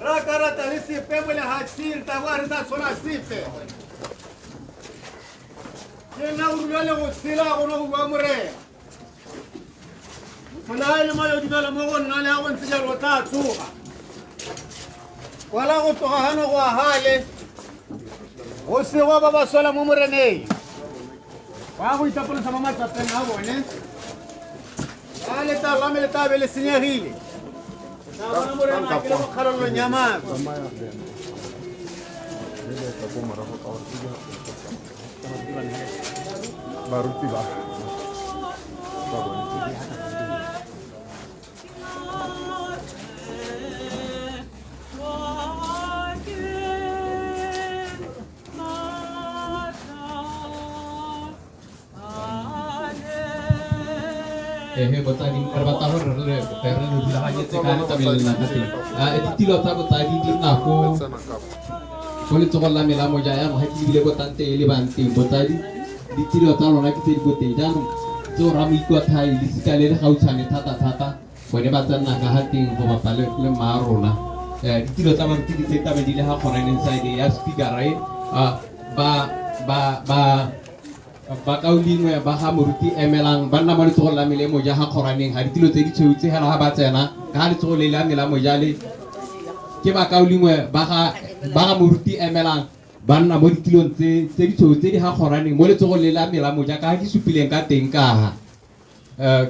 Rakarata risipe wala hasil tawar da sona sipe. Yena uruyale usila ono uamure. Mana ile mayo dibala mo nale awon sijar wata tuha. Wala go to hano go hale. Osiwa baba sola mumure nei. Wa go itapona sama mata tena wone. Ale ta lamele ta bele sinyahili. Baru tiba. Botani perbatahor karena bilang aja sekali tapi nanti itu tilo tak botani di aku kulit coklat lami lamo jaya mau hati bila botante eli banting botani di tilo tak lo nak kita bote dan so rami kuat hai di sekali dah kau cani tata kau baca nak hati bawa paling marona di tilo tak berarti kita mendilah koran inside dia spigarai bakau lingwe baha muruti emelang banna mali to la mile mo jaha qoraning hari tilo tegi chewti hala habata na kali to le la mila mo jali ke bakau lingwe baha muruti emelang banna mali tilo tegi chewti ha qoraning mo le to le la mila mo jaka ki supilen ka tengka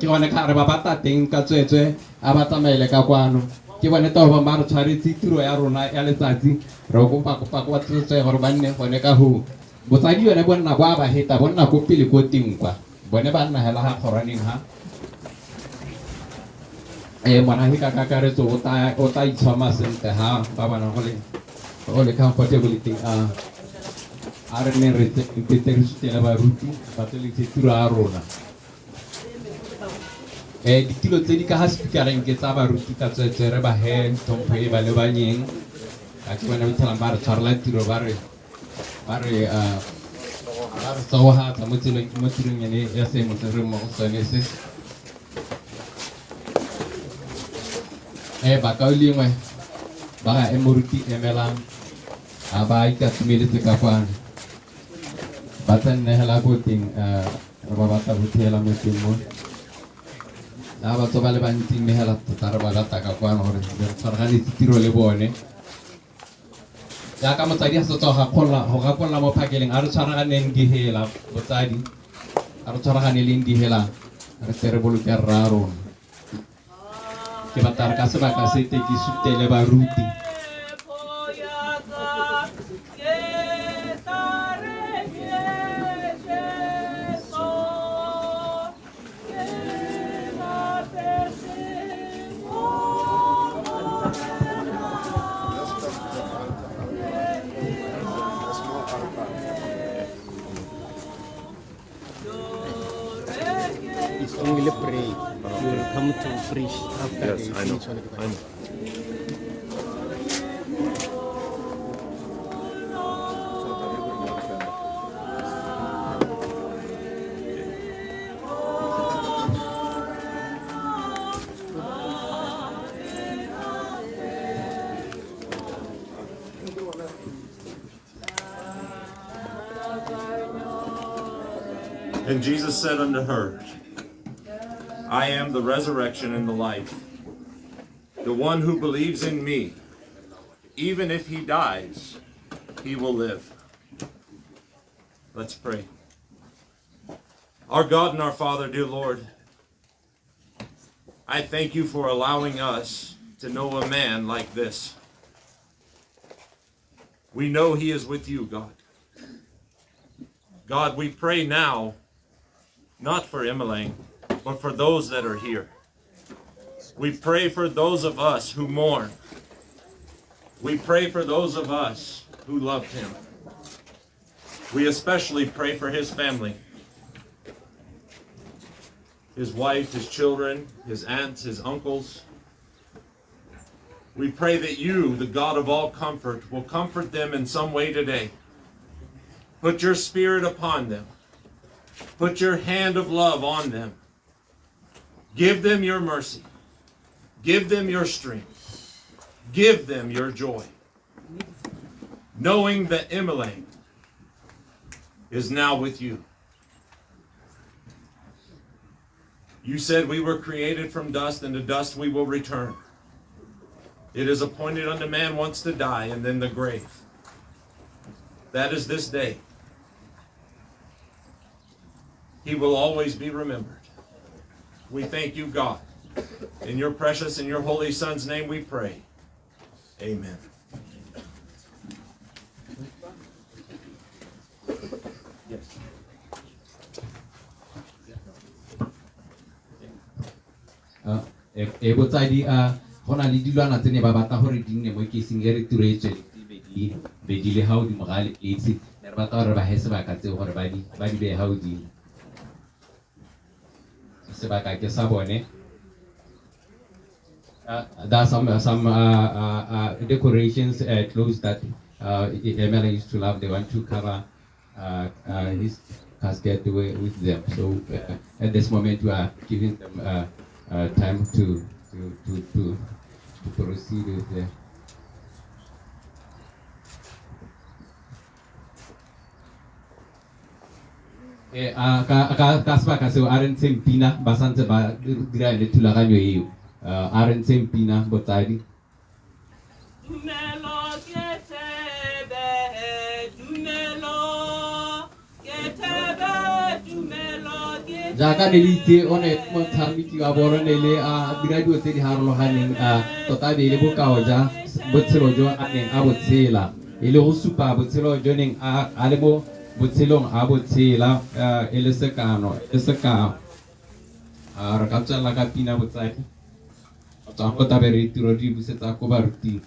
ke wana ka reba bata tengka tswe abata mele ka kwano ke wana to ba maro chari titiro ya rona ya le tsatsi ro ko pa wa tswe horbanne kone ka hu botadi yone bona kwa ba heta bona ko pele ko tingwa bone ba nna hela ha khoraning ha mana hi ka kare to ota itshama sente ha ba bana ole comfortability are ne rete integrity la ba ruti bateli titura arona di kilo tedi ka hospital en ke tsaba ruti ka tsere ba he tompe ba le banyeng ka tswana bithala ba re tshwarla tiro ba re sawaha tamutin yani ya sai mutum mu sane sai bakau lingwe baka emuruti emelang abai ka tumili tikapan batan nehla puting rabata butela mutim aba to bale banting nehla tarabala takapan hore sargani tiro le bone ya kamu tadi hasil hokapon la mo pakeling aru carangan nengi hela botadi aru carangan nelingi hela aru terbolu kerraro kebatar kasaba kasete ki sutele baruti Only pray. You will come to preach after. Yes, I know. And Jesus said unto her, I am the resurrection and the life. The one who believes in me, even if he dies, he will live. Let's pray. Our God and our Father, dear Lord, I thank you for allowing us to know a man like this. We know he is with you, God. God, we pray now, not for Emmeline, but for those that are here. We pray for those of us who mourn. We pray for those of us who loved him. We especially pray for his family. His wife, his children, his aunts, his uncles. We pray that you, the God of all comfort, will comfort them in some way today. Put your Spirit upon them. Put your hand of love on them. Give them your mercy. Give them your strength. Give them your joy. Knowing that Emily is now with you. You said we were created from dust, and to dust we will return. It is appointed unto man once to die, and then the grave. That is this day. He will always be remembered. We thank you, God. In your precious and your holy Son's name we pray. Amen. Yes. Gona le dilwana tse ne ba batla gore di nne mo keseng e re turetse be di le gaodimo ga le etse ne re batla gore ba he sebaka tseo gore ba di beye gaodimo sebaka ke sa bone. There are some decorations clothes that Emily used to love. They want to cover his casket with them. So at this moment we are giving them time to proceed with the ka sebaka seo a re ntsheng pina ba santse ba dira le thulaganyo eo a re ntsheng pina botsadi. Jaaka ne le itse o ne motshameki wa bolo ne le a dira dilo tse di harologaneng tota be le bokao ja botshelo jo a neng a botshela e le go supa botshelo jo neng a le mo botshelong a botshela e le sekao re ka tswela ka pina botsadi tswa go tabere tiro di busetsa ko baruting.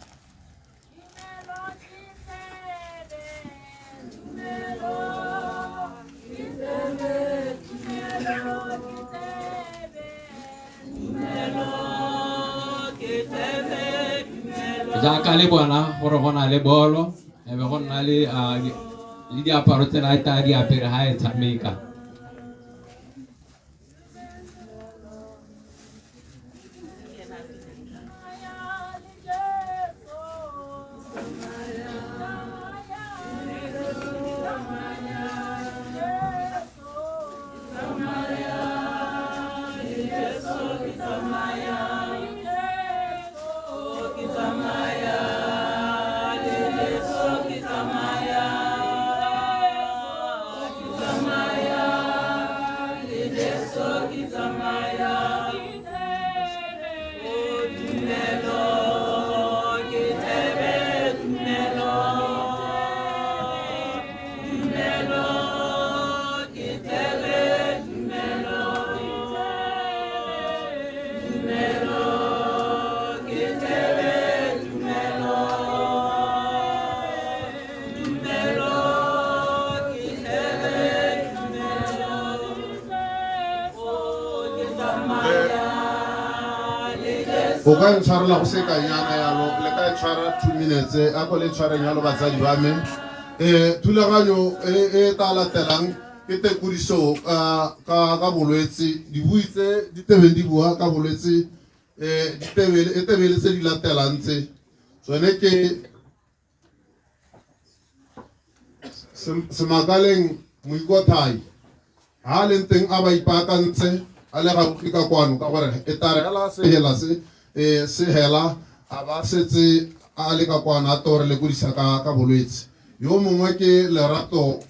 Jaaka le bona gore go na le bolo e be go nna le diaparo tse na ta di apere ha e tshameka. O ka ntshwarela go se ka nyana yalo le ka tshwara 2 minutes a go le tshwareng yalo batsadi ba me thulaganyo e ta latelang ke tekodiso ka bolwetse di buitse di tebeng di bua ka bolwetse di tebele tse di latelang tse tsone ke semakaleng moikothai ha le teng a ba ipaakantse a le gaufi ka kwano ka gore e tare hela se hela a ba setse a le ka kwana a tore le kodisa ka bolwetse yo mongwe ke Lerato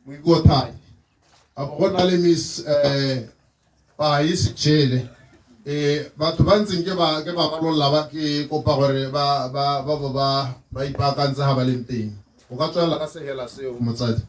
Moikothai a go na le Miss pa Isitshele batho ba ntseng ke ba balolla ba ke kopa gore ba ipaakantse ha ba leng teng o ka tswela ka sehela seo motsadi.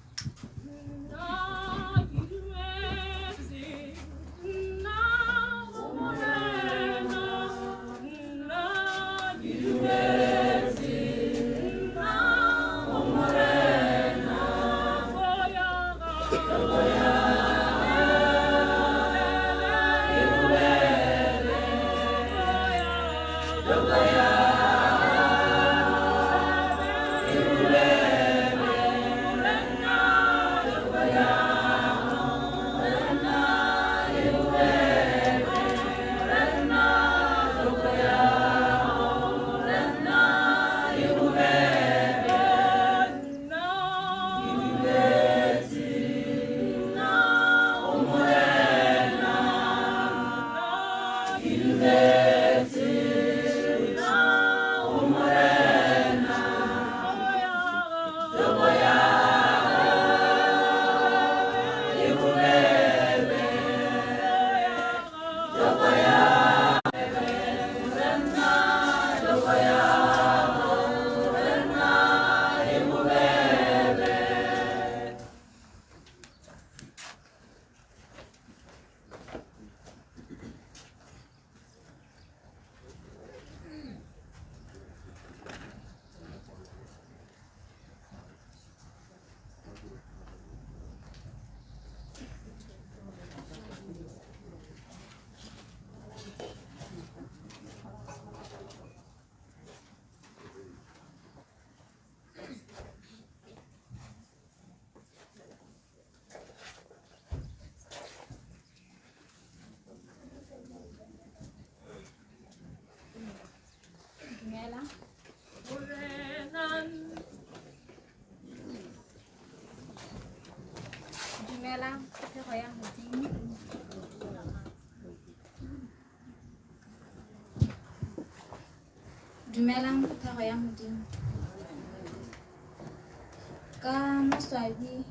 Dumelang phego ya Modimo. Dumelang phego ya Modimo. Ka maswabi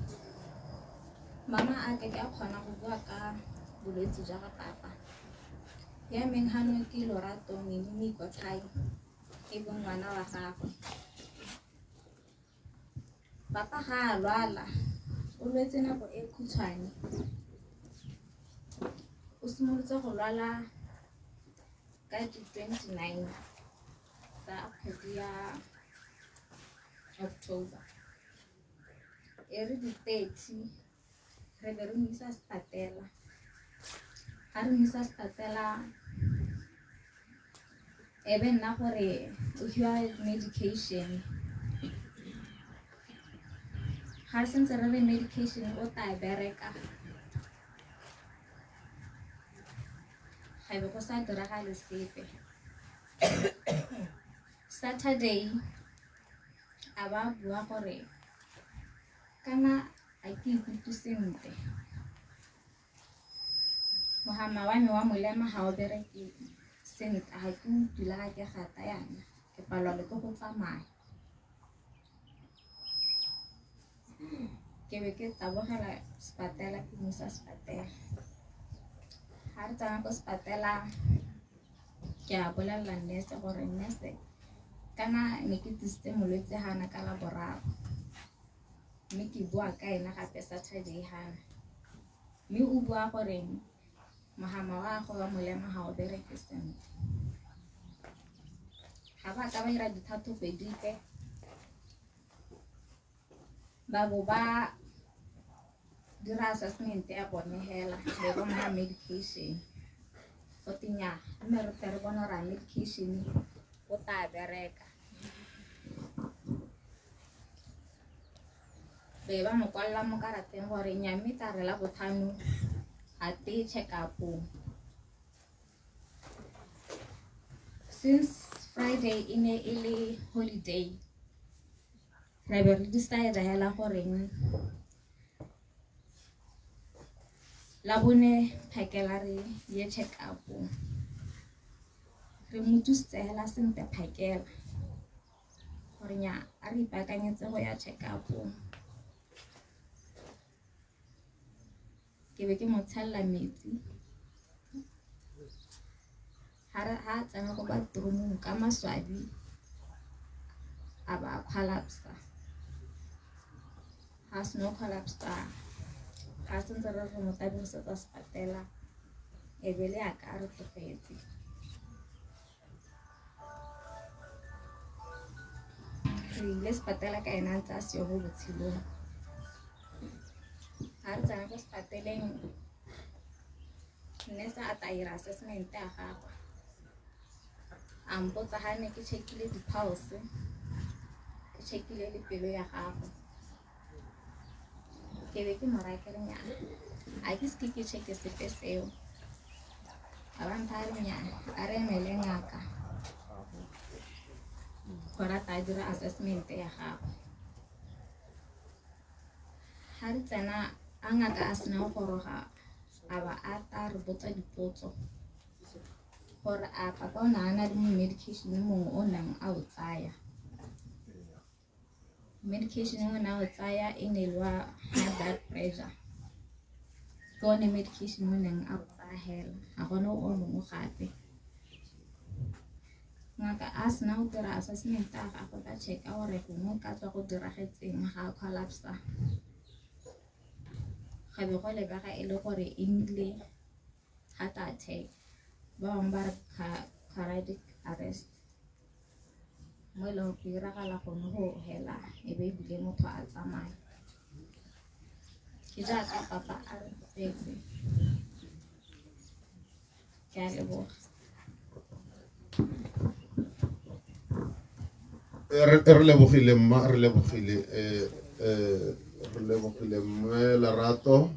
mama a ke a kgona go bua ka bolwetse jwa ga papa. Ya meng hano ke Lorato Mimi Kothai e bong ngwana wa gagwe. Papa ga a lwala o lwetse nako e khutshwane. O simolotse go lwala ka 29 tsa kgwedi ya October. E re di 30 re be re mo isa sepatela. Ha re mo isa sepatela ebe nna gore o hiwa medication. Ha re sentse re re medication o ta bereka. Ga be go sa diragale sepe. Saturday a ba bua gore kana a ke ikutlwe sentle. Mohama wa me wa molema ha o bereke sentle ha ke utlwile ga ke gata yana ke palwa le ke go tsamaya. Ke be ke tabogela sepatela ke mo isa sepatela. Ha re tsena ko sepatela ke a bolelela nurse gore nurse kana ne ke tlisitse molwetse hana ka laboraro. Mme ke bua ka ena gape Saturday hana. Mme o bua gore mohama wa go wa molema ha o bereke sentle. Ha ba ka ba ira dithatofo dipe ba bo ba dira assessment ya bone hela le go mo medication. O tinya mme re tere bona ra medication o ta bereka. Be ba mo kwalla mo karateng gore nyame ta re la bothano a te check up. Since Friday in a early holiday re be re decide hela gore la bone phakela re ye check up. Re mo thusitse hela sentle phakela gore nya a re ipakanyetse go ya check up. Ke be ke mo tshella metsi. Ha tsena go bathroom ka maswabi a ba collapse. Ha sno collapse ha sentse re mo tabisetsa sepatela e be le a ka re tlogetse. Re ile sepatela ka ena ntse a seo go botshelong. Ha re tsena ko sepateleng nurse a ta ira assessment ya gagwe. A mpotsa ha ne ke checkile di-pulse, ke checkile le pelo ya gagwe. Ke be ke mo raya ke re nyana a ke se ke check-e sepe seo. A ba ntha re nyana a re emele ngaka gore a ta dira assessment ya gagwe. Ha re tsena a ngaka a sena go goroga a ba a ta re botsa dipotso gore a papa o na le medication mongwe o nang a o tsaya. Medication o na o tsaya e ne lwa high blood pressure. Ke one medication o nang a o tsaya hela a gona o mongwe gape. Ngaka a sena go dira assessment a gagwe ka check-a gore gongwe ka tswa go diragetseng ga a collapse. Ga be go lebega e le gore e nnile heart attack. Ba bangwe ba re cardiac arrest. Mo e leng go iragala gone go hela e be ebile motho a tsamaya. Ke jaaka papa a re tsetse. Ke a leboga. Re lebogile mma re lebogile re lebogile mme Lerato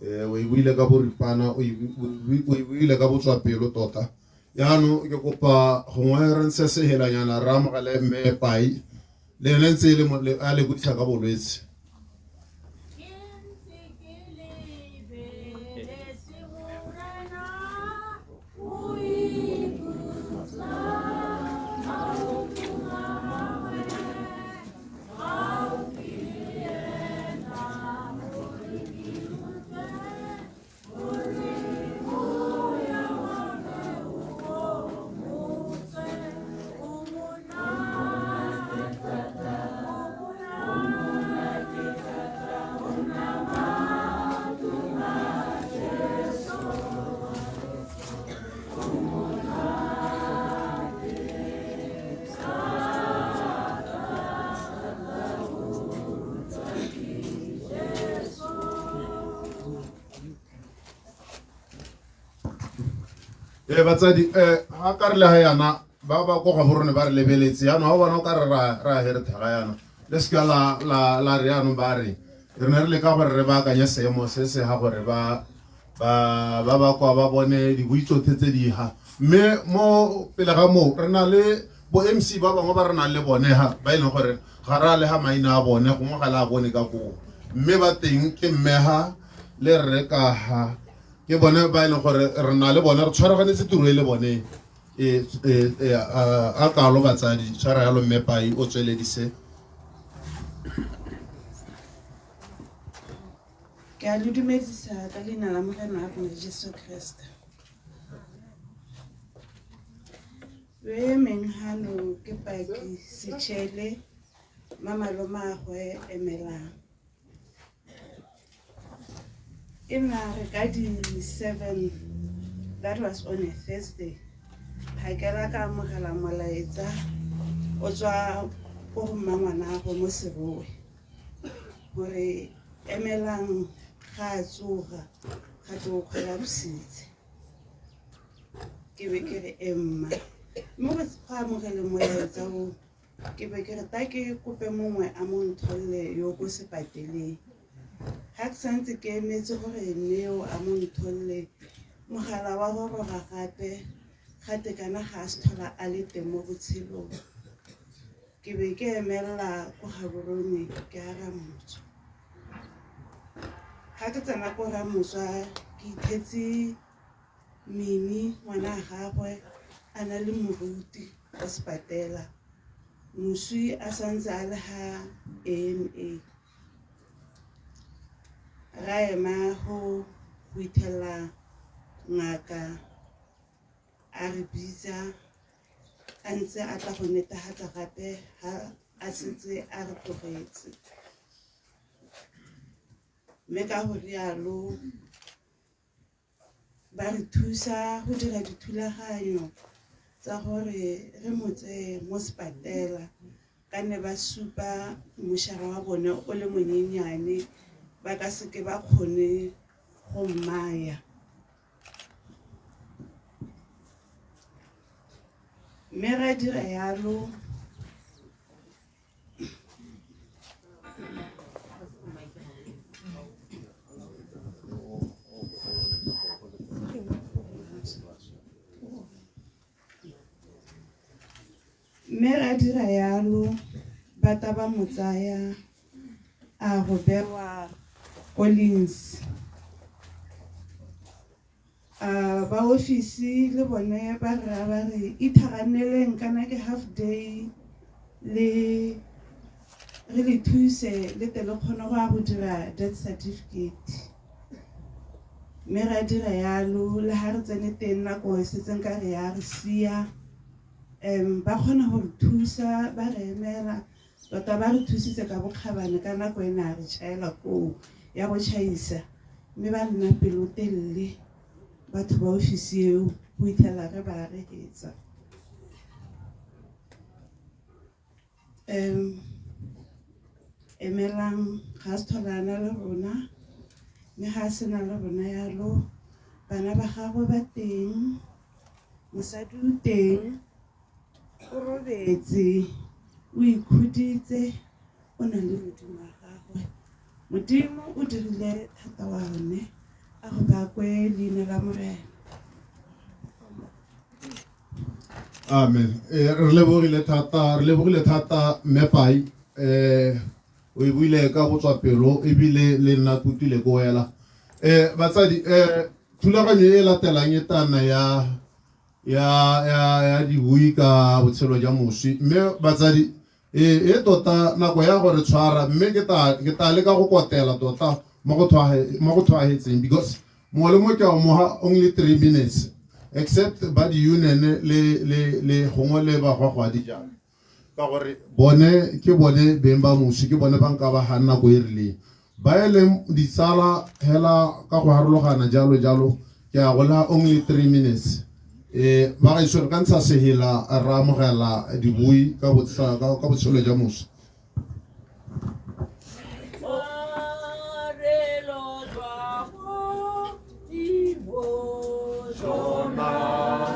o e buile ka boripana o e buile ka botswa pelo tota. Yaanong ke kopa gongwe re ntse se helanyana re amogele mme Pai le ene ntse a le butlha ka bolwetse. batsadi ha ka re le ha yana ba ko ga borone ba re lebeletse yana ha bona o ka re ra hertha ga yana le ska la re yana ba re ne re le ka gore re ba kanya seemo se se ha gore ba kwa ba bone di buitsotse tse di ha mme mo pele ga mo re na le bo MC ba bangwe ba re na le bone ha ba ile gore ga ra le ha maina a bone go mo gala a bone ka go mme ba teng ke mmeha le re ka ha ke bone ba ile gore re na le bone re tshwaragane se tiro le bone a ka lo batsadi tshwara ya lo mme pai o tsweledise ke a le dumedisa ka leina la Morena wa rona Jesu Kriste. We menghano ke paki setšhele mamalo magwe emelang. In re ka di 7, that was on a Thursday. Phakela ka amogela molaetsa o tswa go mmangwana go mo Serowe gore emelang ga tsoga ga tlo kgwela bositse ke be ke re emma mo go amogele molaetsa o ke be ke re ta ke kope mongwe a mo ntholle yo go se pateleng ha ke santse ke emetse gore neo a mo ntholle mogala wa go roga gape gate kana ga se thola a le teng mo botshelong ke be ke emela go Gaborone ke ara motho ha ke tsena ko ra moswa ke ithetse mini ngwana gagwe a na le moruti wa sepatela moswi a santse a le ha AMA ra ema go ithela ngaka a re bitsa a ntse a tla go netefatsa gape ha a setse a re tlogetse mme ka go rialo ba re thusa go dira dithulaganyo tsa gore re motse mo sepatela ka ne ba supa mošara wa bone o le monyenyane ba ka seke ba kgone go mmaya mme ra dira yalo mme ra dira yalo ba taba mo tsaya a go bewa Collins ba ofisi le bone ba re ithaganeleng kana ke half day le re le thuse le tele kgona go dira death certificate mme ra dira yalo le ha re tsene teng nako e setseng ka re ya re sia ba kgona go thusa ba re emela tota ba re thusitse ka bokgabane ka nako e na re tšhaela koo ya go tšhaisa mme ba nna pelotelle batho ba ofisi eo go ithela re ba regetsa emelang ga se tholana le rona mme ga se na le rona yalo bana ba gagwe ba teng mosadi o teng o robetse o ikhuditse o na le modimo wa gagwe modimo o dirile thata wa one a go ba kwe leina la Morena. amen re lebogile thata mmepai o buile ka go tswa pelo ebile le nna tutile go wela batsadi thulaganyo e latelang e tana ya dibui ka botshelo jwa moswi mme batsadi e tota nako ya gore tshwara mme ke ta leka go kotela tota mo go tshwagetseng because mo le mo ke mo only 3 minutes except ba di union le gongwe le ba go di jana ka gore bone ke bone beng ba moswi ke bone ba nka ba hanna go irile ba ele di sala hela ka go harologana jalo ke a gola only 3 minutes ba ga isore ka ntsha sehela ra amogela dibui ka botshelo jwa moswi Shona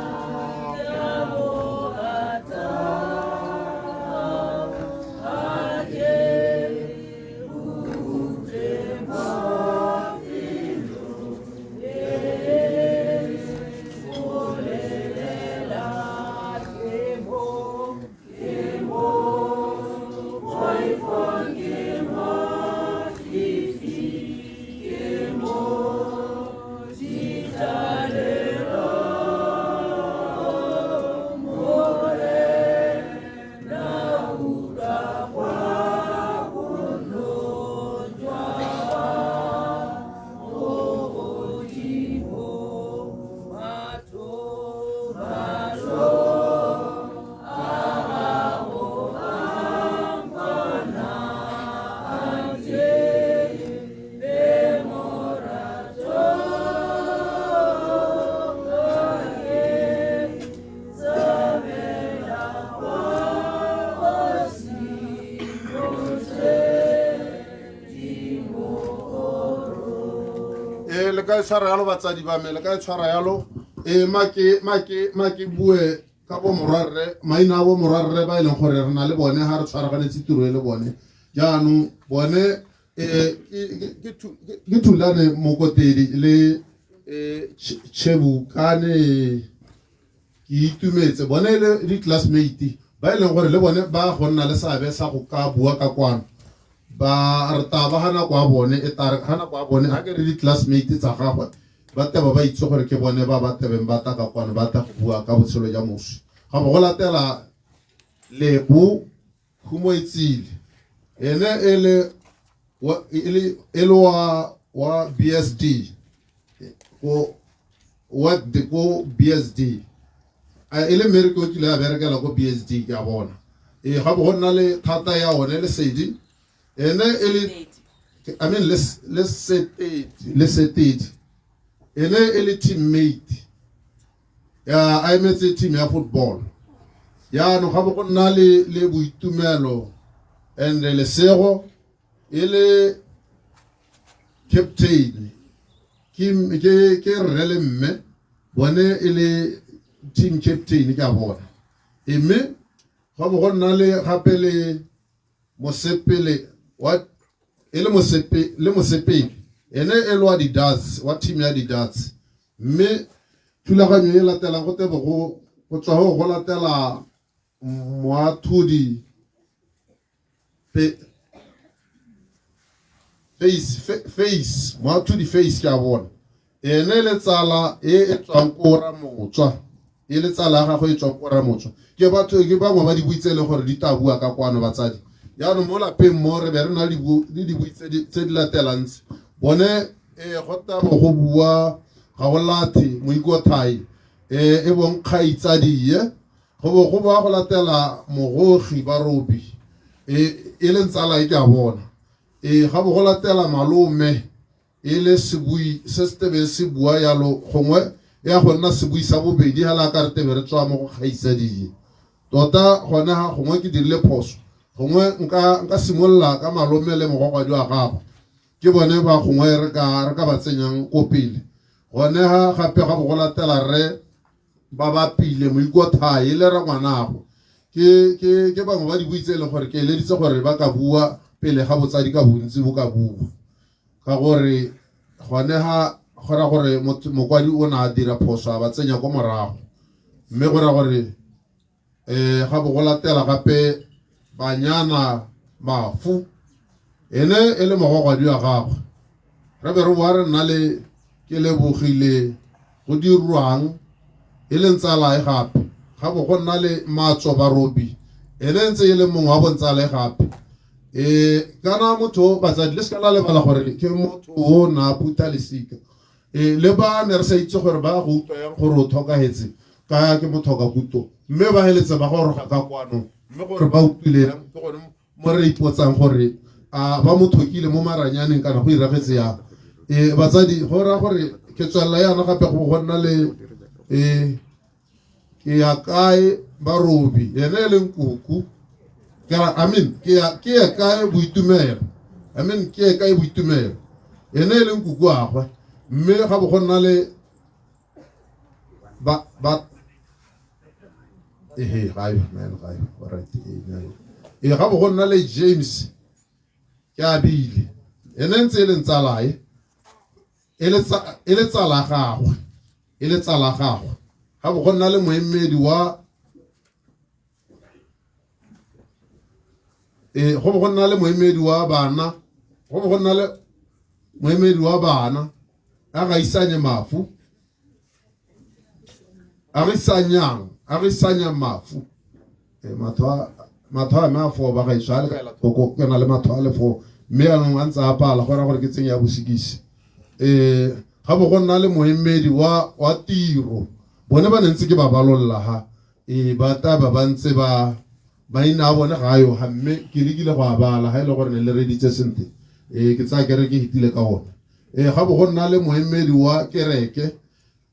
ka tshwara yalo batsadi ba me le ka tshwara yalo ma ke bue ka bo morarre maina bo morarre ba ile gore re na le bone ha re tshwaraganetse tiro le bone jaanong bone ke thulane mokotedi le Chebukane ke itumetse bone le di classmate ba ile gore le bone ba gonna le sabe sa go ka bua ka kwano ba re taba hana kwa bone e tare hana kwa bone ha ke re di classmate tsa gagwe ba taba ba itse gore ke bone ba tebeng ba ta ka kwano ba ta go bua ka botshelo ja moso ga go latela Lebo Khumoitsile ene ele wa BSD ko BSD ele mereko ke le berekela ko BSD ke a bona ga bo gonna le thata ya one le sedi ene ele I mean let's set it ene ele teammate ya I met a team ya football ya no ga bo gonna le boitumelo and le sego ele captain ke rele mme bone ele team captain ka bona mme ga bo gonna le gape le mosepele what ele mosepe ene elwa di darts wa team ya di darts mme thulaganyo e latela go tebe go tswa go latela moathudi face moathudi face ka bona ene le tsala e tswang ko ra motswa e le tsala ga go e tswang ko ra motswa ke batho ke ba ba di buitsele gore di tabua ka kwano batsadi ya no mola pe mo re be re na di buitse tse di latelang bone go ta go bua ga go lati mo ikothai e bon khaitsadi go ba go latela mogogi ba robi e le ntsala e ka bona ga bo go latela malome e le sebui se stebe se bua yalo gongwe ya go nna sebui sa bobedi ha la ka re tebe re tswa mo go khaitsadi tota gona ha gongwe ke dirile phoso gongwe nka simolla ka malome le mogogwadi wa gago ke bone ba gongwe re ka ba tsenyang ko pele gone ha gape ga bo go latela re ba ba pile mo ikothai le ra ngwanago ke bangwe ba di buitse le gore ke eleditse gore ba ka bua pele ga botsadi ka bontsi bo ka bua ka gore gone ha gora gore mokwadi o na dira phoso ba tsenya ko morago mme gora gore ga bo go latela gape banyana mafu ene ele mogogwadi wa gagwe re be re bua re nna le ke lebogile go dirwang e le ntsala e gape ga bo go nna le matso ba robi ene ntse e le mongwe wa bontsala e gape kana motho batsadi le ska la lebala gore ke motho o na puta lesika le ba ne re sa itse gore ba go utlwa yang gore o thokahetse ka ke motho ka kuto mme ba heletse ba go roga ka kwano mme gore ba utlwile ke gore mo re ipotsang gore a ba mothokile mo maranyaneng kana go iragetse ya batsadi go ra gore ke tswalla yana gape go gonna le ke ya kae ba robi ene le nkuku kara amen ke ya kae boitumelo amen ke ya kae boitumelo ene le nkuku agwe mme ga bo gonna le ba gayo alright ga bo gonna le James ke abile ene ntse le ntsalae ele tsala gagwe ga bo gonna le moemedi wa go bo gonna le moemedi wa bana go bo gonna le moemedi wa bana a ga isanye mafu a re sanya mafu matho a mafo ba ga iswa ka ela toko ke na le matho a le fo mme a nang antsa apala go ra gore ke tsenya bosikisi ga bo gonna le moemedi wa tiro bone ba ntse ke ba balolla ha ba taba ba ntse ba ina bone ga yo ha mme ke lekile go abala ha ile gore ne le reditse sente ke tsa kere ke hitile ka ona ga bo gonna le moemedi wa kereke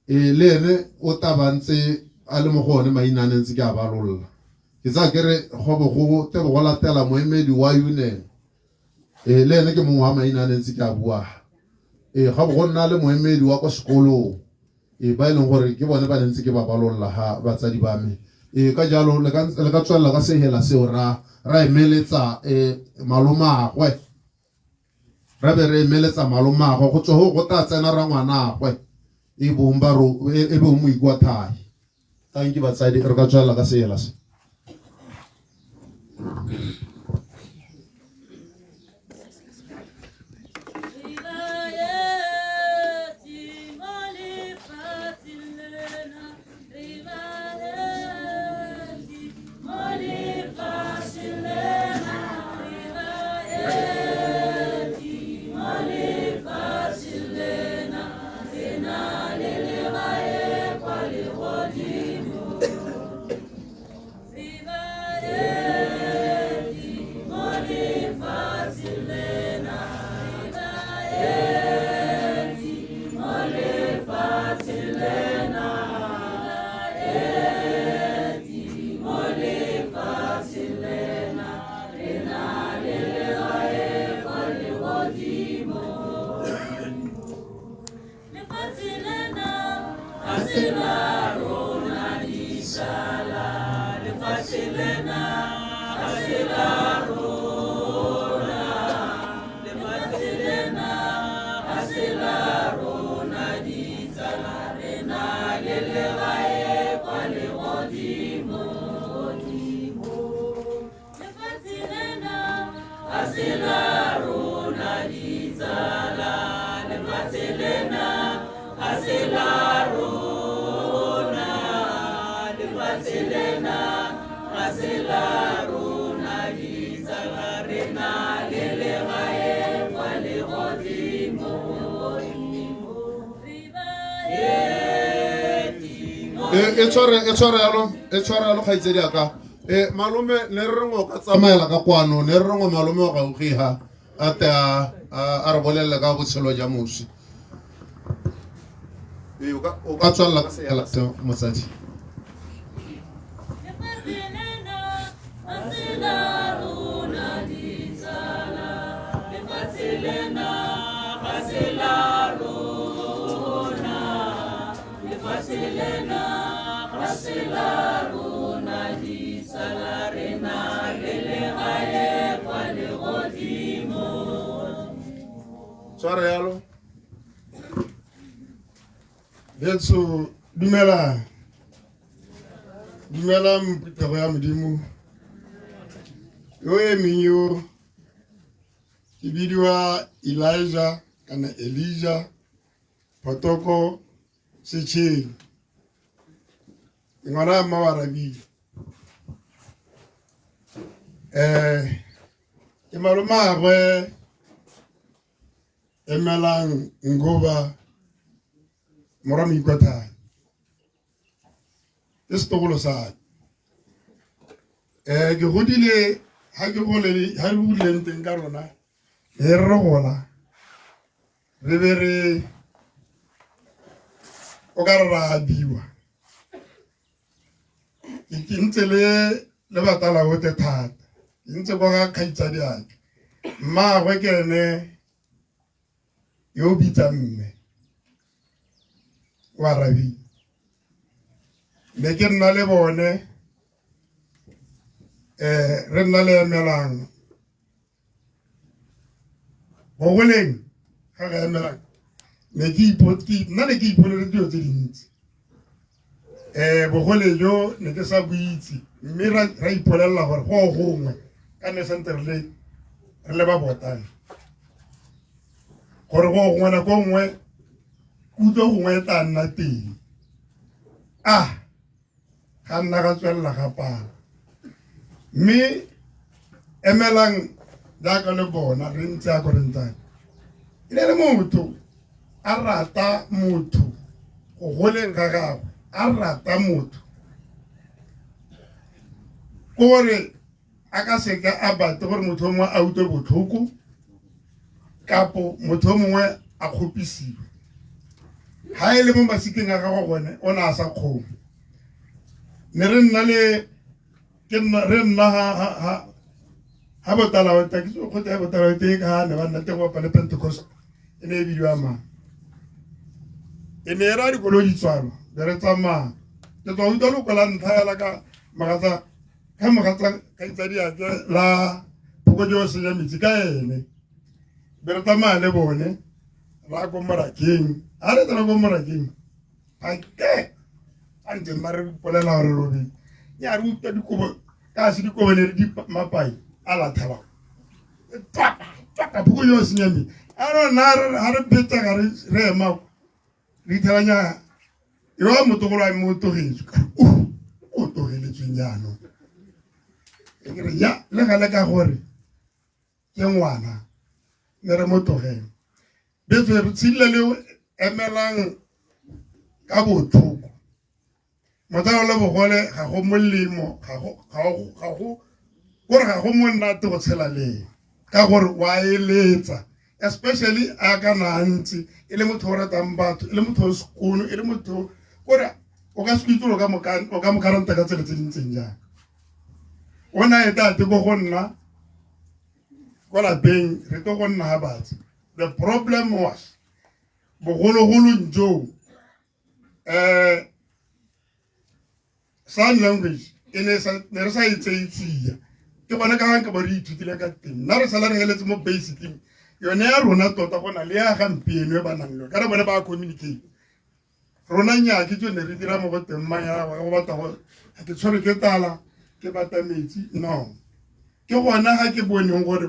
le ene o tabantse a le mo gone mainane ntse ke a balolla ke tsa kere go te go latela moemedi wa union le ene ke mongwe wa mainane ntse ke a bua ga go nna le moemedi wa kwa sekolong ba e leng gore ke bone ba ntse ke ba balolla ha batsadi ba me ka jalo le ka tswella ka sehela seo ra emeletsa malomagwe ra be re emeletsa malomagwe go tswa go ta tsena ra ngwanagwe e be mo ikwa thai thank you batsadi re ka tswella ka sehela se e tshware yalo kgaitsedi aka malome ne re rengo ka tsamaela ka kwano ne re rengo malome wa gaugiga ate a re bolelela ka botshelo ja moswi o ka tswalela ka seela se motsadi Tsware yalo Betso dumela mputego ya modimo yo eminyo ke bidiwa Elijah kana Elijah Potoko Secheng ngwana mawarabi ke malomagwe emelang ngoba mora mikwata estogolo sa ke godile ha ke golele ha re buleng teng ka rona re gola re be re o ka ra biwa ke ntse le batala go te thata ntse go ga khaitsadi ake mmagwe ke ene yo bitsa mme wa rabi ne ke nna le bone re nna le emelang go goleng ga ga emelang ne ke ipolele dilo tse dintsi bogole jo ne ke sa buitse mme ra ipolelela gore go gongwe ka ne sente re le ba botane gore go gongwe na go ngwe kuto gongwe tla nna teng ga nna ga tswelela ga pala mme emelang jaaka le bona re ntse a korentane e ne le motho a rata motho go goleng ga gagwe a rata motho gore a ka seka a bate gore motho mongwe a utlwe botlhoko kapo motho mongwe a kgopisiwe ha e le mo masikeng a gagwe gone o na a sa kgome ne re nna ha botala wa takiso go tla botala wa teng ha ne ba nna teng wa pale Pentecost e ne bidiwa ma e ne era di kolo di tswalo be re tsamaya ke tswa utlwa lokola ntlha ka magatsa ka itsadi ya ke la phokotso se ya metsi ka ene be re tsamaya le bone ra go morakeng a re tsena go morakeng a ke a ntse mma re polela gore robe ya re utlwa dikobo ka se dikobo le di mapai a la thaba twaka phokotso se ya metsi a rona ha re betsa ga re ema re thabanya yo motogolo a motogetso o togeletsweng jaanong e kere ya le gale ka gore ke ngwana ne re motogela betso re tshile le emelang ka botlhoko motsalo le bogole ga go molemo ga go monate go tshela le ka gore wa eletsa especially a ka nantsi e le motho o ratang batho e le motho o sekono e le motho gore o ka se itse ka mo karanta ka tsela tse dintseng jang o na eta te go nna ko lapeng re tlo go nna ha batsi the problem was bogologolo njo sign language ne re sa itseitsia ke bona ka hanka ba re ithutile ka teng nna re sala re heletse mo basic yone ya rona tota gona le ya gampieno e ba nang le ka re bone ba communicate rona nya ke tsone re dira mo go teng manya go batla go ke tshwere ke tala ke bata metsi no ke gona ha ke boneng gore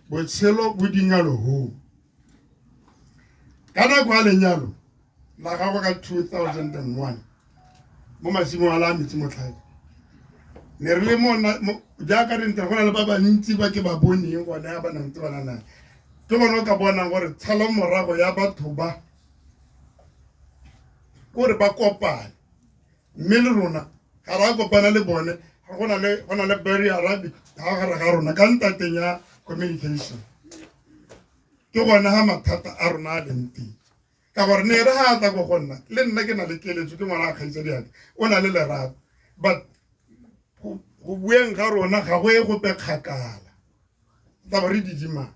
botshelo bo dingalo ho kana kwa lenyalo la gago ka 2001 mo masimo a la metsi motlhake ne re le mo jaaka re ntse go na le ba bantsi ba ke ba boneng gona ya ba nang tse bana nang ke bona ka bona gore tshalo morago ya batho ba gore ba kopane mme le rona ga ra kopana le bone go na le barrier arabic ga gare ga rona ka ntateng ya communication ke gona ha mathata a rona a leng teng ka gore ne re ha tla go gonna le nna ke na le keletso ke ngwana a kgaitsedi yake o na le lerato but go bueng ga rona ga go e gope kgakala taba re didimang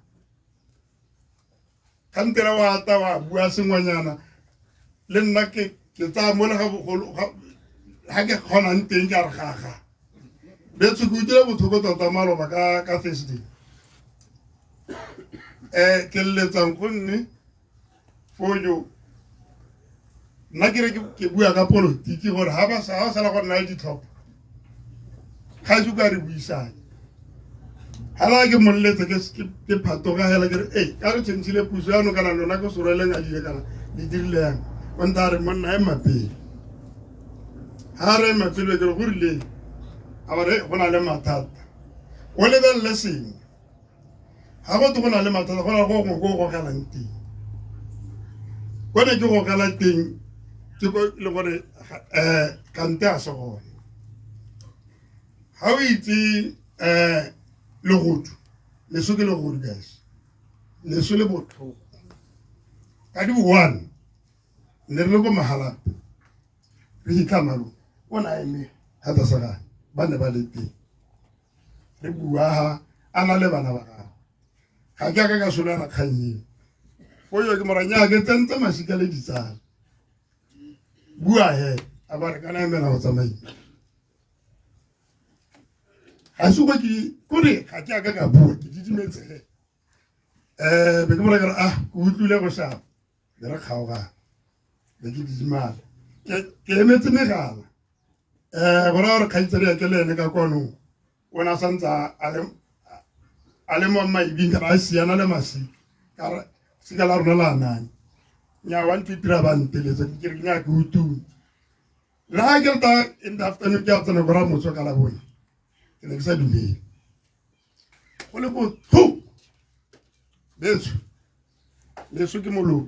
ka ntela wa ta wa bua sengwanyana le nna ke tsa mo le ga bogolo ha ke kgonang teng ka re gaga betso go dira bothoko tota maloba ka Thursday ke letsang go nne for you nna ke bua ka politiki gore ha ba sala go nna ditlhopha ga se ka re buisana hala ke molletse ke phatoga hela ke re ka re tshentshile puso ya no kana lona go soreleng a dire kana di dirileng o nta re monna e mapele ha re mapele ke go rile a bare go na le mathata o le belle seng ha go go na le mathata go na go galang teng go ne ke go gala teng ke go le gore kante a se gone ha o itse le godu le so ke le godu guys le so le botlhoko ka di one ne re go mahala re ikamalo ona eme ha tsa saka ba ne ba le teng re bua ha ana le bana ba ga ke ka sola na khanye go yo ke moranya ke tsentse masika le ditsala bua he a ba re kana emela go tsamaya a se go ke kore ga ke ka bua ke didimetse be ke mona ka go utlwile go sha le re kgaoga be ke didimala ke emetse megala gona gore kgaitsedi ya ke le ene ka kono ona santsa a le mo maibing ka ba siana le masi ka re sika la rona la nang nya wa ntitira ba nteletse ke re nya ke utu la ke ta in the afternoon ke tsena go ra motso ka la bone ke ne ke sa dumele go le go ho leso ke molo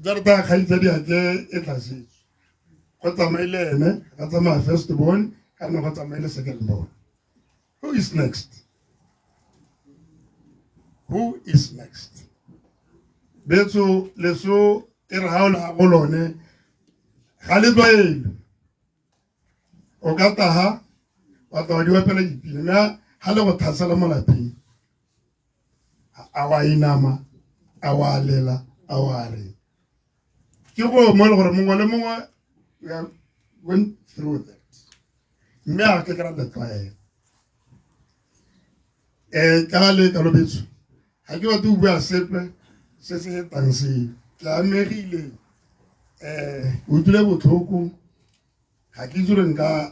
jarta khaitsedi ya ke e tlase go tsamaile ene ga tsamaya first born ka no go tsamaile second born. Who is next? Who is next? Betso leso e re ha o la go lone ga le twaele o ka taha wa twa di wapela dipina ha le go thasela mo lapeng a wa inama a wa lela a wa re ke go mo le gore mongwe le mongwe we went through that mme a ke kra the trial ka le ka lobetso ha ke wa tu bua sepe se se tang se tla megile o dule botlhoko ga ke tsure nka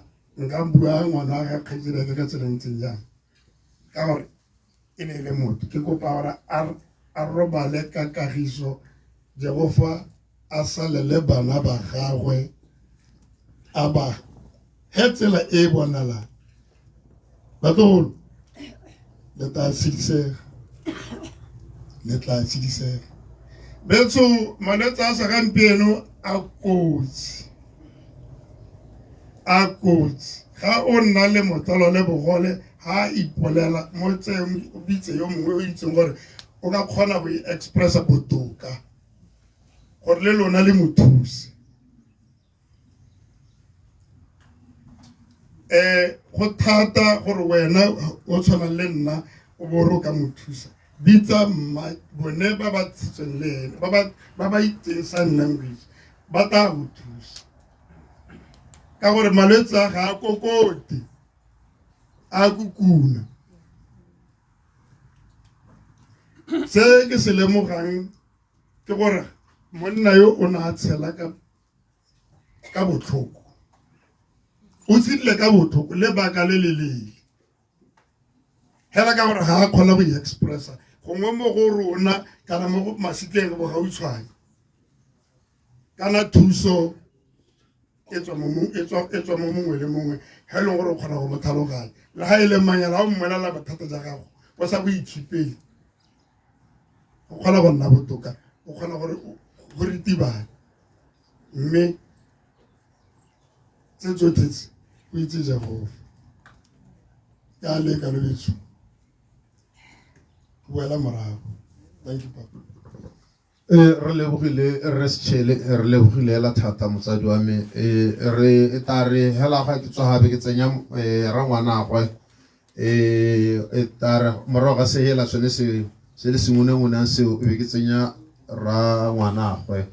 bua ngwana ga kgetsela ka tselentseng jang ka gore e ne le motho ke kopa gore a robale ka kagiso Jehova a salele bana ba gagwe a ba he tsela e bonala batlo le tla tshedisega betso malwetse a sa gampieno a kotsi ga o nna le motlalo le bogole ha ipolela mo tse o bitse yo mongwe o itseng gore o ka kgona go expressa botoka gore le lona le mothusi go thata gore wena o tshwana le nna o boro ka mothusa bitsa bone ba ba tshitseng le ene ba ba itseng sign language ba tla go thusa ka gore malwetse a ga a kokote a kukuna se ke se lemogang ke gore monna yo o na tshela ka botlhoko o tshile ka botlhoko le baka le lelele hela ka gore ga a kgona go expressa gongwe mo go rona kana mo masikeng go gautshwane kana thuso e tswa mo mongwe le mongwe ha ile gore o kgona go mo tlhaloganya le ha ile manyala o mmolela bathata tsa gago o sa go itshipele o kgona go nna botoka o kgona gore go ritibana mme tse tsotlhe o itse Jehova ka le ka lobetso buela morago. Thank you, Papa. re lebogile re setšhele re lebogile la thata motsadi wa me re tare hela ga ke tswa gabe ke tsenya ra ngwanagwe tare morago ga se hela sone se le sengwe seo e be ke tsenya ra ngwanagwe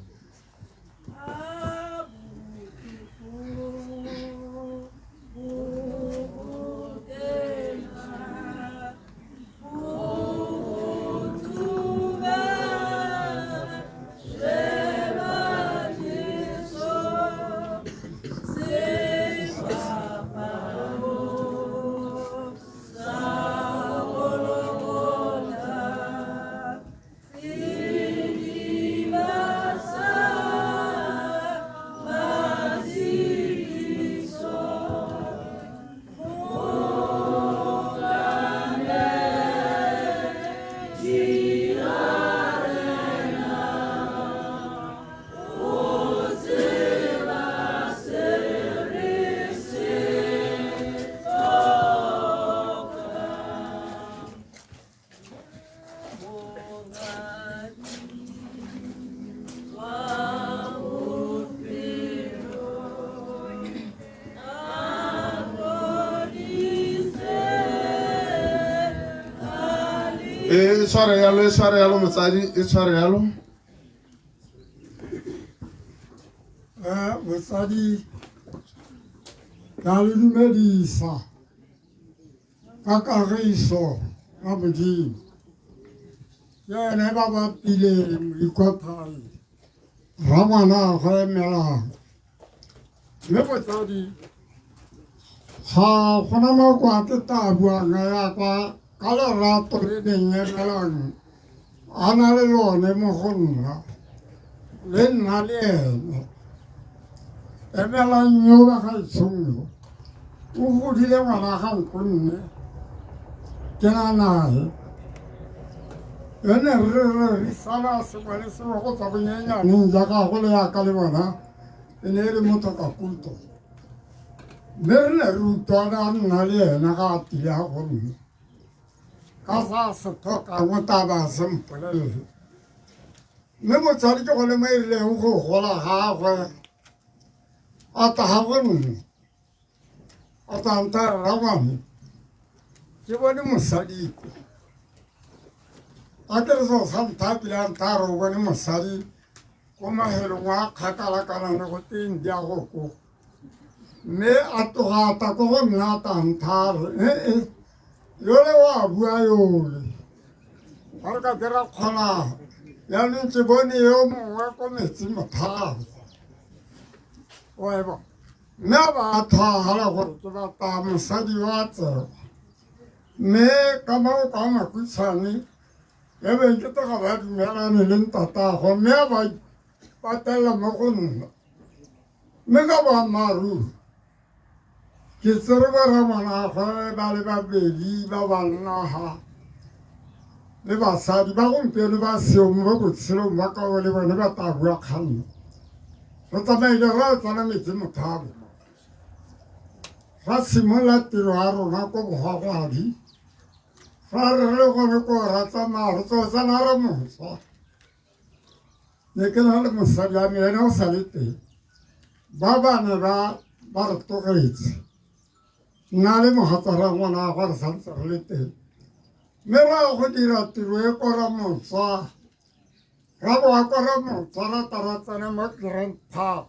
e tshware yalo motsadi e tshware yalo motsadi ka le dumedisa ka kagiso ga modimo ke ene ba bapile moikothai ra ngwana go emelang mme motsadi ga gona nako a ke ta buang ya ka lerato le neng emelang a na le lone mo go nna le nna le ene emelang yo ba gaetshong yo o godile ngwana ga nkonne ke na nae ene re sala sengwe le sengwe go tswa bonyenyaneng jaaka go le yaka le bona e ne e le motho ka kulto mme re ne re utlwana nna le ena ga a tile ga gonne ka sa se tlhokang o taba se mpolelele mme motsadi ke gone mo e rileng go gola gagwe a tla ga gonne a tla ntarela ngwane ke bone mosadi a ke re seo sa ntlha pele a ntlha re o bone mosadi ko mahelong wa kgakala kana le go teng di a go ko mme a togata ko go nna tanthare yole wa bua yole ga re ka dira kgolao yaanong ke bone yo mongwe ko metsi motharo oeba mme a ba a thagala gore ke bata mosadi wa tseo mme ka mao ka makhutshwane ya be ke tega ba dumelane le ntatago mme a ba patelela mo go nna mme ka boammaaruri ke tsere ba ramangwagwe ba le babedi ba bannaga le basadi ba gompieno ba seo mo botshelong ba kao le bone ba ta bua kganno re tsamaile ra tsana metsi mothabo ra simolola tiro ya rona ko bogwagwadi fa re le gone ko ra tsamaya re tseo tsana re motswa ne ke na le mosadi a me ene o sa le teng ba bane ba re tlogetse nna le mogatsara ngwana a go re santse re le teng mme ra go dira tiro e kora motswa ra boa kora motswa ra tara tsene mo grand park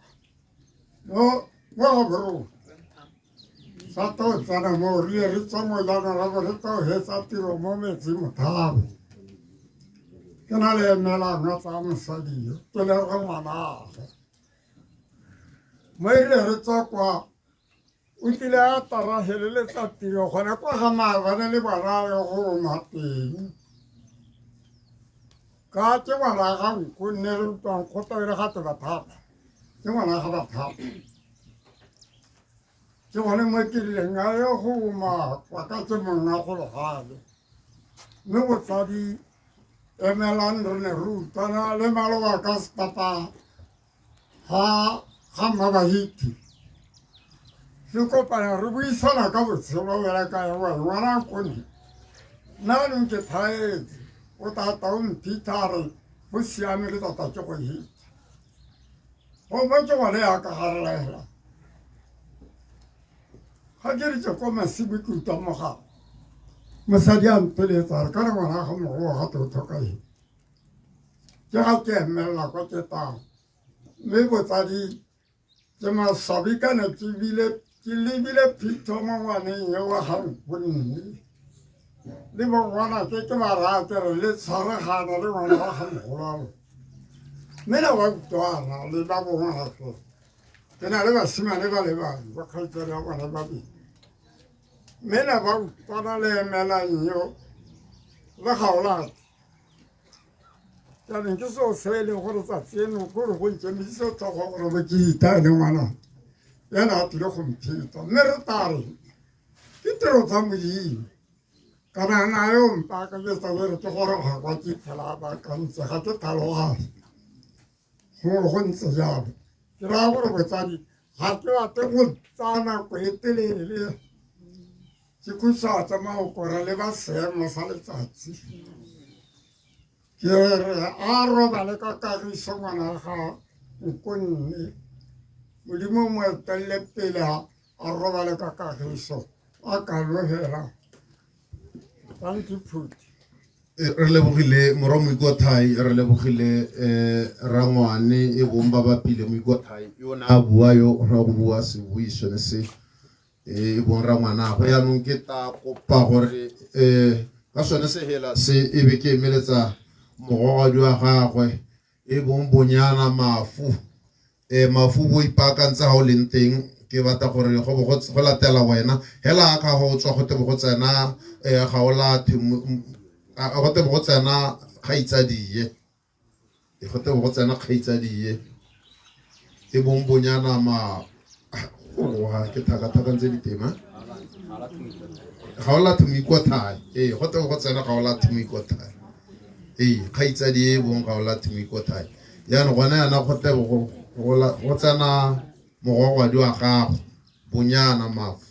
mo gaborong sa to tsena mo rile re tswa mo jana ra bo re to hetsa tiro mo metsi mothabo ke na le emelanga tsa mosadi yo ke le re ngwanagwe mo ile re tswa kwa o kile a tara heleletsa tiro gona kwa ga maabane le bona yo go mateng ka ke ngwana ga nko nne re utlwang kgotsa e re gate bathapa ke ngwana ga bathapa ke gone mo keleng a yo go makwa ka ke monna go legale mme botsadi emelang re ne re utlwana le maloba ka setapa ga mmabahiti se kopana re buisana ka botshelo wela ka ya wa ngwana kone nna neng ke thaetse o tata o mphitha re go siame le tata ke go hita go mo ke ngwane yaka garelela ga ke ritse ko masibi ke utlwa mogago mosadi a mpeletsa re ka re ngwana ga mogo ga te o tlhoka eng ke ga ke emelela kwa ke tao mme botsadi ke masabi kana ke lebile phitho mo ngwaneng yo wa gankgonne le bongwana ke ba rate re le tshwaregana le ngwana wa gamogolalo mme na wa utlwana le ba bongwana fela ke na le basimane ba le bane ba kgaitsadi ya bone babedi mme na ba utlwana le emelang yo le gaolate jaanong ke seo se e leng gore tsatsi eno kore go nkemedise tlhogo gore bo ke itae le ngwana ena a tlile go mpheta mme re tare ke tiro tsa modimo kana nayo mpakabetsa bere ke gore ga kwa ke phela bakantse ga ke tlhalogane gore go ntse jalo ke raya gore botsadi ga ke bate go tsaya nako e telele ke khutshwatsa maokora le ba seemo sa letsatsi ke re a robale ka kagiso ngwana ga nkonne modimo mo etelele pele a robale ka kagiso a kalo fela thank you Phuti re lebogile morwa Moikothai re lebogile rangwane e bong ba bapile Moikothai yona a bua yo ra go bua sebui sone se e bong rangwana go yaanong ke ta kopa gore ka sone se hela se e be ke emeletsa mogogadi wa gagwe e bong bonyana mafu mafu bo ipaakantse ga o leng teng ke batla gore go latela wena hela ka go tswa go tebo go tsena ga o late go tebo go tsena kgaitsadie go tebo go tsena kgaitsadie e bong bonyana wa ke thaka ntse ditema ga o late Moikothai go tebo go tsena ga o late Moikothai kgaitsadie e bong ga o late Moikothai yaanong gona yana go tebo go tsena mogogwadi wa gago bonyana mafu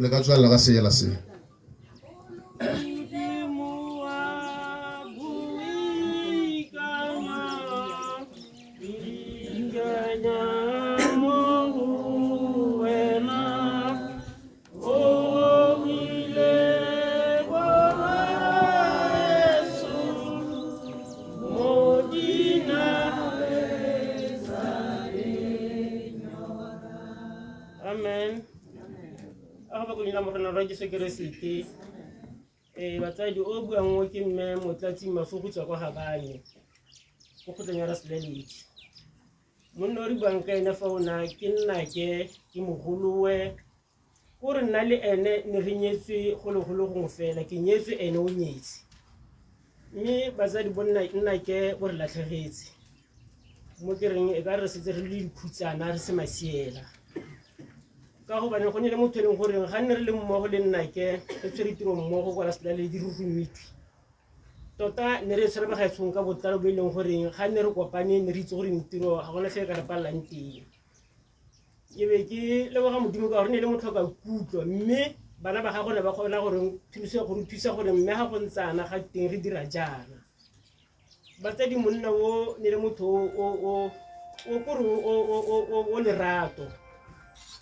le ka tswalela ka seela se Amen. Aga go ina mo rena ra Jesu Keresete. Batsadi o buang mo ke mme Motlatsi Mafuku tswa kwa Habane. Go tleng ya Raseleledi. Monna re buang ka ena fa ona ke nna ke mogolowe. O re nna le ene ne re nyetswe go le go fela ke nyetswe ene o nyetse. Mme batsadi bonna nna ke bo re latlhegetse. Mo ke reng e ka re setse re le dikhutsana re se masiela. Ka go bana go ne le motho le gore ga nne re le mmogo le nna ke re tsere tiro mmogo kwa Raseleledi re rumitwe. Tota ne re tsere ba ga tshong ka botlalo bo ileng gore ga nne re kopane ne re itse gore tiro ga gona fe ka re palang teng. Ke be ke le ga modimo ka gore ne le motlhoka kutlo mme bana ba ga gone ba kgona gore thusa gore mme ga go ntsana ga teng re dira jana. Batsadi monna o ne le motho o lerato.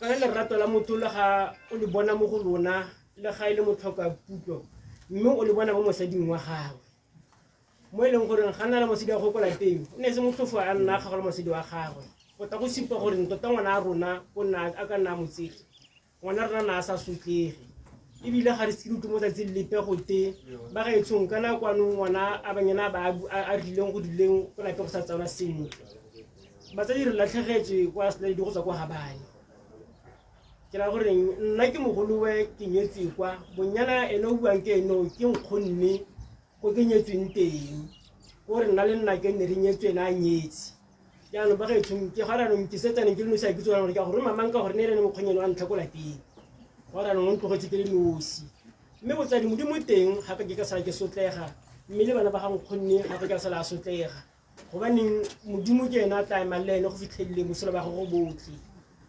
Ka lerato la motho le ga o le bona mo go lona le ga ile motlhoka kutlo mme o le bona mo mosading wa gago. Mo e leng gore ga nna le mosadi wa go kola teng o ne se motlhofo a nna ga go le mosadi wa gagwe. Go ta go sipa gore tota ngwana a rona o nna a ka nna motsegi. Ngwana rona na sa sotlege. Ebile ga re se rutu mo tsatsing lepe go te ba ga etshong kana kwano ngwana a banyana ba a rileng go dileng go lape go sa tsana sentle. Batsadi re latlhegetswe kwa Raseleledi go tswa kwa Habane. Ke la gore nna ke mogolowe ke nyetswe kwa bonyana ene o buang ke eno ke nkgonne go ke nyetsweng teng. Gore nna le nna ke ne re nyetswe na nyetse. Ya no ba ga etshong ke ga rano ke setsane ke le no sa ke tswana gore ka gore mama nka gore ne rene mo kgonyeno a ntlha ko lapeng. Ora no ntlo go tsikele nosi. Mme botsadi modimo teng gape ke ka sala ke sotlega. Mme le bana ba ga nkgonne gape ka sala a sotlega. Gobaneng modimo ke ena tla malene go fitlhelele bosolo ba go botlhe.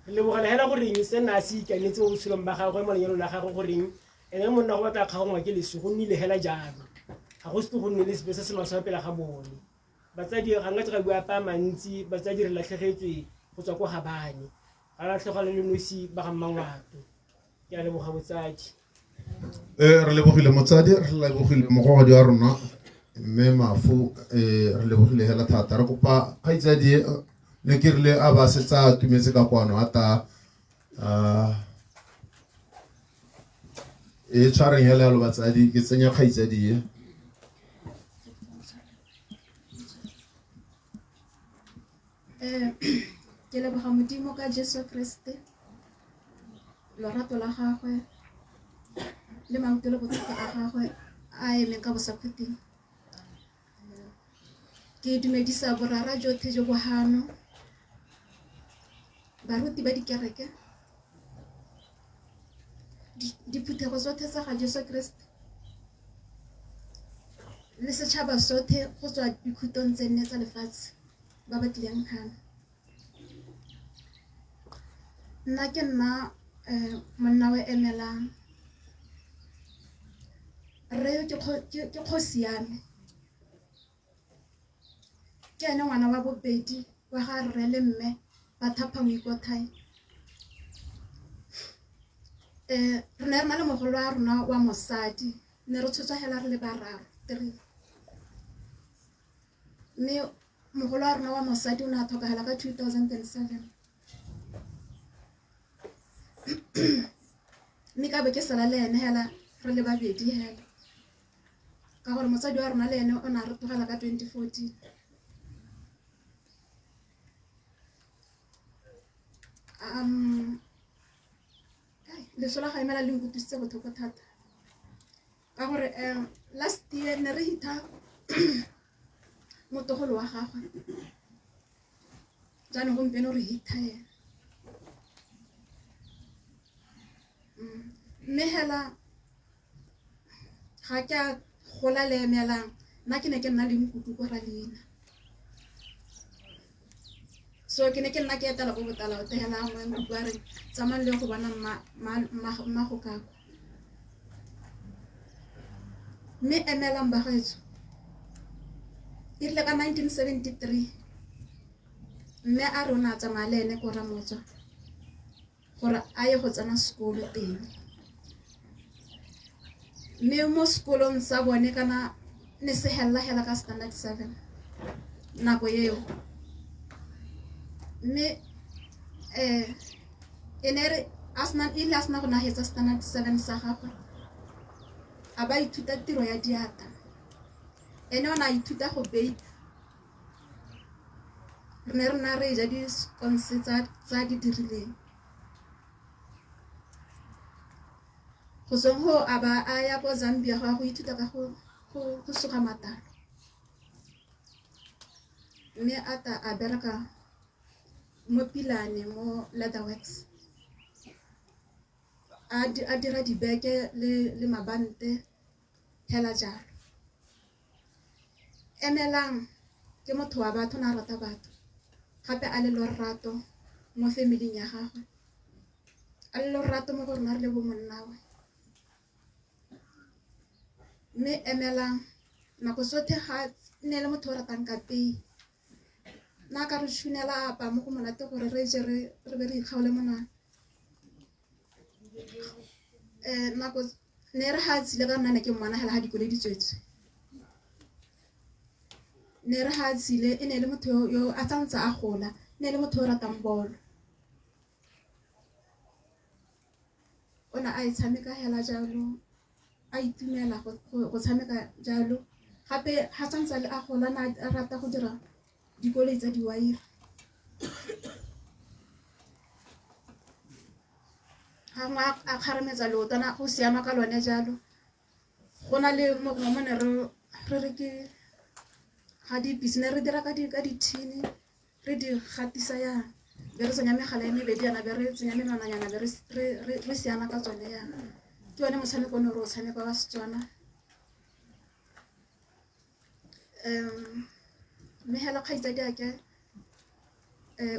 Le bogale hela gore eng se na se ikanetse go tsholong ba ga go mo lenyalo la ga go goreng ene monna go batla kgagongwa ke leso go nnile hela jalo. Ga go se go nnile se se maswa pela ga bone. Batsadi ga nga tsa bua pa mantsi batsadi re latlhegetswe go tswa kwa Habane. Ga la tlhogala le nosi ba ga Mmangwato. Ke a leboga botsadi. Re lebogile motsadi re lebogile mogodi wa rona mme Mafu re lebogile hela thata re kopa khaitsadi ne ke rile a ba setsa tumetse ka kwano ata e tshwareng hela lo batsadi ke tsenya khaitsadi ke leboga modimo ka Jesu Kriste lorato la gagwe le mautelo botshepo a gagwe a emeng ka bosakhuting. Ke dumedisa borara jotlhe jo bohano baruti ba dikereke diphuthego tsotlhe tsa ga Jesu Kriste le setšhaba sotlhe go tswa dikhutong tse nne tsa lefatshe ba ba tlileng gana. Nna ke nna monna wa emelang re ke kgosi ya me ke ene ngwana wa bobedi wa ga rre le mme ba thapa moikothai. Re ne re na le mogolo wa rona wa mosadi ne re tshotswa hela re le bararo 3 mme mogolo wa rona wa mosadi o ne a tlhokagala ka 2007 mme ka be ke sala le ene hela re le babedi hela ka gore mosadi wa rona le ene o ne a re tlogela ka 2014. Lesola ga emela le nkutlwisitse botlhoko thata ka gore last year ne re hita motogolo wa gagwe jaanong gompieno re hita ena mme hela ga ke a gola le emelang nna ke ne ke nna le nkutlwi ko ra leina so ke ne ke nna ke etela go botala o tegela ngwe nkutlwi a re tsamang le go bona mma go kako mme emelang bagaetso e rile ka 1973 mme a re o ne a tsamaya le ene ko Ramotswa gore a ye go tsena sekolo teng mme mo sekolong sa bone kana ne se hela ka standard 7 nako eo mme e ne re ile a sena go nagetsa standard 7 sa gagwe a ba ithuta tiro ya diata ene o na ithuta go bake re ne re na re ja di-scones tsa di dirileng go tsweng go a ba a ya ko Zambia go ithuta ka go suga matalo mme a bereka mo Pilane mo Leatherworks a dira dibeke le mabante hela jalo Emelang ke motho wa batho na rata batho gape a le lorato mo family ya gagwe a le lorato mo go rena re le bo monnawe mme Emelang nako sotlhe ga ne le motho o ratang ka pei na ka re tshunela apa mo go monate gore re je re be re ikgaole monana nako ne re ha tsile ka nna ke mmana hela ha dikole di tswetse ne re ha tsile ene le motho yo a tsantsa a gola ne le motho o ratang bolo ona a itshameka hela jalo a itumela go tshameka jalo gape ha tsantsa le a gola na a rata go dira dikole tsa diwairi ha a kgarametsa leotwana go siama ka lone jalo go na le mo ne re ke ga di business re dira ka di-tin re di gatisa ya be re tsenya megala e mebedi yana be re tsenya menwananyana be re siana ka tsone yana ke yone motshameko o ne re o tshameka wa Setswana mme hela kgaitsadi ake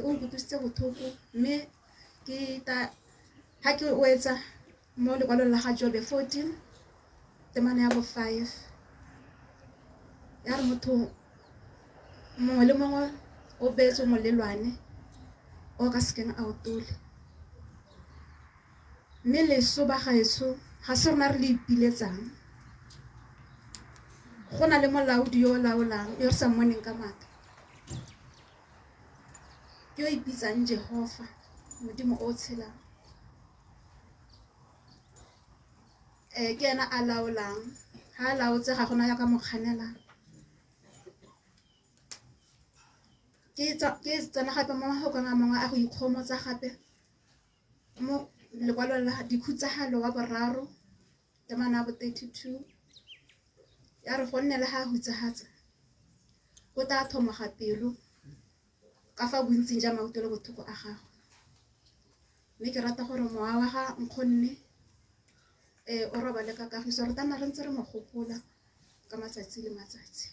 o nkutlwisitse botlhoko mme ha ke o etsa mo lekwalong la ga Jobe 14 temana ya bo 5 ya re motho mongwe le mongwe o beetse molelwane o ka sekeng a otole mme leso ba gaetsho ga se rena re le ipiletsang go na le molaodi yo o laolang yo re sa mmoneng ka matla ke yo ipitsang Jehova modimo o tshelang ke ena a laolang ha laotse ga gona ya ka mokganelang ke tsena gape mo mahokong a mangwe a go ikgomotsa gape mo lekwalo la dikhutsagalo wa boraro temana bo 32 ya re go nne le ha hutsahatsa go ta thomoga pelo ka fa bontsing ja mauto le bothoko a gago mme ke rata gore mowa wa ga nkgonne o roba le ka kagiso re tana re ntse re mo gopola ka matsatsi le matsatsi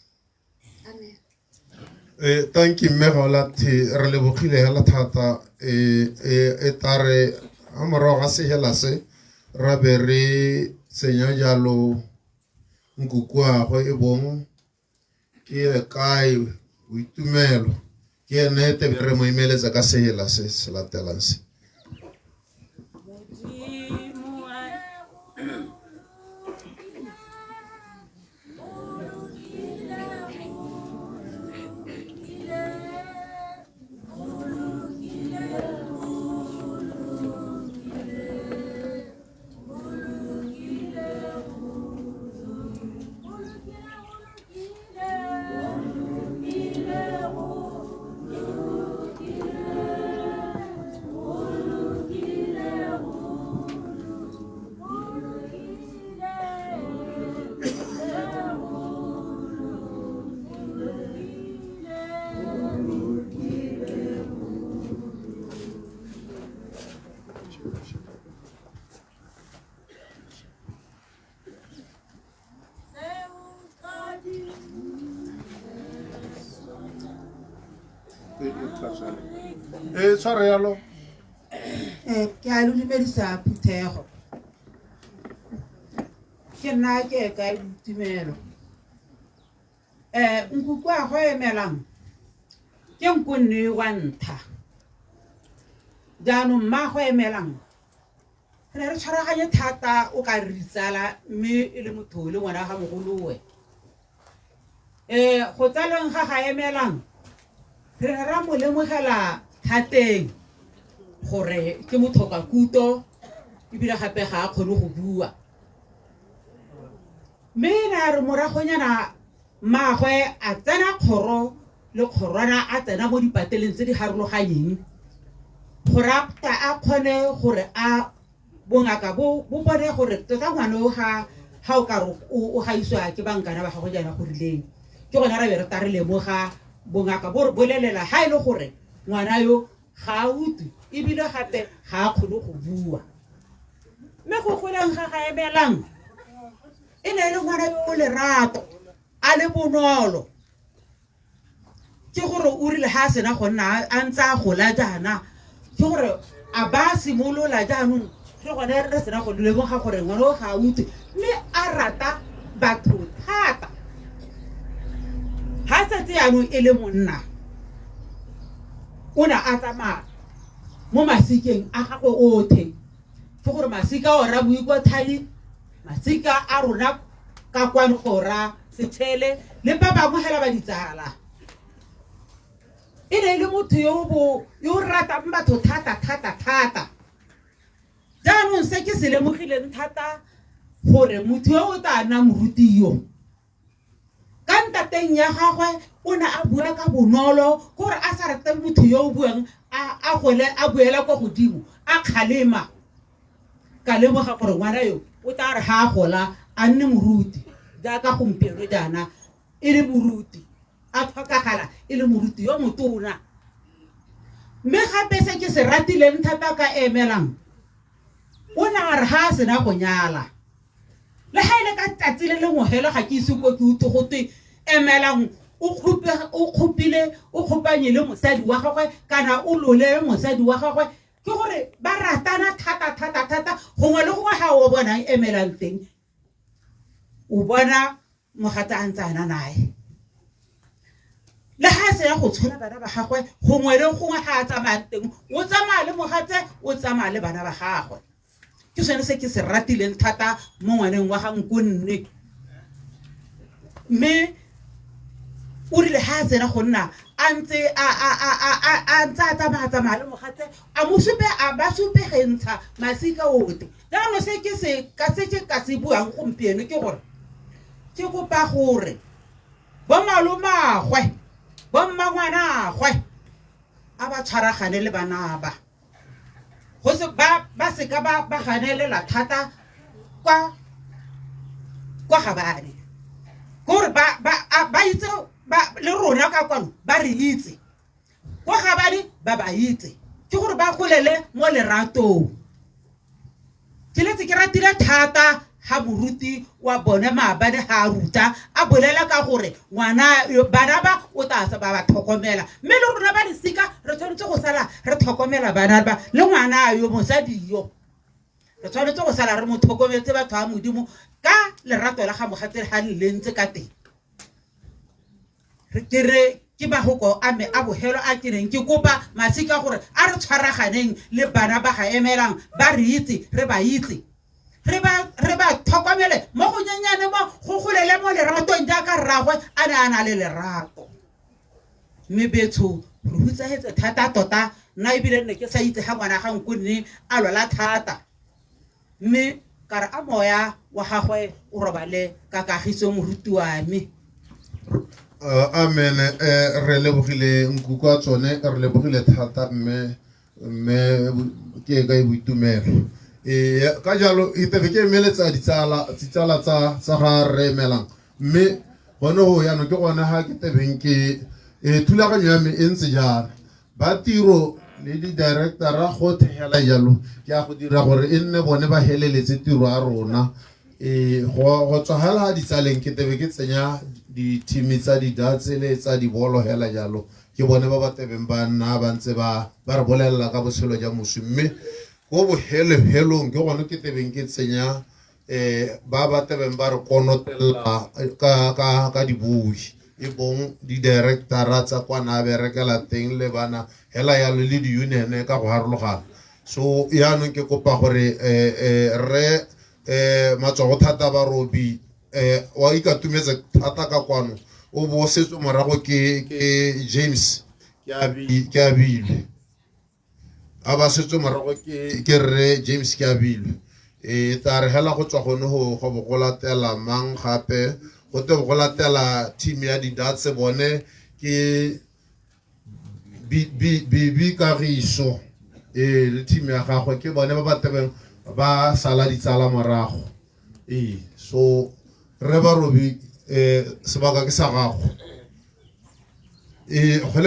amen. Thank you Megolati re lebogile hela thata e tare a morago ga sehela se ra be re tsenya jalo nkukuagwe e bong ke kae boitumelo ke nnete be re mo imeletsa ka sehela se se latelang se tshware yalo ke a dumedisa Phuthego ke nna ke ka ditumelo nkukwa go emelang ke nkonne wa ntha jaanong mma go emelang re re tshwaraganye thata o ka re tsala mme e le motho le ngwana ga mogolowe go tsaleng ga emelang re ra mo lemogela thateng gore ke motlhoka kuto ebile gape ga a kgone go bua mme na re moragonyana maagwe a tsena kgoro le kgorwana a tsena mo dipateleng tse di harologanyeng gore a kgone gore a bongaka bo bone gore tota ngwana o ga o ka re o gaiswa ke bankana ba gago jana go rileng ke gona ra be re ta re lemoga bongaka bo re bolelela ha ile gore ngwana yo ga a utlwe ebile gape ga a kgone go bua mme go golang ga ga emelang e ne le ngwana yo o lerato a le bonolo ke gore o rile ha sena go nna a ntse a gola jana ke gore a ba simolola jaanong ke gone re sena go lemoga gore ngwana o ga a utlwe mme a rata batho thata ha setse yaanong e le monna o ne a tsamaya mo masikeng a gagwe othe ke gore masika o ra boikothadi masika a rona ka kwano go ra setshele le ba bangwe hela ba ditsala e ne le motho yo ratang batho thata jaanong se ke se lemogileng thata gore motho yo o tla nna moruti yo ka ntateng ya gagwe o ne a bua ka bonolo gore a sa rate motho yo o buang a buela kwa godimo a kgalema ka lemoga gore ngwana yo o tla re ha a gola a nne moruti jaaka gompieno jaana e le moruti a tlhokagala e le moruti yo motona mme gape se ke se ratileng thata ka emelang o ne a re ha a sena go nyala le ha ile ka tsatsi le lengwehelo ga ke ise ko ke utlwe gotwe emelang o kgopanye le mosadi wa gagwe kana o lole mosadi wa gagwe ke gore ba ratana thata gongwe le gongwe ga o bonang emelang teng o bona mogata a ntse a na nae le ha se ya go tshola bana ba gagwe gongwe le gongwe ga a tsamaya teng o tsamaya le mogatse o tsamaya le bana ba gagwe ke sone se ke se ratileng thata mo ngwaneng wa gankonne mme o rile ha a tsena go nna a ntse a tsamaya le mogatse a ba supegentsha masika ote jaanong se ke se buang gompieno ke gore ke kopa gore bo malomagwe bo mmangwanagwe a ba tshwaragane le bana ba go se ba se ka ba ganelela thata kwa gabane gore ba itse le rona ka kwano ba re itse kwa gabane ba itse ke gore ba golele mo leratong ke letse ke ratile thata ha moruti wa bona maabane ha ruta a bolela ka gore ngwana bana ba o tla sa ba tlhokomela mme le rona ba disika re tshwanetse go sala re tlhokomela bana ba le ngwana yo mosadi yo re tshwanetse go sala re mo tlhokometse batho a modimo ka lerato la ga mogatse ha le lentse ka teng re kere ke bagoko a me a bohelo a keneng ke kopa masika gore a re tshwaraganeng le bana ba ga emelang ba re itse re ba itse re ba tlhokomele mo go nyenyane mo go golele mo leratong jaaka rragwe a ne a na le lerato mme betso re hutsagetse thata tota nna ebile nne ke sa itse ga ngwana ga nkonne a lwala thata mme ka re a moya wa gagwe o robale ka kagiso moruti wa me amen re lebogile nkuku a tsone re lebogile thata mme ke ka e boitumelo ka jalo e tebe ke emeletsa ditsala tsa ga re emelang mme gone go yana ke gone ga ke tebeng ke thulaganyo ya me e ntse jana ba tiro le di-directora go thegela jalo ke a go dira gore e nne bone ba heleletse tiro a rona go tswa hela ditsaleng ke tebe ke tsenya di-team tsa di-darts le tsa dibolo hela jalo ke bone ba tebeng ba nna ba ntse ba re bolelela ka botshelo ja moswi mme go bohelong ke gone ke tebeng ke tsenya ba tebeng ba re konotela ka dibui e bong di-directora tsa kwana berekela teng le bana hela yalo le di-union ka go harologana so yaanong ke kopa gore re matsogo thata ba robi wa ikatumetse thata ka kwano o bo setso morago ke James ke abile a ba setse morago ke rre James Kiabile ta re hela go tswa gone go latela mang gape go te go latela team ya di Dats bone ke Bibi Kagiso le team ya gagwe ke bone ba ba tebeng ba sala ditsala morago so re ba robi sebaka ke sa gago go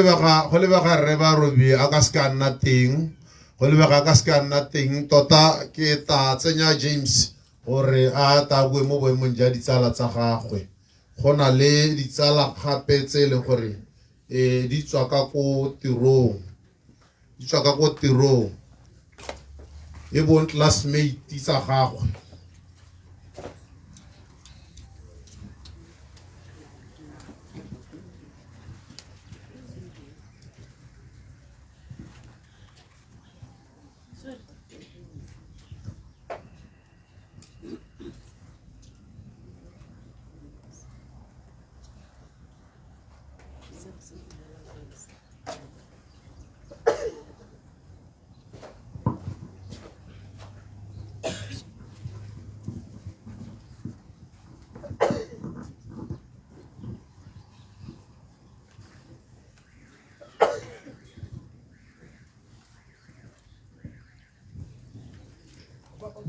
lebega re ba robi a ka ska nna teng go lebega ka ska nna teng tota ke ta tsenya James gore a ta bue mo boemong ja ditsala tsa gagwe go na le ditsala gape tse le gore di tswa ka ko tirong e bon classmate tsa gagwe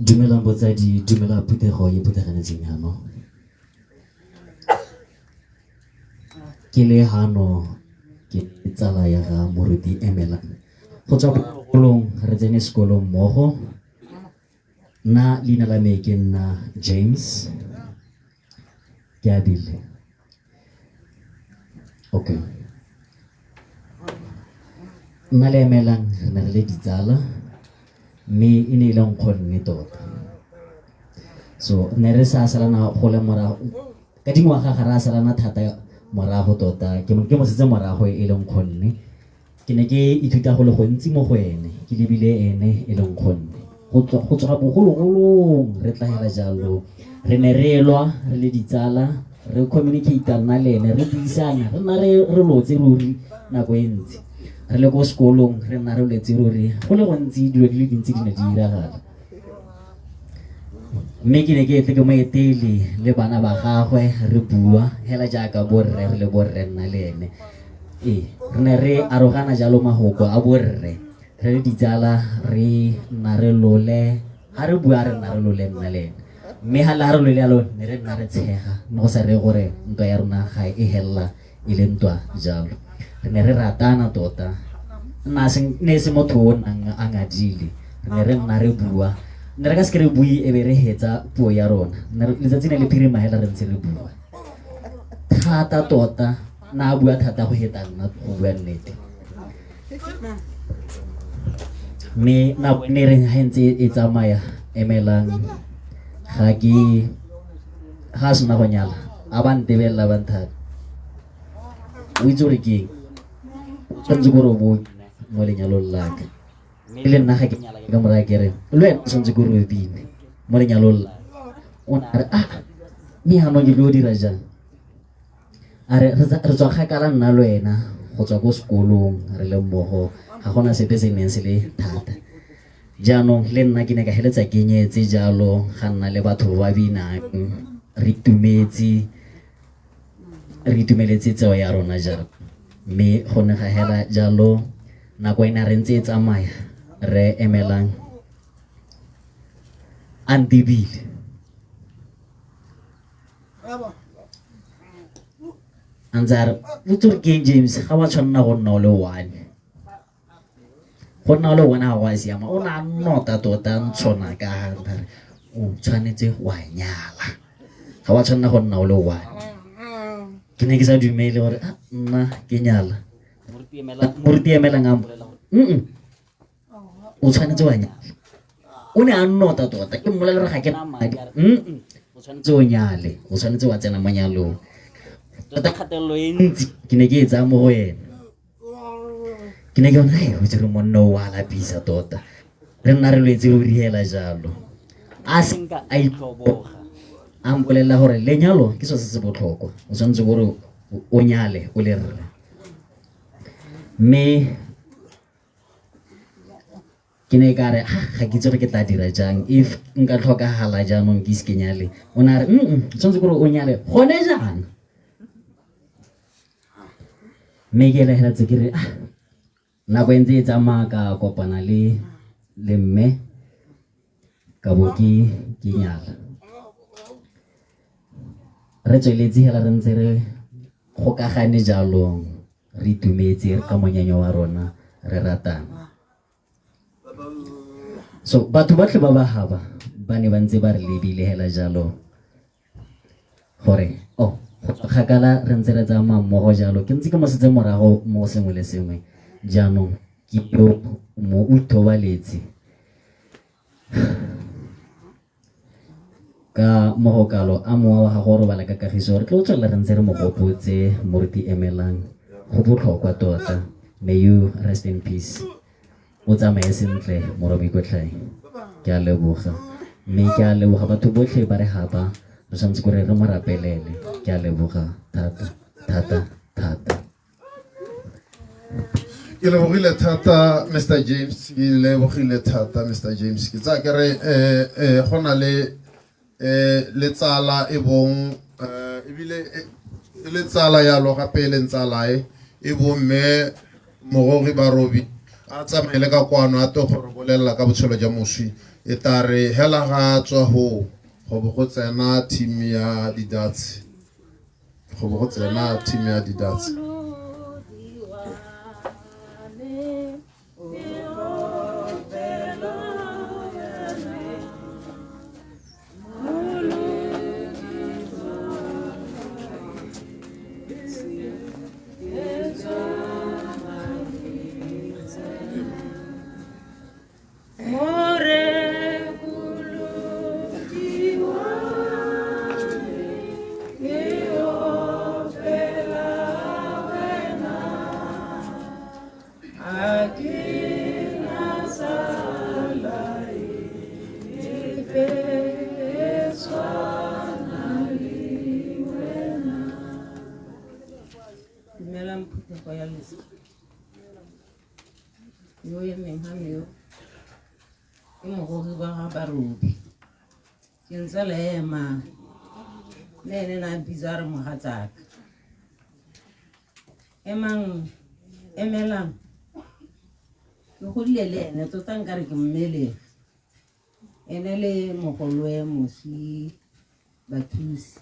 Dumelang botsadi, dumela Phuthego e phutheganetseng hano. Ke le hano ke tsala ya ga moruti Emelang. Go tswa bokolong re tsene sekolo mmogo. Nna leina la me ke nna James Kiabile. Okay. Nna le Emelang re na le ditsala. Me e ne e leng kgonne tota so ne re sa salana go le morago ka dingwaga ga ra salana thata morago tota ke mo setse morago e leng kgonne ke ne ke ithuta go le gontsi mo go ene ke lebile ene e leng kgonne go tswa bogologolong re tla hela jalo re ne re lwa re le ditsala re communicate nna le ene re buisana re nna re lotse ruri nako e ntsi re le ko sekolong re nna re letse ruri go le gontsi dilo di le dintsi di ne di diragala mme ke ne ke tle ke moetele le bana ba gagwe re bua hela jaaka borre re le borre nna le ene re ne re arogana jalo mahoko a borre re le ditsala re nna re lole ha re bua re nna re lole nna le ene mme ha la re lole jalo ne re nna re tshega no sa re gore ntwa ya rona ga e hella e le ntwa jalo re ne re ratana tota ne se motho o nang a ngadile re ne re nna re bua ne re ka se re bui e be re hetsa puo ya rona letsatsi ne le phirima hela re ntse re bua thata tota na bua thata go heta nna go bua nnete me na ne re hentse e tsamaya Emelang ga sena go nyala a ba ntebella ba nthata o itse gore ke tshwanetse gore o bo mo lenyalong la ka mme le nna ga ke nyala ka mora ke re le wena tshwanetse gore o bine mo lenyalong la o na re mme hanong ke tlo dira jang a re tswa kgakala nna le wena go tswa ko sekolong re le mmogo ga gona sepe se neng se le thata jaanong le nna ke ne ka heletsa ke nyetse jalo ga nna le batho ba binang re itumeletse tseo ya rona jalo mme go ne ga hela jalo nako ena re ntse e tsamaya re Emelang antibile anzar butur ke James ga wa tshwanna go nna o le one go nna o le one ga wa siama o na nota tota ntshona ka hantare o tshwanetse wa nyala ga wa tshwanna go nna o le one ke ne ke sa dumele gore nna ke nyala moruti Emelang a mpolela gore o tshwanetse wa nyala o ne a nnota tota ke mmolela gore ga ke na madi o tshwanetse o nyale o tshwanetse wa tsena mo nyalong tota kgatelelo e ntsi ke ne ke e tsaya mo go ena ke ne ke bona o tsere monna o a lapisa tota re nna re lwetse ruri hela jalo a senka a itloboga a mpolelela gore lenyalo ke so se se botlhokwa o tshwanetse gore o nyale o le rre mme ke ne ka re ga ke itse re ke tla dira jang if nka tlhokagala jaanong ke se ke nyale o na re tshwanetse gore o nyale gone jaana mme ke leheletse ke re nako e ntse e tsamaya ka kopana le mme ka bo ke nyala re tsweletse hela re ntse re gokagane jalong re itumetse re ka monyanyo wa rona re ratana so batho botlhe ba ba haba ba ne ba ntse ba re lebile hela jalo gore kgakala re ntse re tsamaya mmogo jalo ke ntse ke mosetse morago mo sengwe le sengwe jaanong ke yo mo utobaletse ka mogokalo a mowa wa gago robala ka kagiso re tlo tswelela re ntse re mo gopotse moruti emelang go botlhokwa tota may you rest in peace o tsamaye sentle morobi kotlhae ke a leboga mme ke a leboga batho botlhe ba re gapa re tshwanetse gore re mo rapelele ke a leboga thata ke lebogile thata Mr. James ke lebogile thata Mr. James ke tsa ke re go na le tsala e bong ebile le tsala ya lo gape le ntsala e bo mme mogori ba robi a tsamaile ka kwano a to gore bolela ka botshelo jwa moswi e tare hela ga tswa go bo go tsena team ya didats Kinsalema nene na bizarre mohatsaka emelang ke godile le ene tota nkare ke mmele ene le mogolwe mosi bathusi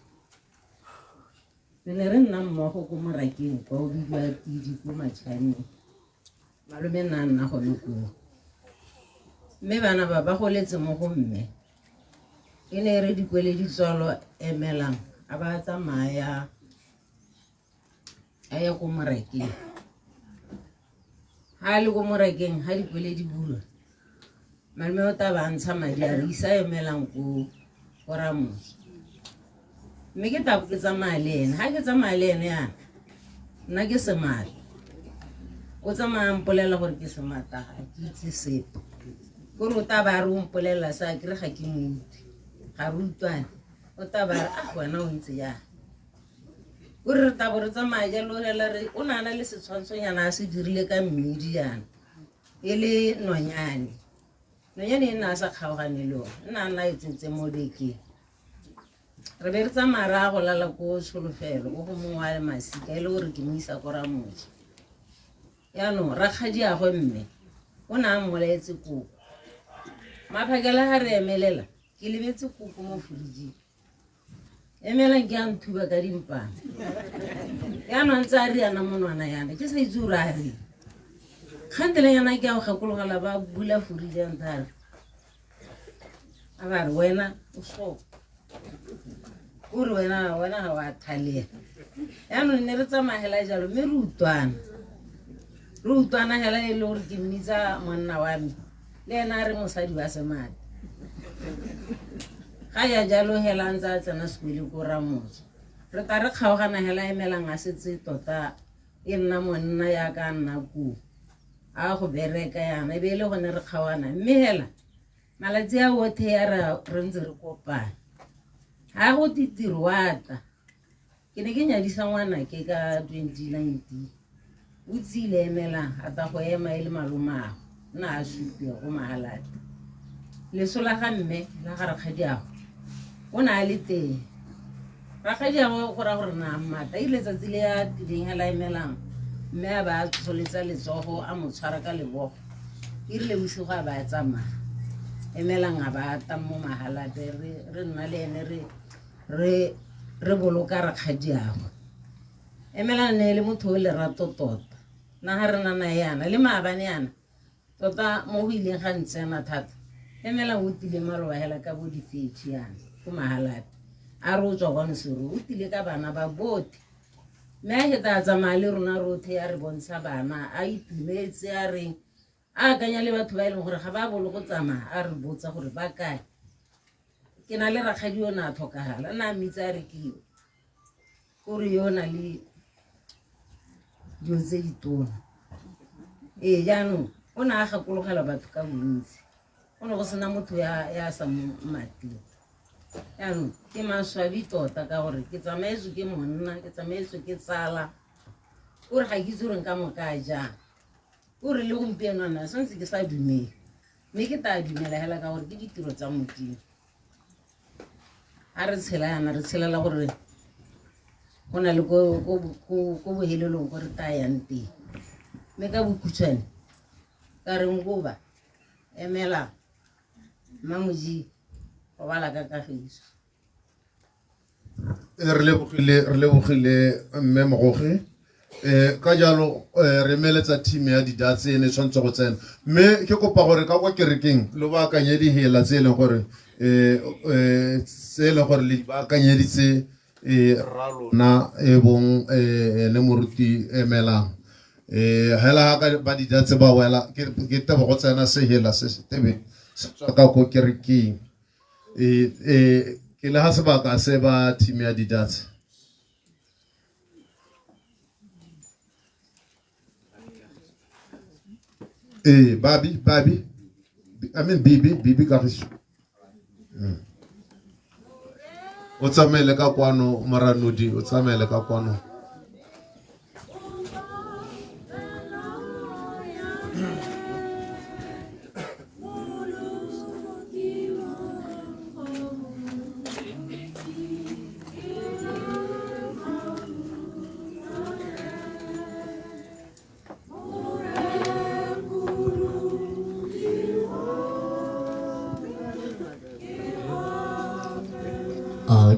ne re nna mmogo ko morakeng kwa o bidiwa Tidi ko Matšhaneng malome nna gone koo mme bana ba goletse mo go mme e ne re dikwele di tswalo emelang a ba tsamaya a ya ko morakeng ha le ko morakeng ha dikwele di bulwa malome o taba ntsha madi a re isa emelang ko Ramos mme ke tabo ke tsamaya le ene ha ke tsamaya le ene yana nna ke semata o tsamaya mpolela gore ke semata ga ke itse sepe gore o taba re o mpolela sa ke re ga ke moitse ga re utlwane o taba wena o ntse ya gore re tabo re tsamaya jalo hela re o nana le setshwantshonyana a se dirile ka mmedi yana e le nonyane e na sa kgaogane le ona nna e tsentse mo dekeng re be re tsamaya ra go lala ko Tsholofelo go mongwe wa masika e le gore ke mo isa ko Ramos yaanong rakgadi a go mme o na a mmolaetse koko maphakela ha re emelela ke lebetse koko mo fridge emelang ke a nthuba ka dimpana yaanong ntse a riana monwana yana ke sa itse gore a re kgantele yana ke a go gakologela ba bula fridge ya ntare a ba re wena o so gore wena ga wa thalea yaanong ne re tsamagela jalo mme re utlwana hela e le gore ke mmitsa monna wa me le ena a re mosadi wa semadi ga ya jalo hela ntse a tsena sekole ko Ramos re ta re kgaogana hela emelang a setse tota e nna monna ya ka nna ko a go bereka yana e be le gone re kgaogana mme hela malatsi a otlhe ya re ntse re kopana ha go titiro wata ke ne ke nyadisa ngwana ke ka 2019 o tsile emelang a ta go ema e le malomao na a supiwa go Mahalate leso la ga mme la ga Rakgadiago o na le teng Rakgadiago go ra gore na mmata ile tsatsi le ya tileng la emelang mme a ba tsholetsa letsogo a mo tshwara ka lebogo irile bosigo a ba tsamaya emelang a ba ta mo Mahalate re nna le ene re boloka Rakgadiago emelang ne le motho o lerato tota na ha re nana yana le maabane yana tota mo go ileng ga ntsena thata emelang o tile maloba hela ka bo difethi yana go Mahalate a re o tswa kwa Nsoro o tile ka bana ba bote mme a heta tsamaya le rona rothe ya re bontsha bana a itumetse a reng a akanya le batho ba e leng gore ga ba bolo go tsamaya a re botsa gore ba kae ke na le Rakgadi yo na tlhokagala na mitse a re ke gore yo na le dilo tse ditona jaanong o ne a gakologela batho ka bontsi go ne go sena motho ya sa mo mateng yaanong ke maswabi tota ka gore ke tsamaetswe ke monna ke tsamaetswe ke tsala o re ga ke itse gore nka moka jang o re le gompieno ana santse ke sa dumele mme ke ta dumela hela ka gore ke ditiro tsa Modimo a re tshela yana re tshelela gore go na le ko bohelelong ko re ta yang teng mme ka bokhutshwane ka re ngoba emela Mamoji go bala ka kagiso re lebogile mme Mogoge ka jalo re meletsa team ya didatse ene tshwantse go tsena mme ke kopa gore ka kwa kerekeng lo ba akanye dihela tse leng gore le ba akanyeditse ralona e bong ne moruti emelang hela ka ba didatse ba wela ke tebo go tsena sehela se tebe se tswa ka ko kerekeng ke le ha sebaka se ba team ya didatse Babi I mean Bibi Kagiso o tsamele ka kwano Maranodi o tsamele ka kwano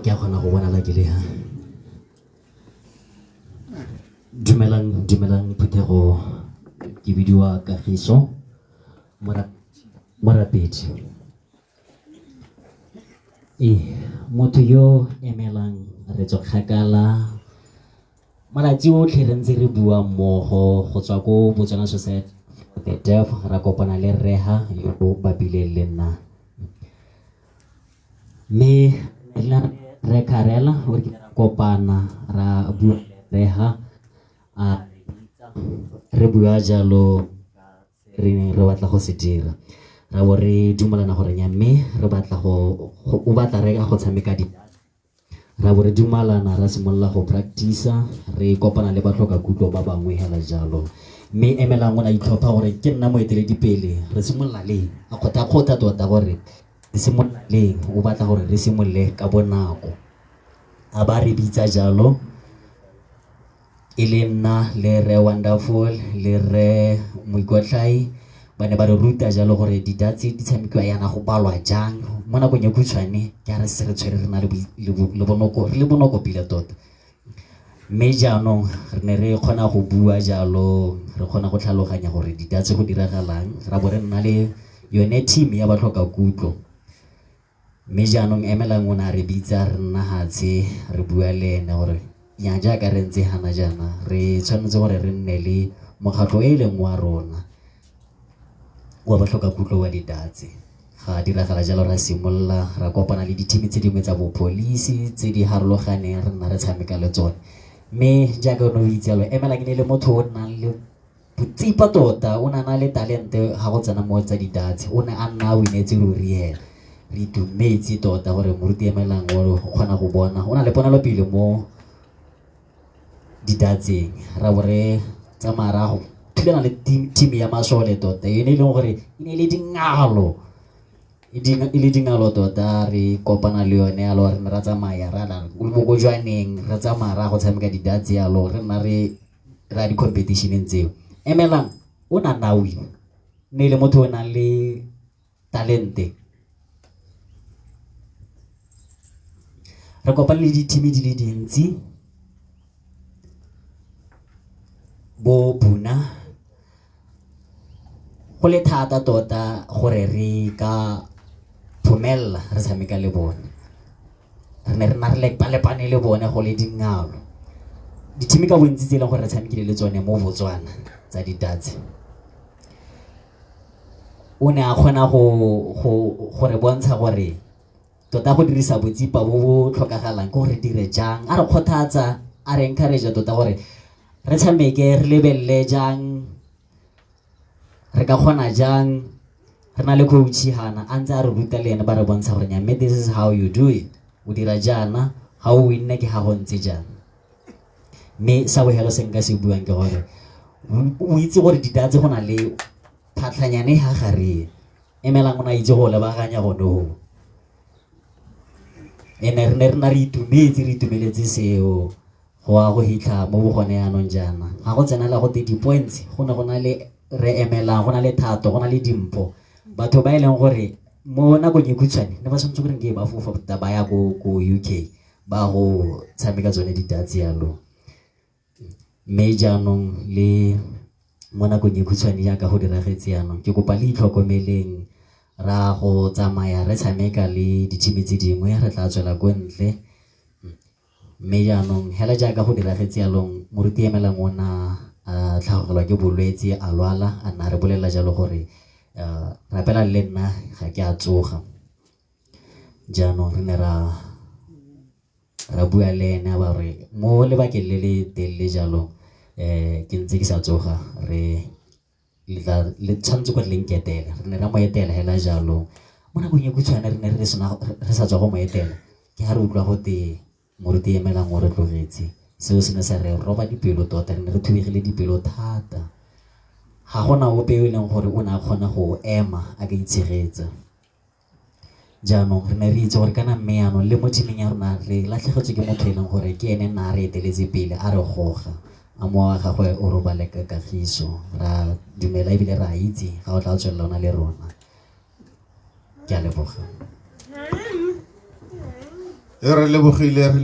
ke a kgona go bona la ke le ha dumelang Phuthego ke bidiwa Kagiso Morapedi motho yo emelang re tswa kgakala malatsi otlhe re ntse re bua mmogo go tswa ko Botswana Society for the Deaf ra kopana le Reha yo bapile le nna mme re karela gore ke kopana ra bua Reha re bua jalo re batla go se dira ra bo re dumelana gore nya mme re batla o batla re ka go tshameka ra bo re dumalana ra simolola go practice re kopana le batlhoka kutlo ba bangwe hela jalo mme emelang o na itlhopha gore ke nna moeteledipele re simolola le a kgotha tota gore re simolola le o batla gore re simolole ka bonako a ba re bitsa jalo e le nna le Re Wonderful le Re Moikotlhai ba ne ba re ruta jalo gore didatse di tshamekiwa yana go balwa jang mo nakong ya khutshwane ke re se re tshwere re na le bonoko pila tota mme jaanong re ne re kgona go bua jalo re kgona go tlhaloganya gore didatse go diragalang ra bo re nna le yone team ya batlhoka kutlo mme jaanong emelang o na re bitsa re nna hatshe re bua le ene gore ya jaaka re ntse hana jana re tshwanetse gore re nne le mokgatlho e leng wa rona wa batlhoka kutlo wa didatse ga diragala jalo ra simolola ra kopana le di-team tse dingwe tsa bopolisi tse di harologaneng re nna re tshameka le tsone mme jaaka o ne o itse jalo emelang ne le motho o nang le botsipa tota o na le talente ga go tsena mo tsa didatse o ne a nna a winetse ruri hela re itumetse tota gore moruti emelang o kgona go bona o na le ponelopele mo didatseng ra bo re tsamaya ra go thulana le team ya masole tota e ne e leng gore e ne e le dingalo e le dingalo tota re kopana le yone ya lo re ne ra tsamaya ra la mo go jwaneng ra tsamaya ra go tshameka di-darts ya lo re nna re ra di-competitioneng tseo Emelang o na na win ne le motho o nang le talente re kopana le di-team di le dintsi bo Buna go le thata tota gore re ka phomella re tshameka le bone re ne re na re lepane le bone go le dingalo di-team ka bontsi tse e leng gore re tshamekile le tsone mo Botswana tsa di-darts o ne a kgona gore bontsha gore tota go dirisa botsipa bo bo tlhokagalang ke gore dire jang a re kgothatsa a re encourage tota gore re tshameke re lebelele jang re ka kgona jang re na le coach hana a ntse a re ruta le ene ba re bontsha gore nya this is how you do it o dira jana ha o winne ke ha go ntse jana me sa bo helo senka se buang ke gore o itse gore di-darts go na le phatlhanyane ha gare Emelang o na itse go lebaganya go no ene re na re itumeletse seo go a go hitla mo bo gone yanong jana ga go tsena la go te di-points go ne go na le re Emelang go na le thato go na le dimpo batho ba e leng gore mo nakong e khutshwane ne ba tshwanetse gore ke ba fofa ba ya go UK ba go tshameka tsone di-darts yalo mme jaanong le mo nakong e khutshwane jaaka go diragetse yanong ke kopa le itlhokomeleng ra go tsamaya re tshameka le di-team tse dingwe re tla tswela ko ntle mme jaanong hela jaaka go diragetse yalong moruti Emelang o na a tlhagelwa ke bolwetse a lwala a nna re bolela jalo gore rapela le nna ga ke a tsoga jaanong re ne ra bua le ene ba re mo lebakeng le le telele jalo ke ntse ke sa tsoga le tshwanetse gore le nketela re ne ra mo etela hela jalo mo nakong e khutshwane re ne re sa tswa go mo etela ke ha re utlwa go te moruti Emelang o re tlogetse seo se ne sa re roba dipelo tota re ne re thubegile dipelo thata ga gona ope e leng gore o ne a kgona go ema a ka itshegetsa jaanong re ne re itse gore kana mme yanong le mo teaming ya rona re latlhegetswe ke motho e leng gore ke ene nna re eteletse pele a re goga a mo wa gagwe o robale ka kagiso ra dumela ebile ra itse ga o tla o tswelela ona le rona ke a leboga re lebogile re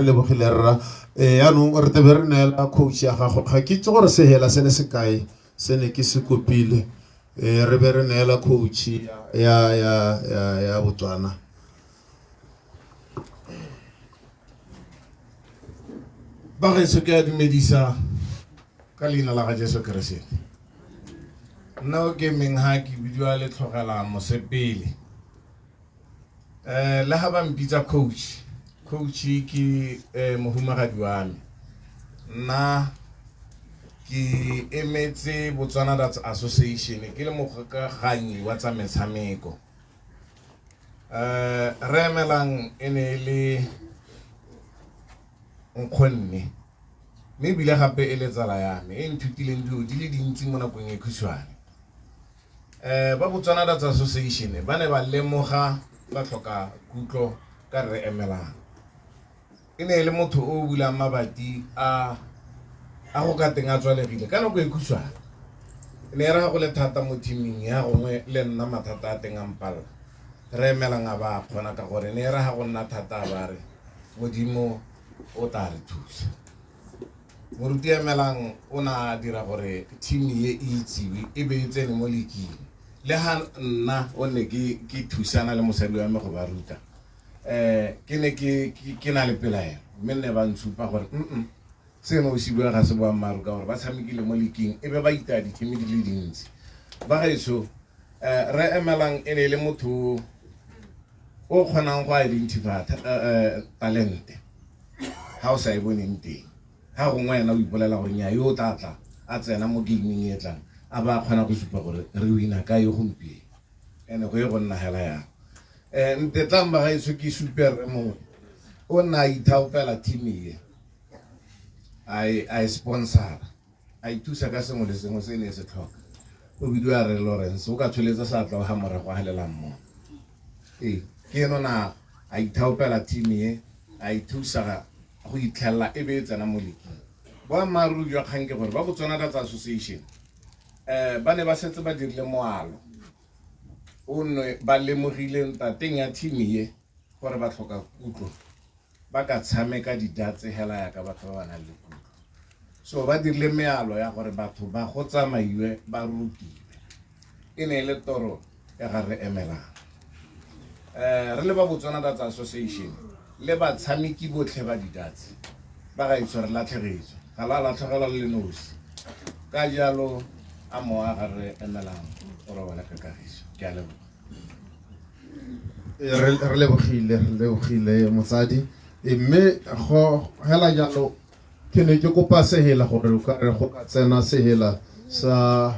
lebogile rra yaanong re tebe re neela coach ya gago ga ke itse gore sehela se ne se kae se ne ke se kopile re be re neela coach ya Botswana ba ge se ke a dumedisa ka leina la ga Jesu Kriste nna o ke meng ha ke bidiwa le tlogela mosepele le ha ba mpitsa coach ke mohumagadi wa me nna ke emetse Botswana Darts Association ke le mogokaganyi wa tsa metshameko re Emelang e ne le nkgonne mme ebile gape e le tsala ya me e nthutileng dilo di le dintsi mo nakong e khutshwane ba Botswana Darts Association ba ne ba lemoga ba tlhoka kutlo ka re Emelang e ne le motho o bulang mabati a go ka teng a tswalegile ka nako e khutshwane ne re ga go le thata mo teaming ya gongwe le nna mathata a teng a mpalla re Emelang a ba kgona ka gore ne re ga go nna thata ba re modimo o tla re thusa moruti Emelang o na dira gore team ye e itsewe e be e tsene mo leking le ha nna o ne ke thusana le mosadi wa me go ba ruta ke ne ke na le pelaelo mme ne ba ntshupa gore seno o se bua ga se boammaaruri ka gore ba tshamekile mo leking e be ba itaya di-team di le dintsi ba gaetso re Emelang e ne le motho o kgonang go identify talente ha o sa e boneng teng ha gongwe wena o ipolela gore nya yo tlatla a tsena mo gaming e tlang a ba kgona go supa gore re wina ka yo gompieno ene go e go nna hela ya nte tlang ba gaetso ke super mongwe o nna a ithaopela team e a sponsor a ithusa ka sengwe le sengwe se ne se tlhoka o bidiwa Re Lawrence o ka tsholetsa sa tla ga morago a helela mmo ke eno na a ithaopela team e a ithusa go itlhella e be tsena mo leking boammaaruri jwa kgang ke gore ba Botswana Dats Association ba ne ba setse ba dirile moalo o nne ba lemogile ntateng ya team e gore ba tlhoka kutlo ba ka tshameka di-darts hela ya ka batho ba ba nang le kutlo so ba dirile mealo ya gore batho ba go tsamaiwe ba rutiwe e ne le toro ya ga re emelang re le ba Botswana Dats Association le ba tshameki botlhe ba di-darts ba ga itse re latlhegetswe ga la latlhegelwa le nosi ka jalo a mo a ga re emelang gore bona ka kagiso ke a leboga re lebogile motsadi mme go hela jalo ke ne ke kopa sehela gore o ka re go ka tsena sehela sa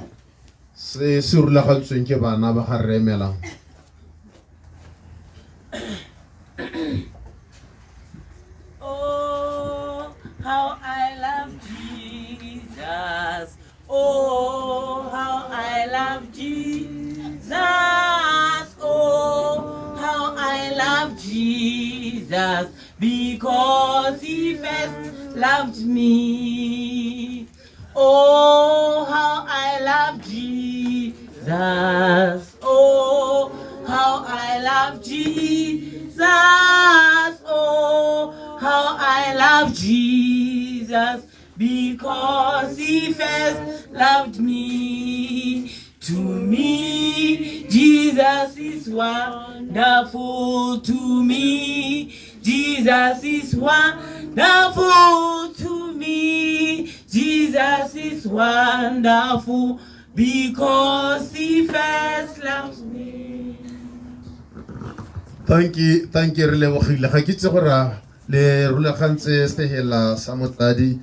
se rulagantsweng ke bana ba ga re emelang Oh, how I love Jesus. Oh, how I love Jesus. Oh, how I love Jesus. Because he first loved me. Oh, how I love Jesus. Oh, how I love Jesus. Oh, how I love Jesus. Because he first loved me. To me, Jesus is wonderful. To me, Jesus is wonderful. To me, Jesus is wonderful. Because he first loves me. Thank you re lebogile ga ke itse gore le rulagantse sehela sa motsadi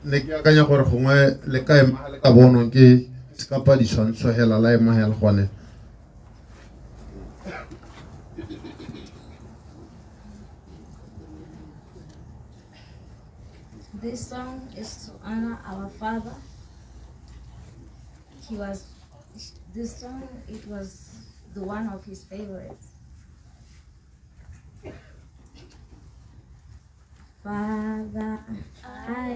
ne ke akanya gore gongwe le ka ema le ka bonong ke skapa di tshwantsho hela la ema hela gone This song is to honor our father. This song, it was the one of his favorites. Father, I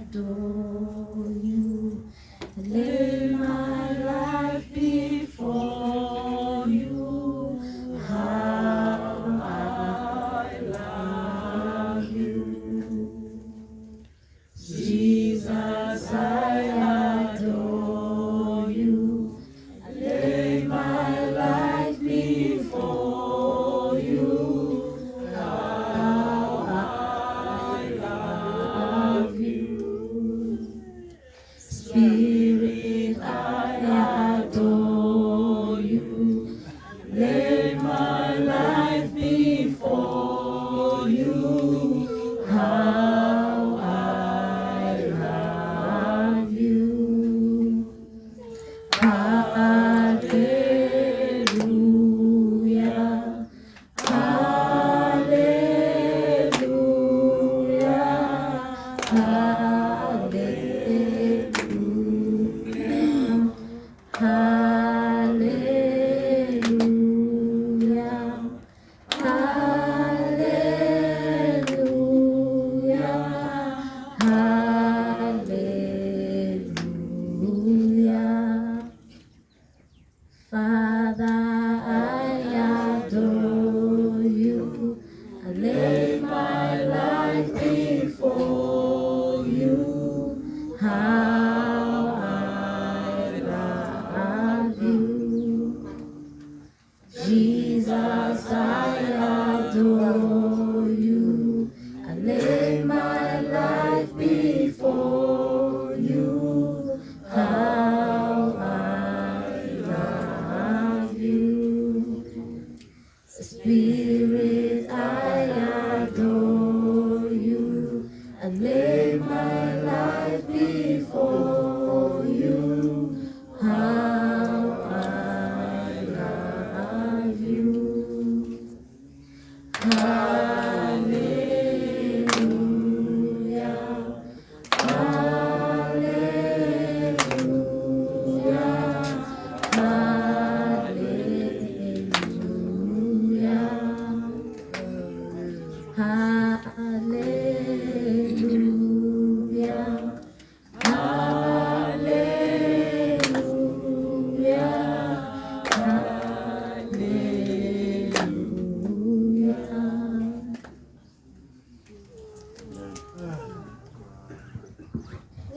adore you. Lay my life before you. How I love you. Jesus, I adore you. Lay my life before you. How I love you. Spirit, I adore you. Lay my life before you. How I love you. Hallelujah. Hallelujah. Hallelujah.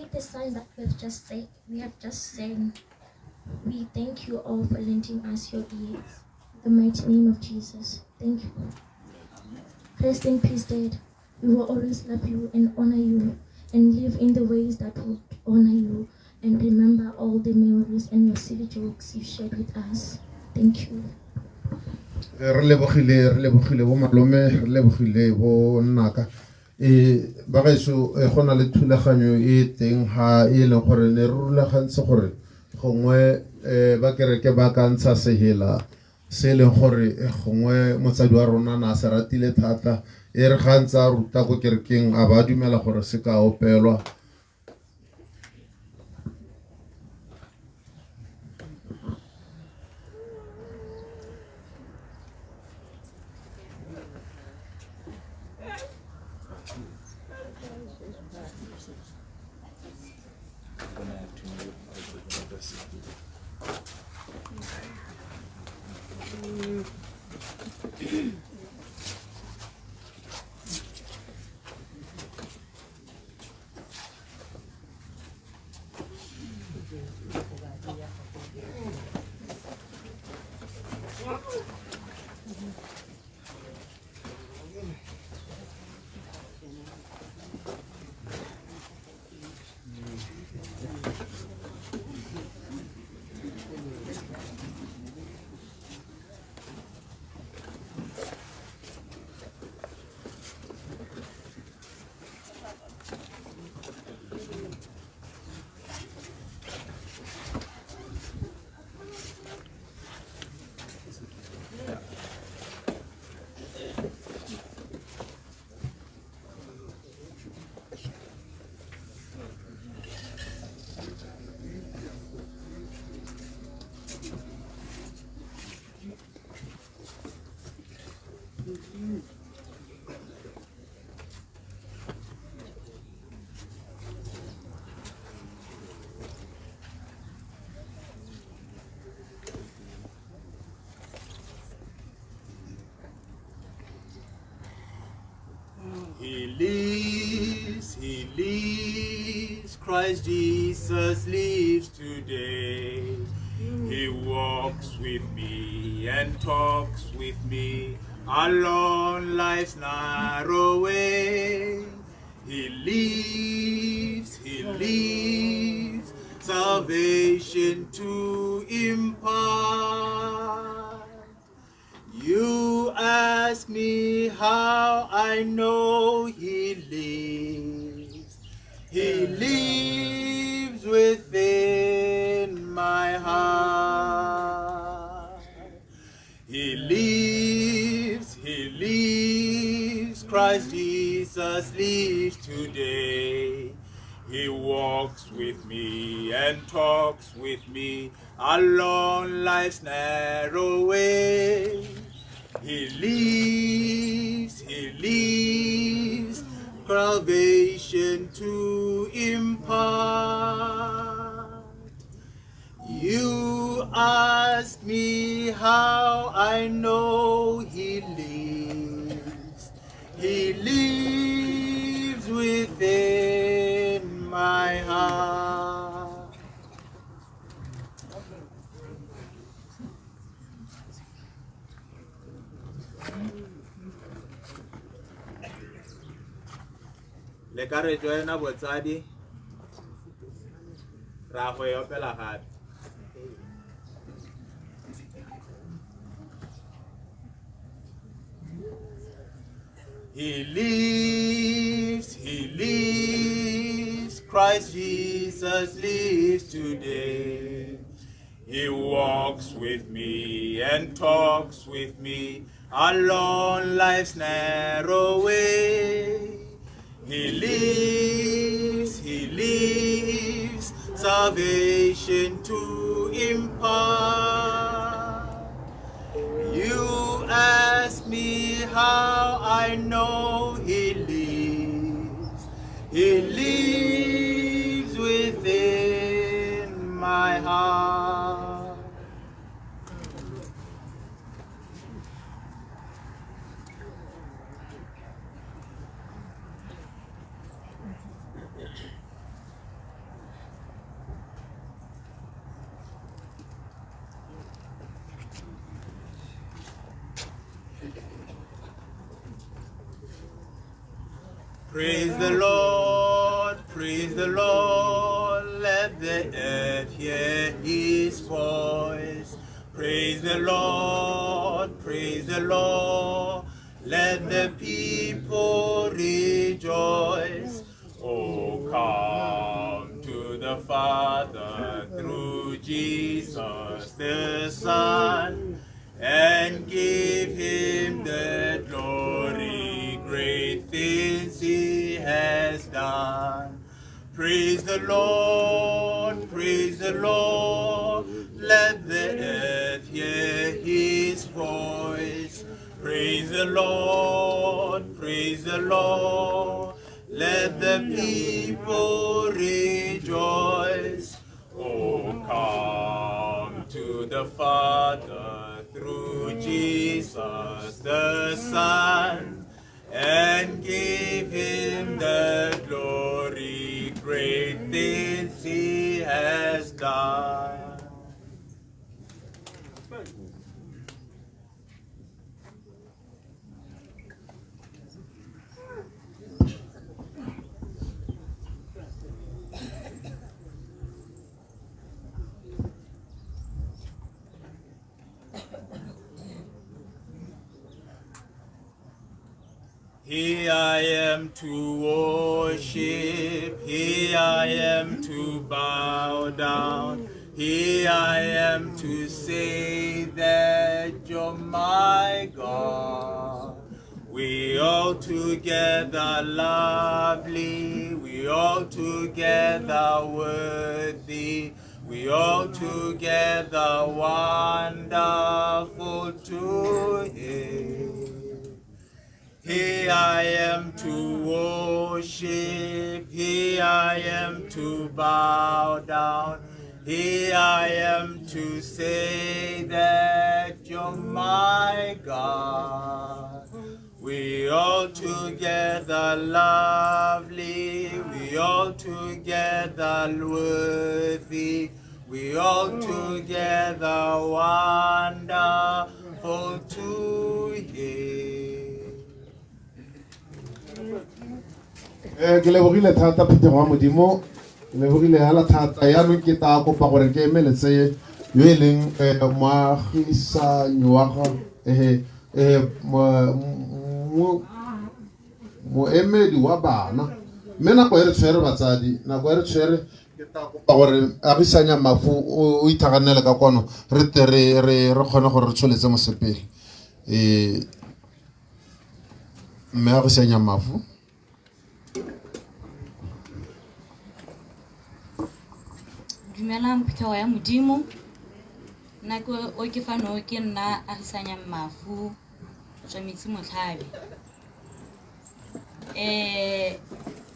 repeat the song that we have just sang. We thank you all for lending us your ears. In the mighty name of Jesus. Thank you. Rest in peace, Dad. We will always love you and honor you and live in the ways that would honor you and remember all the memories and your silly jokes you shared with us. Thank you. Re lebogile bo malome, re lebogile bo nnaka. Ba gaetso go na le thulaganyo e teng ha e leng gore ne re rulagantse gore gongwe ba kereke ba ka ntsha sehela se leng gore gongwe motsadi wa rona na se ratile thata e re ga ntse a ruta ko kerekeng a ba dumela gore se ka opelwa. He lives, Christ Jesus lives today. He walks with me and talks with me along life's narrow way. He lives, salvation to impart. You ask me how I know he lives. He lives within my heart. He lives, Christ Jesus lives today. He walks with me and talks with me along life's narrow way. He lives, salvation to impart. You ask me how I know he lives. He lives within my heart. Le ka re joina botsadi ra go e opela gape. He lives, Christ Jesus lives today. He walks with me and talks with me along life's narrow way. He lives, salvation to impart. You ask me how I know he lives. He lives within my heart. Praise the Lord, praise the Lord, let the earth hear his voice. Praise the Lord, let the people rejoice. Oh, come to the Father through Jesus the Son, and give him the glory, great things he has done. Praise the Lord, let the earth hear his voice. Praise the Lord, let the people rejoice. Oh, come to the Father through Jesus the Son, and give him the glory, great things he has done. Here I am to worship, here I am to bow down, here I am to say that you're my God. We all together lovely, we all together worthy, we all together wonderful to him. Here I am to worship, here I am to bow down, here I am to say that you're my God. We all together lovely, we all together worthy, we all together wonderful to him. Ke lebogile thata Peter wa modimo ke lebogile hala thata ya no ke ta kopa gore ke emeletse yo e leng moagisanyi wa ga moemedi wa bana mme nako e re tshwere batsadi nako e re tshwere ke ta kopa gore agisanya mafu o ithaganele ka kono re kgone gore re tsholetse mosepele mme agisanya mafu. Dumelang Phetogo ya Modimo, nna o ke fano ke nna Agisanya Mafu tswa Metsi Motlhabe.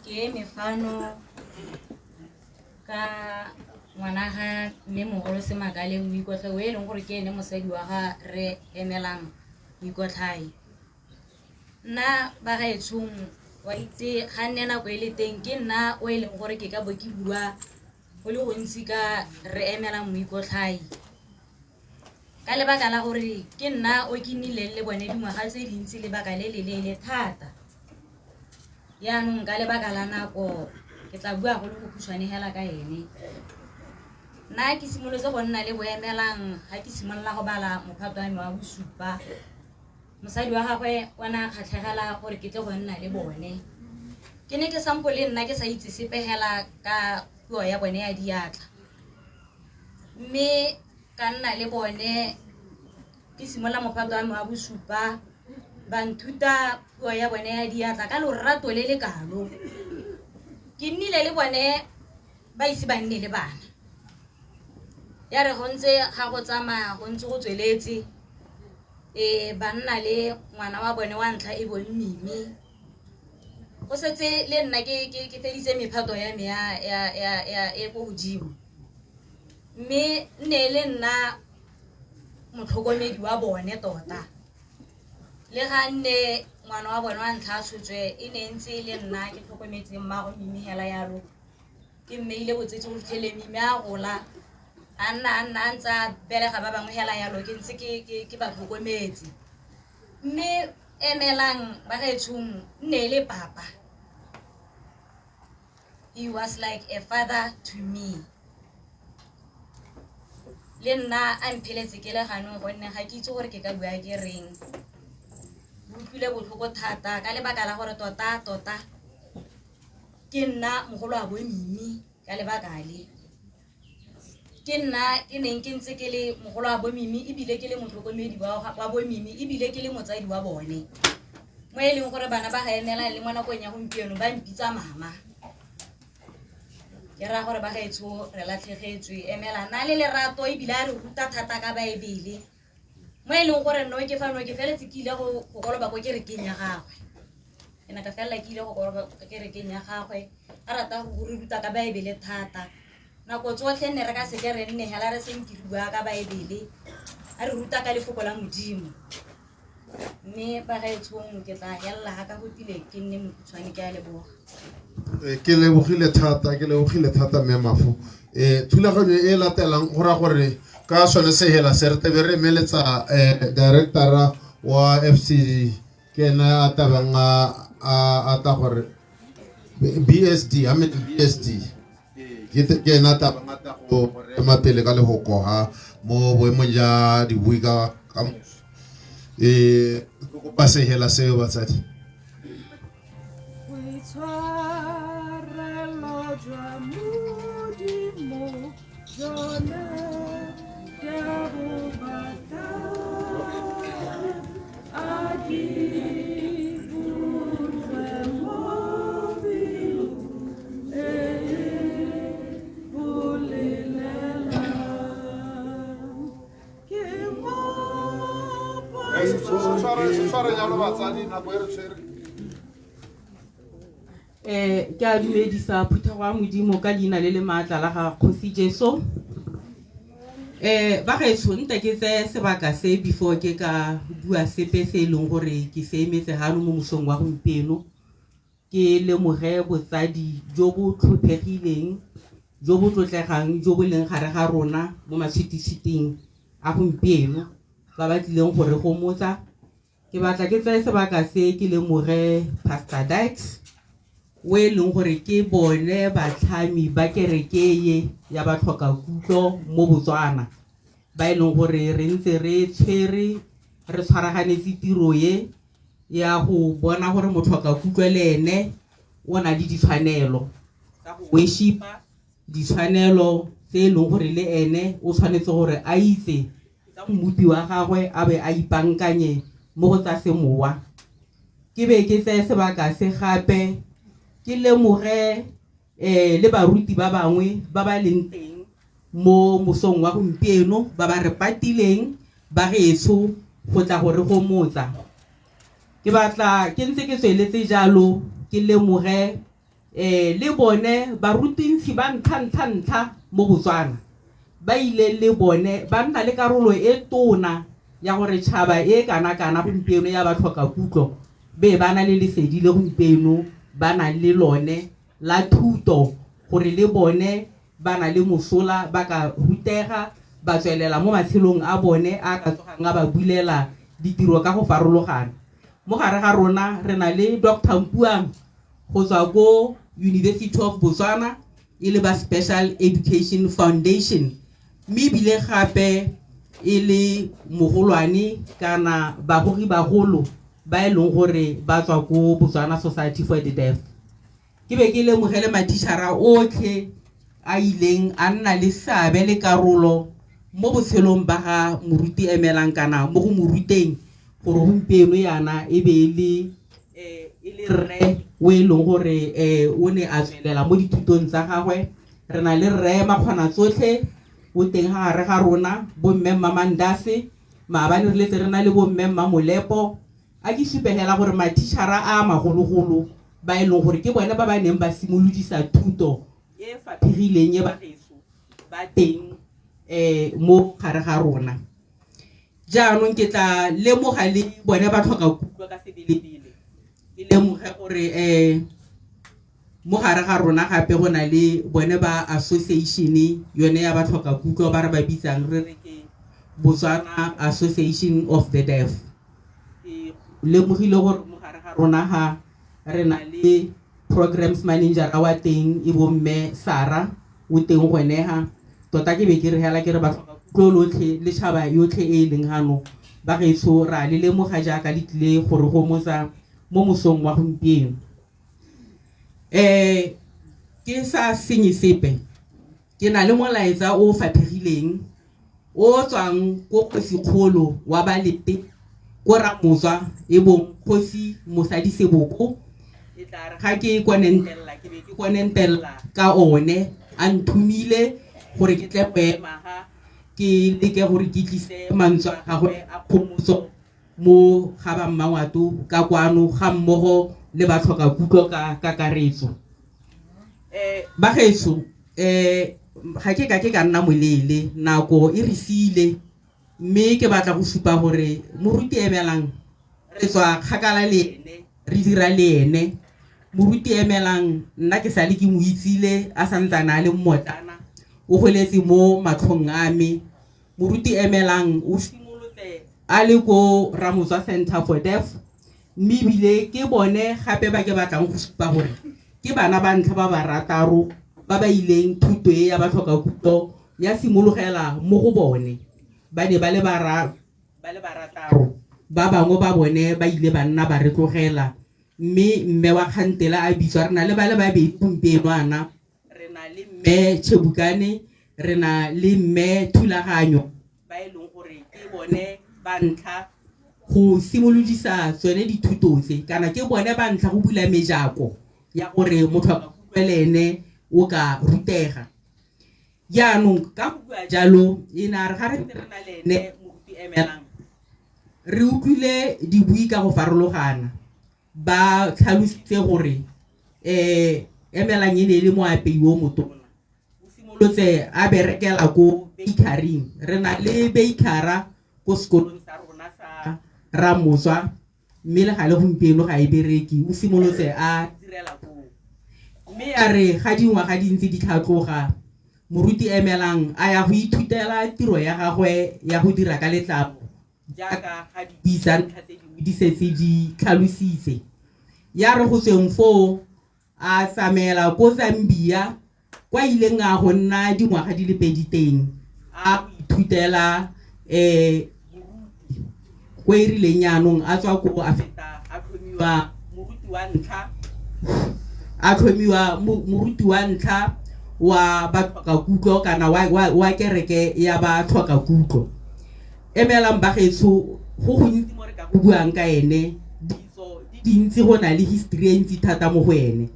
Ke mefano ka ngwana ga mme mogolo Semakale Moikotlhae o e leng gore ke ene mosadi wa ga re emelang Moikotlhae. Nna ba gaetshong wa itse ga nne nako e le teng ke nna o e leng gore ke ka bo ke bua go le gontsi ka re emela Moikotlhae ka lebaka la gore ke nna o ke nnileng le bone dingwaga tse dintsi lebaka le lelele thata. Yaanong ka lebaka la nako ke tla bua go le go khutshwane hela ka ene. Nna ke simolotse go nna le boemelang ga ke simolola go bala Mophato wa me wa bosupa. Mosadi wa gagwe o na kgatlhegela gore ke tle go nna le bone. Ke ne ke sampole nna ke sa itse sepe hela ka puo ya bone ya diatla, mme ka nna le bone ke simola Mophato wa me wa bosupa ba nthuta puo ya bone ya diatla ka lorato le le kalo. Ke nnile le bone ba ise ba nne le bana, ya re go ntse ga go tsamaya go ntse go tsweletse ba nna le ngwana wa bone wa ntlha e bone Mimi. Go setse le nna ke feditse mephato ya me ya e go godimo, mme nne le nna motlhokomedi wa bone tota. Le ga nne ngwana wa bone wa ntlha tshotswe e ne ntse le nna ke tlhokometse mmago Mimi hela yalo. Ke mmeile botsetse go tlhele Mimi a gola a nna ntsa belega ba bangwe hela yalo ke ntse ke ba tlhokometse. Mme emelang ba gaetshong nne le papa he was like a father to me. Le nna a mpheletse ke le ganong gonne ga ke itse gore ke ka bua ke reng. Utlwile botlhoko thata ka lebaka la gore tota ke nna mogolo wa Bomimi ka lebaka le. Ke nna ke neng ke ntse ke le mogolo wa Bomimi ebile ke le motlhokomedi wa Bomimi ebile ke le motsadi wa bone. Mo e leng gore bana ba ga emela le mo nakong ya gompieno ba mpitsa mama. Ke ra gore ba gaetsho re latlhegetswe emela na le lerato ebile a re ruta thata ka Baebele. Mo e leng gore no ke feletse ke ile go koloba go ke re keng ya gagwe. Ke na ka fela ke ile go koloba ke re keng ya gagwe. A rata go re ruta ka Baebele thata. Nako tsotlhe ne re ka se ke re nne hela re seng ke bua ka Baebele. A re ruta ka lefoko la Modimo. Mme ba gaetshong ke tla yalla ha ka hotile ke nne motshwane ke a leboga. Ke lebogile thata mme Mafo. Thulaganyo e latelang go ra gore ka sone se hela se re tebe re meletsa directora wa FCD ke na a tabang a ta gore BSD ke na tabang a ta go re mapele ka le go koga mo boemong ja dibui ka go pase hela seo batsadi. Ke a dumedisa Phutha wa Modimo ka leina le le maatla la ga Kgosi Jesu. Ba gaetsho nta ke tse sebaka se before ke ka bua sepe se leng gore ke se emetse hano mo mosong wa gompieno. Ke lemoge botsadi jo bo tlhophegileng jo bo tlotlegang jo bo leng gare ga rona mo matshititing a gompieno ba ba tlileng gore go motsa. Ke batla ke tse sebaka se ke lemoge Pastor Dykes we leng gore ke bone batlhami ba kerekeye ya ba tlhoka kutlo mo Botswana ba leng gore re ntse re tshwere re tshwaraganetse tiro ye ya go bona gore motlhoka kutlo le ene o na le ditshwanelo tsa go worship ditshwanelo tse leng gore le ene o tshwanetse gore a itse tsa mmupi wa gagwe a be a ipankanye mo go tsa semowa. Ke be ke tse sebaka se gape ke lemoge le baruti ba bangwe ba ba leng teng mo mosong wa gompieno ba ba re patileng ba gaetsho go tla gore go motsa. Ke batla ke ntse ke tsweletse jalo ke lemoge le bone barutisi ba ntlha mo Botswana ba ile le bone ba nna le karolo e tona ya gore tšhaba e kana gompieno ya ba tlhoka kutlo be ba na le lesedi le gompieno ba na le lone la thuto gore le bone ba na le mosola ba ka rutega ba tswelela mo matshelong a bone a ka tsogang a ba bulela ditiro ka go farologana. Mo gare ga rona re na le Dr. Mpuang go tswa ko University of Botswana e le ba Special Education Foundation mme bile gape e le mogolwane kana bagogi bagolo ba e leng gore ba tswa ko Botswana Society for the Deaf. Ke be ke lemogele matishara otlhe a ileng a nna le seabe le karolo mo botshelong ba ga moruti emelang kana mo go moruteng gore gompieno yana e be e le rre o e leng gore o ne a tswelela mo dithutong tsa gagwe. Re na le rre Makgwana tsotlhe o teng gare ga rona bo mme Mamandase maabane re letse re na le bo mme Molepo a ke supegela gore matishara a magologolo ba e leng gore ke bone ba ba neng ba simolodisa thuto e faphegileng e ba geso ba teng mo gare ga rona. Jaanong ke tla lemoga le bone ba tlhoka kutlo ka sebelebele ke lemoge gore mo gare ga rona gape go na le bone ba association yone ya ba tlhoka kutlo ba re ba bitsang re re ke Botswana Association of the Deaf. Lemogile gore mo gare ga rona ha re na le programs manager a wa teng e bo mme Sara o teng go neha tota ke be ke re hela ke re ba tlolotlhe le tšhaba yotlhe e leng hano ba gaetsho ra le lemoga jaaka le tlile gore go motsa mo mosong wa gompieno. Ke sa senye sepe ke na le molaetsa o faphegileng o tswang ko kgosikgolo wa Balete ko Ramoswa e bong Kgosi Mosadi Seboko e tla re ga ke konentella ke be ke konentella ka one a nthumile gore ke tle boema ga ke leke gore ke tlise mantswe a gagwe a kgomoso mo ga ba mmangwato ka kwano ga mmogo le ba tlhoka kutlo ka kakaretso. Ba gaetsho ga ke ka nna molele nako e re siile mme ke batla go supa gore moruti emelang re tswa kgakala le ene re dira le ene. Moruti emelang nna ke sale ke mo itsile a santsana le mmotana o goletse mo matlhong a me. Moruti emelang o simolotse a le ko Ramoswa Center for Deaf mme ebile ke bone gape ba ke batlang go supa gore ke bana ba ntlha ba ba rataro ba ba ileng thuto e ya ba tlhoka kutlo ya simologela mo go bone ba ne ba le barataro ba bangwe ba bone ba ile ba nna ba re tlogela mme wa Kgantela a bitswa re na le ba le babedi gompienoana re na le mme Chebukane re na le mme Thulaganyo ba e leng gore ke bone ba ntlha go simolodisa tsone dithuto tse kana ke bone ba ntlha go bula mejako ya gore motho a ka le ene o ka rutega. Jaanong ka go bua jalo e na re ga re na le ene moruti emelang re utlwile dibui ka go farologana ba tlhalositse gore emelang e ne le moapei o motona o simolotse a berekela ko bakery. Re na le bakery ko sekolong sa rona sa Ramoswa mme le ga le gompieno ga e bereki o simolotse a direla ko mme a re ga dingwaga di ntse di tlhatloga moruti emelang a ya go ithutela tiro ya gagwe ya go dira ka letlalo jaaka ga di bitsa ntlha tse dingwe di setse di tlhalositse. Ya re go tsweng foo a tsamela ko Zambia kwa ileng a go nna dingwaga di le 2 teng a ithutela ko e rileng yaanong a tswa ko a feta a tlhomiwa moruti wa ntlha wa batlhoka kutlo kana wa kereke ya batlhoka kutlo. Emelang ba gaetsho go gontsi mo re ka go buang ka ene ditso di dintsi go na le history e ntsi thata mo go ene.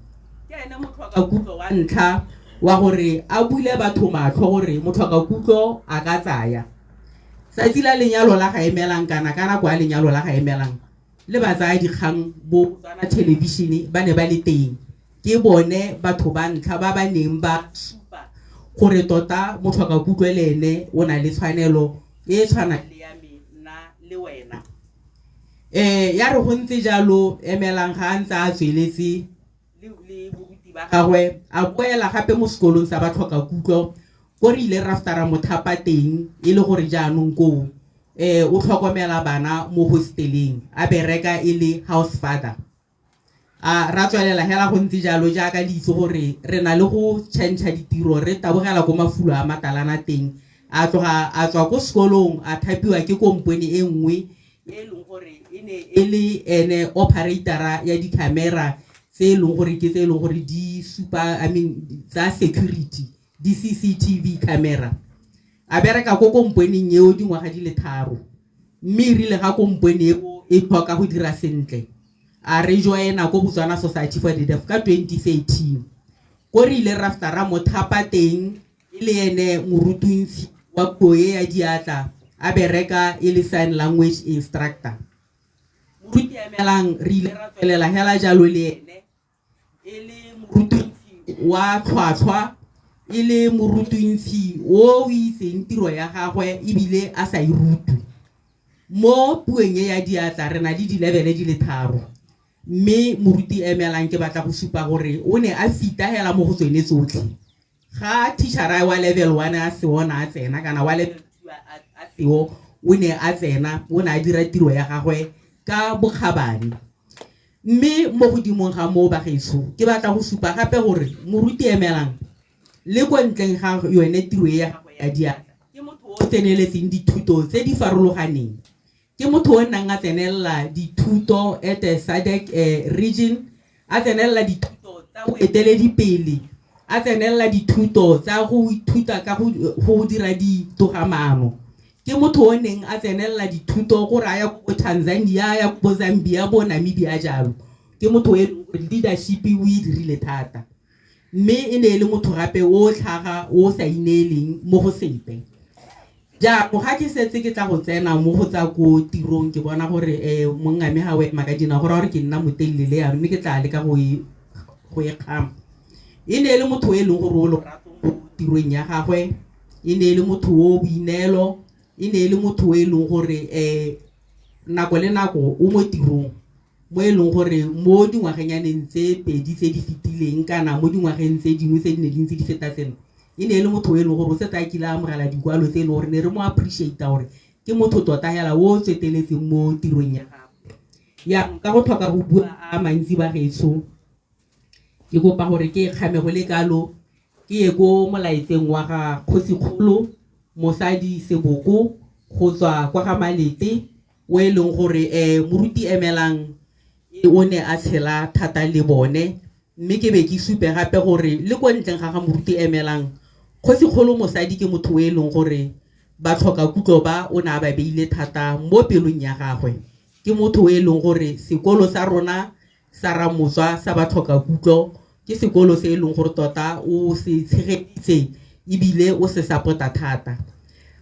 Ke ene motlhoka kutlo wa ntlha wa gore a bule batho matlho gore motlhoka kutlo a ka tsaya tsatsi la lenyalo la ga emelang kana kwa lenyalo la ga emelang le ba tsaya dikgang bo tsana television ba ne ba le teng ke bone batho ba ntlha ba ba neng ba supa gore tota motlhoka kutlo le ene o na le tshwanelo e tshwana le ya me nna le wena. Ya re go ntse jalo emelang ga ntse a tsweletse le boruti ba gagwe a boela gape mo sekolong sa batlhoka kutlo ko re ile raftara mothapa teng e le gore jaanong ko o tlhokomela bana mo hosteleng a bereka e le house father. A ra tswelela hela go ntse jalo jaaka le itse gore re na le go change ditiro re tabogela ko mafulo a matalana teng a tswa ko sekolong a thapiwa ke kompone e nngwe e leng gore e ne e le ene operatora ya di-camera tse e leng gore ke tse e leng gore di supa tsa security di CCTV camera. A bereka ko komponeng eo dingwaga di le 3 mme rile ga kompone eo e tlhoka go dira sentle a re joina ko Botswana Society for the Deaf ka 2013 ko re ile raftara mothapa teng e le ene morutunsi wa puo ya diatla a bereka e le sign language instructor. Moruti emelang re ile ra tswelela hela jalo le ene e le morutunsi wa tlhwatlhwa e le morutunsi o itseng tiro ya gagwe ebile a sa irutu mo puong ya diatla re na le di-level di le 3 mme moruti emelang ke batla go supa gore o ne a fita hela mo go tsone tsotlhe ga teachera wa level 1 a se ona a tsena kana wa level 2 a seo o ne a tsena o ne a dira tiro ya gagwe ka bokgabane. mme mo godimong ga moo bagaetsho ke batla go supa gape gore moruti emelang le ko ntleng ga yone tiro ya gagwe ya diatla ke motho o tseneletseng dithuto tse di farologaneng ke motho o nang a tsenelela dithuto at SADC region a tsenelela dithuto tsa boeteledipele a tsenelela dithuto tsa go ithuta ka go dira ditogamaano ke motho o neng a tsenelela dithuto go raya ko Tanzania ya ko Zambia bo Namibia jalo ke motho e leadership o e dirile thata mme e ne le motho gape o tlhaga o sa ineleng mo go sepe ja mo ga ke setse ke tla go tsena mo go tsa ko tirong ke bona gore mongame ha we makadina gore ke nna motelele le ya mme ke tla le ka go e kgama e ne le motho e leng gore o lorato mo tirong ya gagwe e ne le motho o boinelo e ne le motho e leng gore nako le nako o mo tirong mo e leng gore mo dingwagenyaneng tse pedi tse di fetileng kana mo dingwageng tse dingwe tse di ne di ntse di feta seno e ne le motho e leng gore o setse a kile a amogela dikwalo tse e leng gore ne re mo appreciate-a gore ke motho tota hela o tseteletseng mo tirong ya gago ya ka go tlhoka go bua a mantsi bagaetsho ke kopa gore ke kgame go le kalo ke ye ko molaetseng wa ga Kgosikgolo Mosadi Seboko go tswa kwa ga Malete o e leng gore moruti emelang o ne a tshela thata le bone mme ke be ke supe gape gore le ko ntleng ga moruti emelang Kgosikgolo Mosadi ke motho e leng gore ba tlhoka kutlo ba o na ba beile thata mo pelong ya gagwe ke motho e leng gore sekolo sa rona sa Ramoswa sa ba tlhoka kutlo ke sekolo se e leng gore tota o se tshegeditse ebile o se sapota thata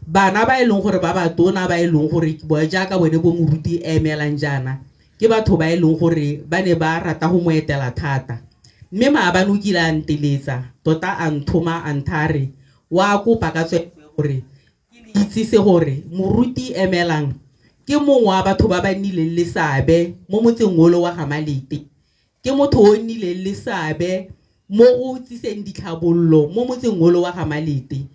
bana ba e leng gore ba ba tona ba e leng gore bo jaaka bone bo moruti emelang jana ke batho ba e leng gore ba ne ba rata go mo etela thata mme maabane o kile a nteletsa tota a nthoma a nthare wa kopa ka tsweetswe gore ke itsise gore moruti emelang ke mongwe wa batho ba ba nnileng le seabe mo motseng wa ga Malete ke motho o nnileng le seabe mo go tsiseng ditlhabololo mo motseng wa ga Malete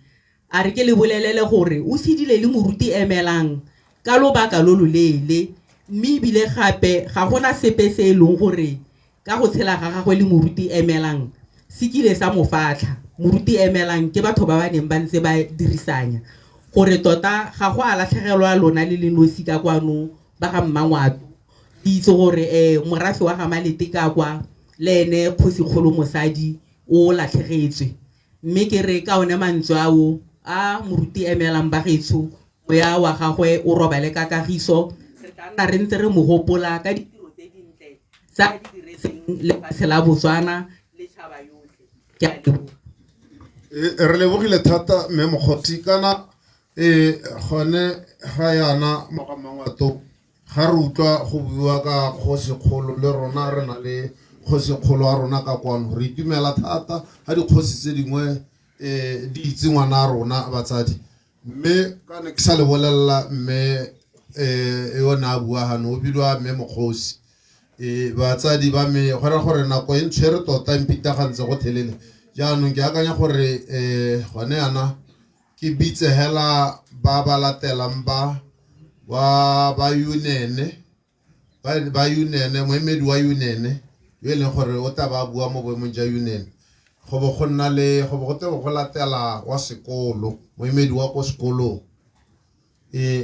a re ke le bolelele gore o sedile le moruti emelang ka lobaka lo loleele mme ebile gape ga gona sepe se e leng gore ka go tshela ga gagwe le moruti emelang se kile sa mofatlha moruti emelang ke batho ba ba neng ba ntse ba dirisanya gore tota ga go a latlhegelwa lona le le nosi ka kwano ba ga Mmangwato itse gore morafe wa ga Malete ka kwa le ene Kgosikgolo Mosadi o latlhegetswe mme ke re ka one mantswe ao a moruti emelang bagaetsho moya wa gagwe o robale ka kagiso re tla nna re ntse re mo gopola ka ditiro tse dintle tsa di diretseng le la Botswana le tšhaba yotlhe ke a leboga re lebogile thata mme Mokgothi kana gone ga yana Mmangwato ga re utlwa go bua ka Kgosikgolo le rona re na le Kgosikgolo a rona ka kwano re itumela thata ga dikgosi tse dingwe di itse ngwana a rona batsadi mme ka ne ke sa le bolelela mme yona a bua gano o bilwa mme Mokgosi batsadi ba me gore nako e ntshwere tota mpitagantse go thelele jaanong ke akanya gore gone yana ke bitse hela ba ba latelang ba Unene ba Unene moemedi wa Unene yo e leng gore o tla ba bua mo boemong ja Unene go bo go nna le go bo go tebe go latela wa sekolo moemedi wa ko sekolong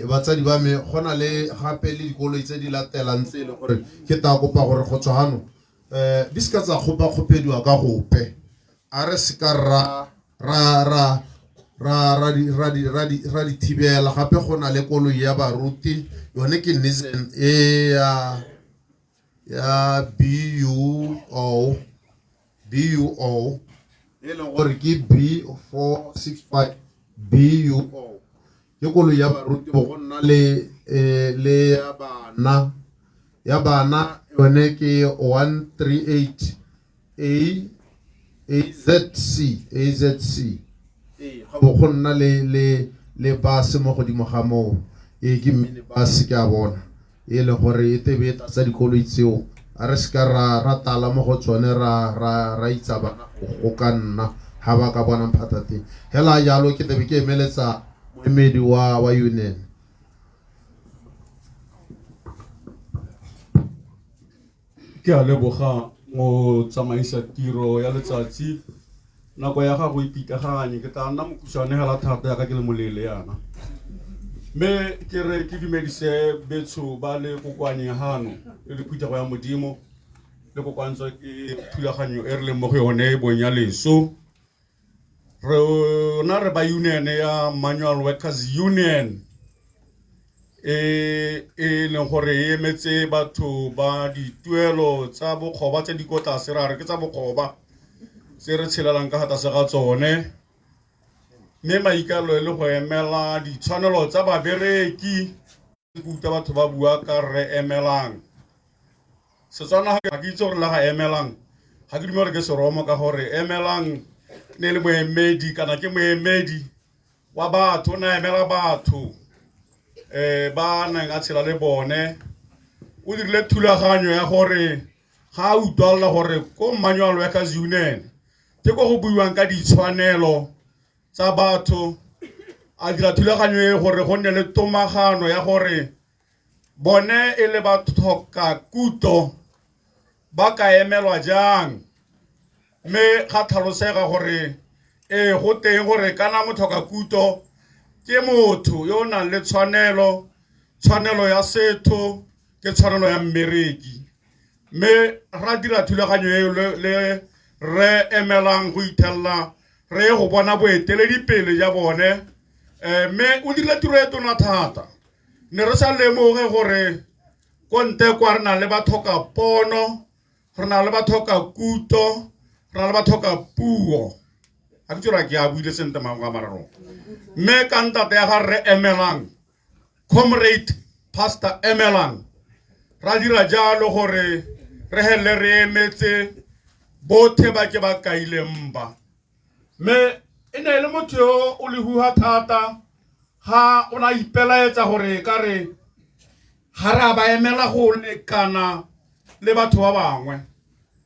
batsadi ba me go na le gape le dikolo tse di latelang tse e leng gore ke ta kopa gore go tswa gano di ska tsa kgopediwa ka gope a re se ka ra di thibela gape go na le koloi ya baruti yone ke Nissan ya BUO e leng gore ke B465 BUO ke koloi ya baruti bo go nna le ya bana yone ke 138 AZC ga bo go nna le bus mo godimo ga moo ke mini bus ke a bona e le gore e tebe e tsa dikoloi tseo a re se ka ra tala mo go tsone ra itsa bana go ka nna ha ba ka bona phata teng hela jalo ke tebe ke emeletsa moemedi wa Unene. ke a leboga mo tsamaisa tiro ya letsatsi nako ya gago e piteganye ke tla nna mokhutswane hela thata ya ka ke le molele yana mme ke re ke dumedise betso ba le kokwanyehano le phuthego ya modimo le kokwantswa ke thulaganyo e re leng mo go yone bonya leso rona re ba union ya Manual Workers Union e leng gore e emetse batho ba dituelo tsa bokgoba tse di ko tlase ra re ke tsa bokgoba se re tshelelang ka tlase ga tsone mme maikalo le go emela ditshwanelo tsa babereki ke utlwa batho ba bua ka re emelang Setswana ga ke itse gore la ga emelang ga ke dumela ke seromo ka gore emelang ne le moemedi kana ke moemedi wa batho na emela batho ba nang a tshela le bone o dirile thulaganyo ya gore ga utlwala gore ko Manual Workers Union ke go go buiwang ka ditshwanelo tsa batho a dira thulaganyo e gore go nne le tomagano ya gore bone e le batho ka kuto ba ka emelwa jang mme ga tlhalosega gore go teng gore kana motho ka kuto ke motho yo nang le tshwanelo ya setho ke tshwanelo ya mmereki mme ra dira thulaganyo e le re emelang go ithella re go bona boeteledipele ja bone mme o dirile tiro e tona thata ne re sa lemoge gore konte kwa re na le batho ka pono re na le batho ka kuto re na le batho ka puo a ke tsora ke a buile sente mangwe a mararo mme ka ntate ya ga re emelang comrade pastor emelang ra dira jalo gore re hele re emetse bothe ba ke ba kaile mba mme e ne le motho yo o le huha thata ha o na ipelaetsa gore ka re ha ra ba emela go lekana le batho ba bangwe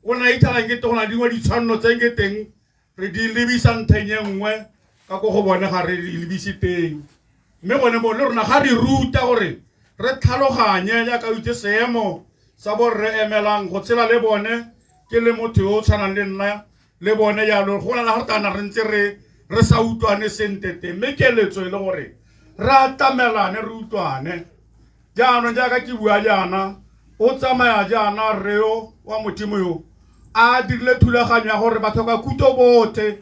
o na ithala ke tona dingwe ditshwanno tse ke teng re di lebisa ntheng e nngwe ka go bone ga re di lebisi teng mme gone mo le rona ga re ruta gore re tlhaloganye ya ka utse seemo sa bo re emelang go tshela le bone ke le motho yo tshwanang le nna le bone jalo go na le hartana re ntse re sa utlwane sentete mme keletso e le gore re atamelane re utlwane jaanong jaaka ke bua jaana o tsamaya jaana reo wa modimo yo a dirile thulaganyo ya gore batho ka kuto bote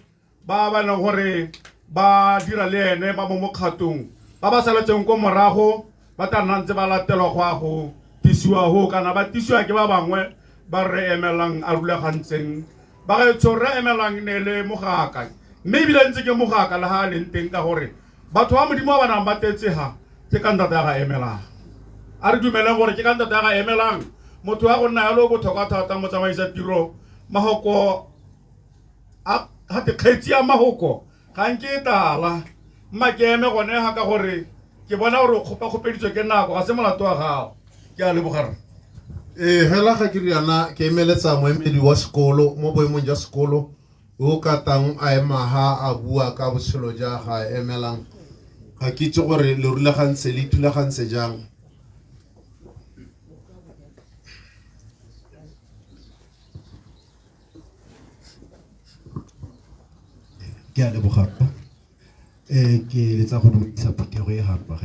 ba ba leng gore ba dira le ene ba mo mokgatong ba ba saletseng ko morago ba tla nna ntse ba latelwa go tisiwa ho kana ba tisiwa ke ba bangwe ba re emelang a rulagantseng ba ga tso re emelang ne le mogaka mme ebile ntse ke mogaka le ha le nteng ka gore batho ba modimo ba nang ba tetse ha ke ka ntate ga emelang a re dumelang gore ke ka ntate ga emelang motho wa go nna yalo go thoka thata mo tsamaisa tiro mahoko a ha te kgetsi ya mahoko ga nke tala mma ke eme gone ha ka gore ke bona gore khopa khopeditswe ke nako ga se molato wa gago ke a lebogara hela ga ke riana ke emeletsa moemedi wa sekolo mo boemong jwa sekolo o ka tang a ema ha a bua ka botshelo ja ga emelang ga ke itse gore le rulagantse le thulagantse jang ke a leboga ke letsa go dumedisa phutego e gape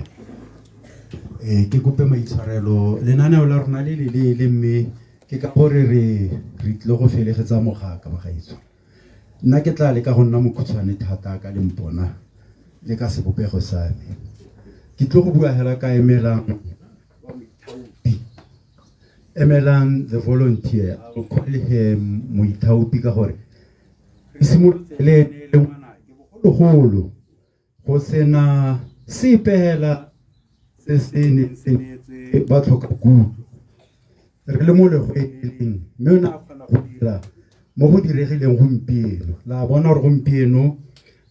ge ke kope maitshwarelo lenaneo la rona le lelele mme ke ka gore re tlile go felegetsa mogaka ba gaetso nna ke tla leka go nna mokhutshwane thata ka lempona le ka sebopego sa me ke tlo go bua hela ka emelang the volunteer o call him moithaopi ka gore re simolotse le ngwana ke bogologolo go sena sepela se se netse ba tlhoka kutlwa re le mo legweleng mme o ne a kgona go dira mo go diregileng gompieno la bona gore gompieno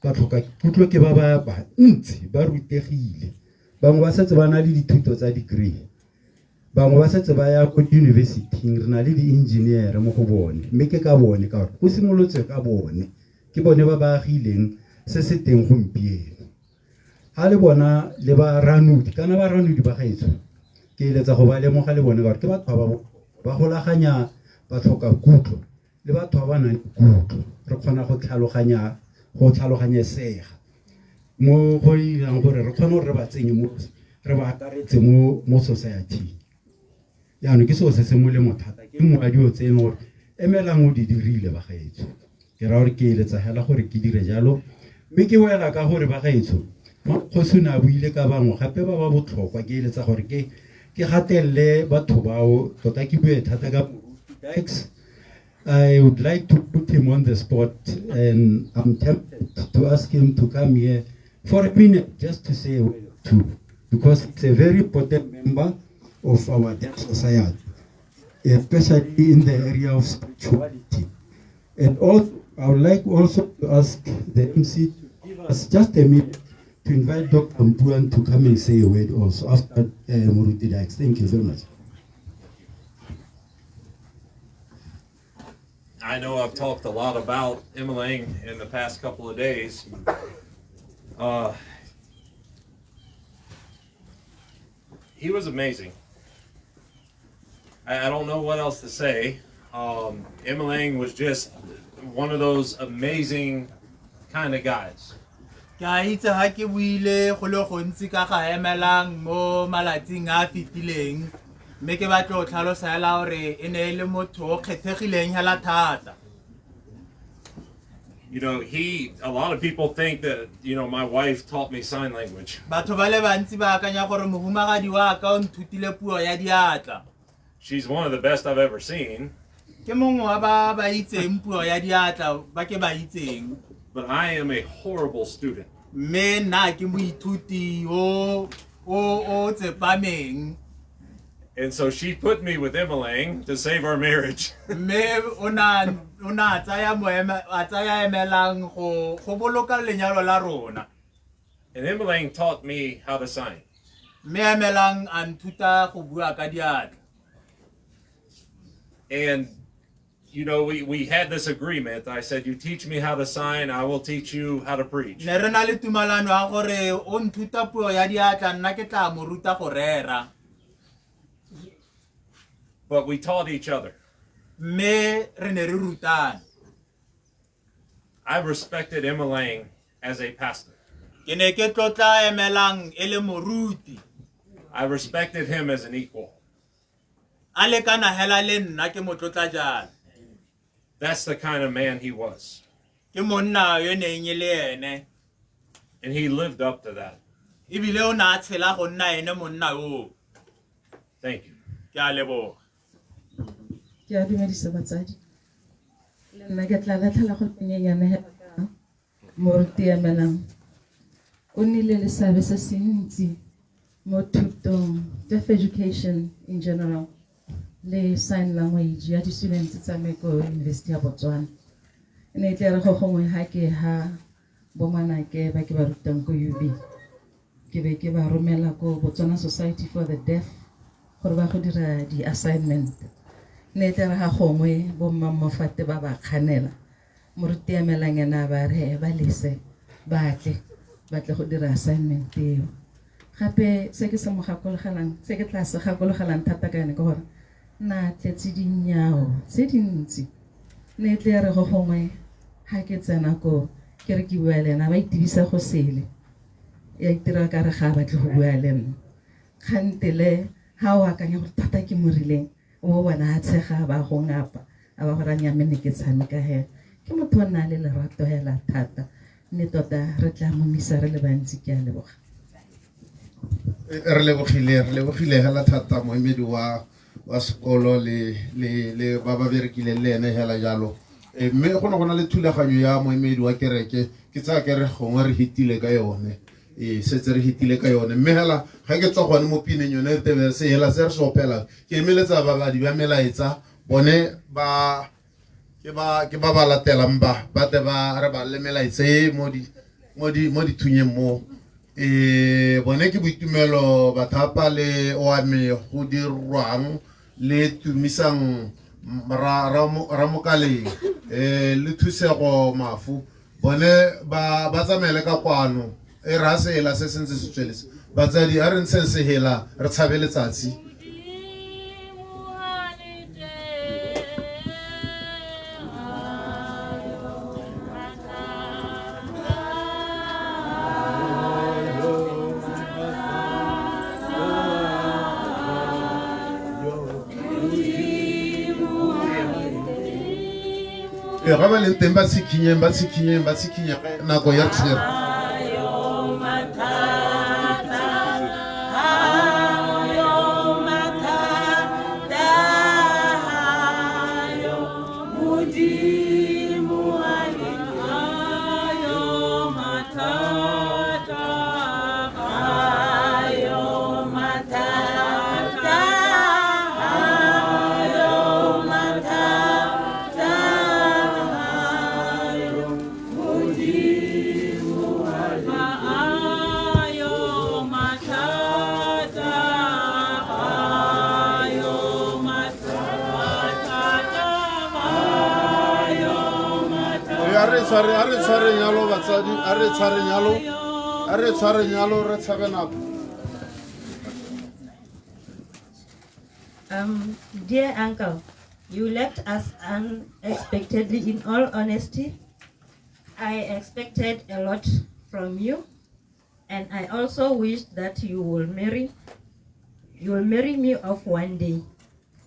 ba tlhoka kutlwa ke ba bantsi ba rutegile bangwe ba setse ba na le dithuto tsa degree bangwe ba setse ba ya ko diyunibesithing re na le di-engineer mo go bone mme ke ka bone ka gore go simolotswe ka bone ke bone ba ba agileng se se teng gompieno ha le bona le ba ranudi kana ba ranudi ba gaetso ke eletsa go ba lemoga le bone gore ke batho ba golaganya ba tlhoka kutlo le batho ba ba nang le kutlo re kgona go tlhaloganyesega mo go irang gore re kgone gore re ba tsenye mo re ba akaretse mo society yaanong ke seo se se molemo thata ke mongwe wa dio tseno gore emelang o di dirile ba gaetsho ke ra gore ke eletsa hela gore ke dire jalo mme ke wela ka gore ba gaetsho Makgosi o ne a buile ka bangwe gape ba ba botlhokwa ke eletsa gore ke gatelele batho bao tota ke bue thata ka Dykes. I would like to put him on the spot and I'm tempted to ask him to come here for a minute just to say a word or two because it's a very important member of our deaf society, especially in the area of spirituality. And also, I would like also to ask the MC to give us just a minute to invite Dr. Mpuan to come and say a word also after Moruti Dykes. Thank you very much. I know I've talked a lot about Emmelang in the past couple of days. He was amazing. I don't know what else to say. Emmelang was just one of those amazing kind of guys. Ke a itse ha ke buile go le gontsi ka ga Emmelang mo malatsing a fitileng mme ke batla go tlhalosa hela gore e ne le motho o kgethegileng hela thata. You know, a lot of people think that, you know, my wife taught me sign language. Batho ba le bantsi ba akanya gore mohumagadi wa ka o nthutile puo ya diatla. She's one of the best I've ever seen. Ke mongwe wa ba itseng puo ya diatla ba ke ba itseng. But I am a horrible student. Me na ke moithuti o tsepameng. And so she put me with Emmelang to save our marriage. Me ona tsaya Emmelang go boloka lenyalo la rona. And Emmelang taught me how to sign. Me Emmelang a nthuta go bua ka diatla. And you know, we had this agreement. I said, you teach me how to sign, I will teach you how to preach. Ne re na le tumalano ya gore o nthuta puo ya diatla nna ke tla mo ruta go rera. But we taught each other. Me re ne re rutana. I respected Emmelang as a pastor. Ke ne ke tlotla Emmelang e le moruti. I respected him as an equal. Ale kana hela le nna ke mo tlotla jalo. That's the kind of man he was. Ke monna yo ne nyele ene. And he lived up to that. Ibile o na tshela go nna ene monna o. Thank you. Ke a leboga. Ke a dumedisa batsadi. Le nna ke tla latela go penyenyana hela Moruti Emmelang. O nnile le seabe se se ntsi mo thutong, deaf education in general. Le sign language ya di students tsa me ko University ya Botswana. Ene tle re go gongwe ha ke ha bo manake ba ke ba rutang ko UB. Ke be ke ba romela ko Botswana Society for the Deaf gore ba go dira di assignment. Ne tle re ha gongwe bo mmamofate ba ba kganela. Moruti Emmelang ena ba re ba lese ba tle go dira assignment eo. Gape se ke se mo gakologelang, se ke tla se gakologelang thata ka ene ke gore na tletse dinyawo tse dintsi ne tle re go gongwe ha ke tsena ko ke re ke bua le ena ba itibisa go sele ya itira ka re ga ba tle go bua le nna khantele ha o akanya go thata ke morileng o bona a tshega ba go ngapa a ba go ranya mene ke tshameka he ke motho na le lerato hela thata ne tota re tla mo misa re le bantsi ke a leboga. Re lebogile hela thata moemedi wa sekolo le ba ba berekile le ene hela jalo. Mme go na le thulaganyo ya moemedi wa kereke ke tsa kere gongwe re hitile ka yone. Setse re hitile ka yone. Mme hela ga ke tswa gone mo pineng yone re tebe se hela se re sopela. Ke emeletsa babadi ba melaetsa bone ke ba latelang ba te ba re ba le melaetsa mo di thunyeng mo. Bone ke boitumelo bathapa le oame go dirwang le tumisang ramokaleng le thusego mafu bone ba tsamele ka kwano e ra se hela se sentse se tsweletse batsadi a re ntse se hela re tshabe letsatsi ga ba leng teng ba sikinyeng nako ya tshelo. Dear uncle, you left us unexpectedly. In all honesty, I expected a lot from you, and I also wish that you will marry me off one day.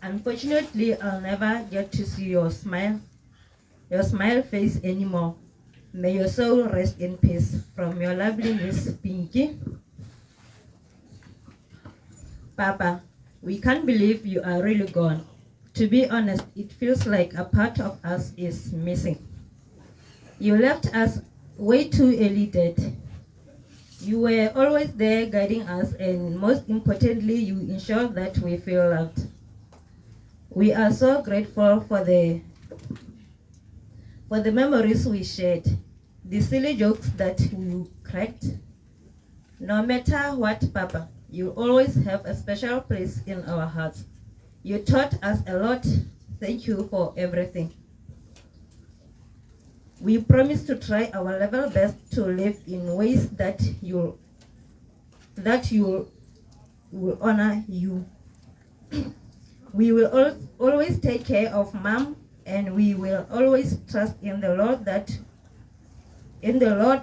Unfortunately, I'll never get to see your smile face anymore. May your soul rest in peace. From your lovely Miss Pinky. Papa, we can't believe you are really gone. To be honest, it feels like a part of us is missing. You left us way too early, Dad. You were always there guiding us, and most importantly, you ensured that we feel loved. We are so grateful for the memories we shared, the silly jokes that you cracked. No matter what, Papa, you always have a special place in our hearts. You taught us a lot. Thank you for everything. We promise to try our level best to live in ways that will honor you. We will always take care of Mom, and we will always trust in the Lord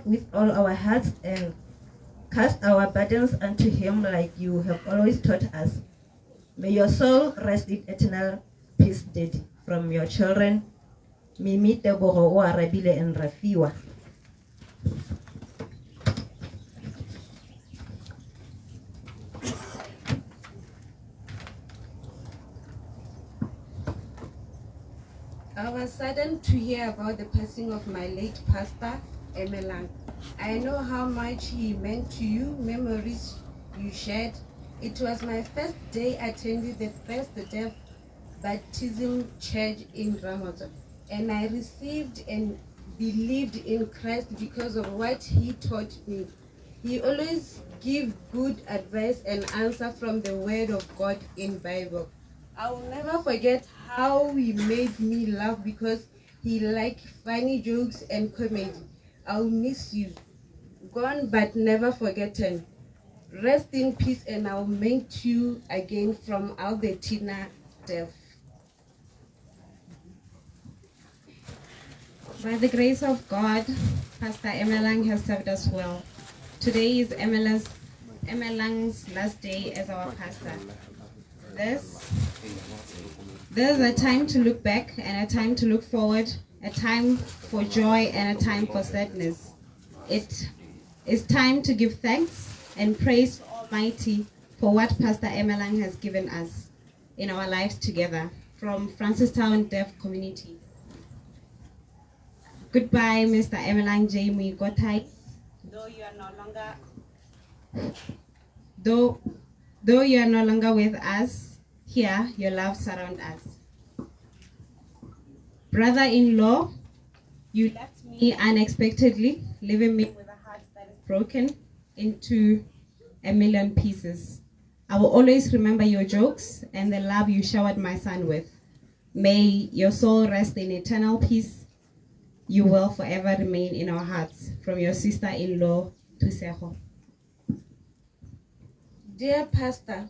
with all our hearts, and cast our burdens unto Him like you have always taught us. May your soul rest in eternal peace, Daddy. From your children, Mimi, Tebogo, Arabile, and Rafiwa. I was saddened to hear about the passing of my late pastor, Emelang. I know how much he meant to you, memories you shared. It was my first day attending the first deaf baptism church in Ramadan, and I received and believed in Christ because of what he taught me. He always gave good advice and answer from the word of God in Bible. I will never forget how he made me laugh because he liked funny jokes and comedy. I'll miss you. Gone but never forgotten. Rest in peace, and I'll meet you again from Albertina Deaf. By the grace of God, Pastor Emelang has served us well. Today is Emelang's last day as our pastor. There's a time to look back and a time to look forward, a time for joy and a time for sadness. It is time to give thanks and praise Almighty for what Pastor Emelang has given us in our lives together from Francistown Deaf Community. Goodbye, Mr. Emelang J. Muigotai. Though you are no longer with us, here your love surrounds us. Brother-in-law, you left me unexpectedly, leaving me with a heart that is broken into a million pieces. I will always remember your jokes and the love you showered my son with. May your soul rest in eternal peace. You will forever remain in our hearts. From your sister-in-law, Tuseho. Dear Pastor,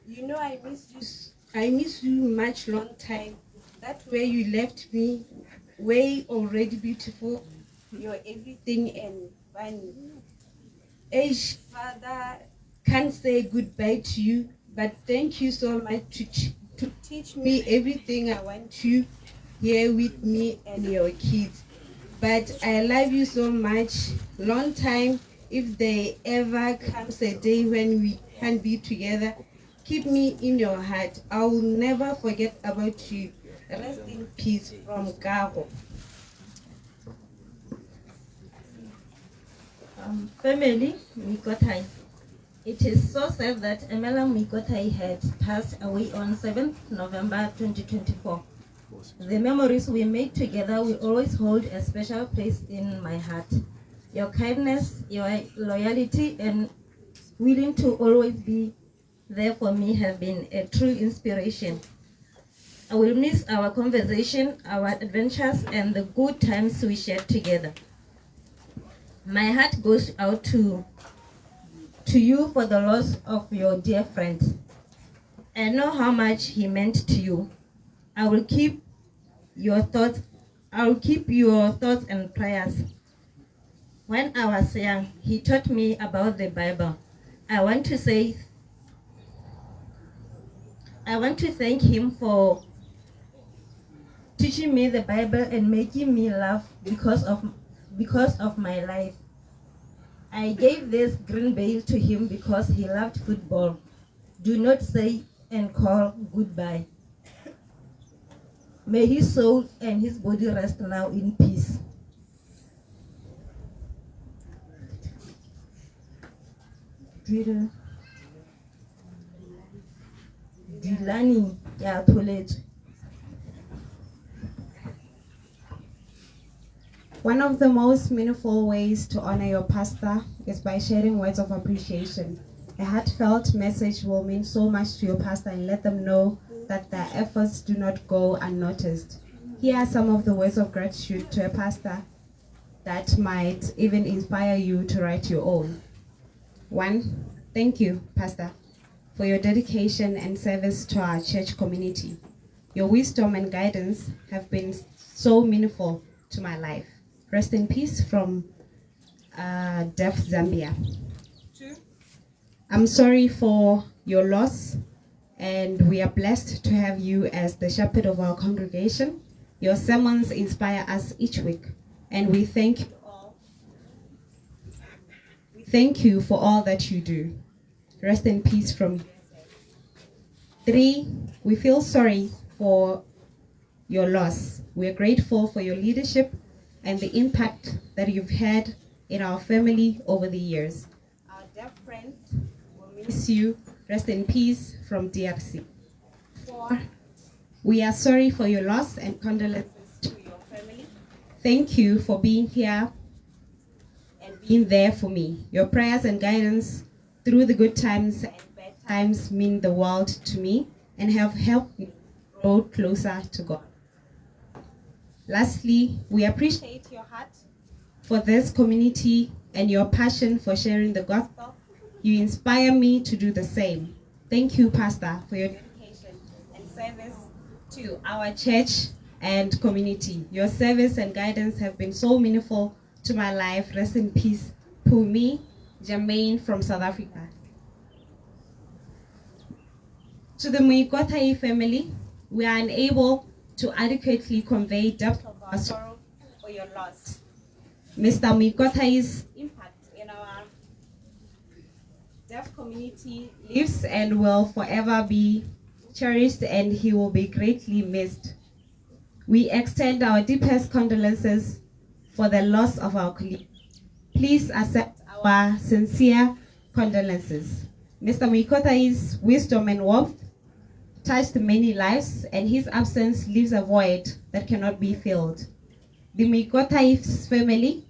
you know I miss you much long time. That way you left me, way already beautiful. You're everything and funny. Age father can't say goodbye to you, but thank you so much to teach me everything I want to. here with me and your kids. But I love you so much. Long time, if there ever comes a day when we can be together, keep me in your heart. I will never forget about you. Rest in peace from Gabo. Family, Mikotai. It is so sad that Emela Mikotai had passed away on 7th November 2024. The memories we made together will always hold a special place in my heart. Your kindness, your loyalty, and willing to always be there for me have been a true inspiration. I will miss our conversation, our adventures, and the good times we shared together. My heart goes out to you for the loss of your dear friend. I know how much he meant to you. I will keep your thoughts and prayers. When I was young, he taught me about the Bible. I want to thank him for teaching me the Bible and making me laugh because of my life. I gave this green veil to him because he loved football. Do not say and call goodbye. May his soul and his body rest now in peace. Dilani ya Toledo. One of the most meaningful ways to honor your pastor is by sharing words of appreciation. A heartfelt message will mean so much to your pastor and let them know that their efforts do not go unnoticed. Here are some of the words of gratitude to a pastor that might even inspire you to write your own. 1. Thank you, Pastor, for your dedication and service to our church community. Your wisdom and guidance have been so meaningful to my life. Rest in peace from Deaf Zambia. 2. I'm sorry for your loss, and we are blessed to have you as the shepherd of our congregation. Your sermons inspire us each week, and we thank you all. We thank you for all that you do. Rest in peace from 3. We feel sorry for your loss. We are grateful for your leadership and the impact that you've had in our family over the years. Our deaf friends will miss you. Rest in peace from DRC. 4. We are sorry for your loss and condolences to your family. Thank you for being here and being there for me. Your prayers and guidance through the good times and bad times mean the world to me and have helped me grow closer to God. Lastly, we appreciate your heart for this community and your passion for sharing the gospel. You inspire me to do the same. Thank you, Pastor, for your dedication and service to our church and community. Your service and guidance have been so meaningful to my life. Rest in peace, Pumi Jermaine from South Africa. To the Muikotai family, we are unable to adequately convey depth of our sorrow for your loss. Mr. Muikotai's impact in our deaf community lives and will forever be cherished, and he will be greatly missed. We extend our deepest condolences for the loss of our colleague. Please accept our sincere condolences. Mr. Muikotai's wisdom and warmth touched many lives, and his absence leaves a void that cannot be filled. The Muikotai family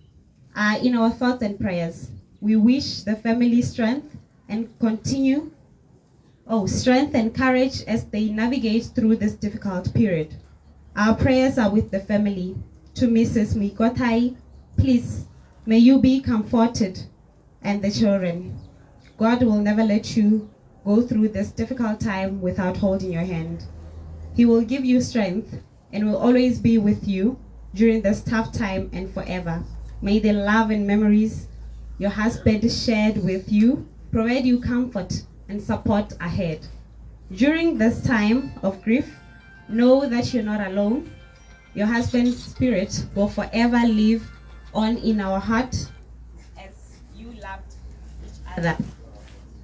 are in our thoughts and prayers. We wish the family strength and courage as they navigate through this difficult period. Our prayers are with the family. To Mrs. Muikotai, please, may you be comforted, and the children. God will never let you go through this difficult time without holding your hand. He will give you strength and will always be with you during this tough time and forever. May the love and memories your husband shared with you provide you comfort and support ahead. During this time of grief, know that you're not alone. your husband's spirit will forever live on in our heart as you loved each other.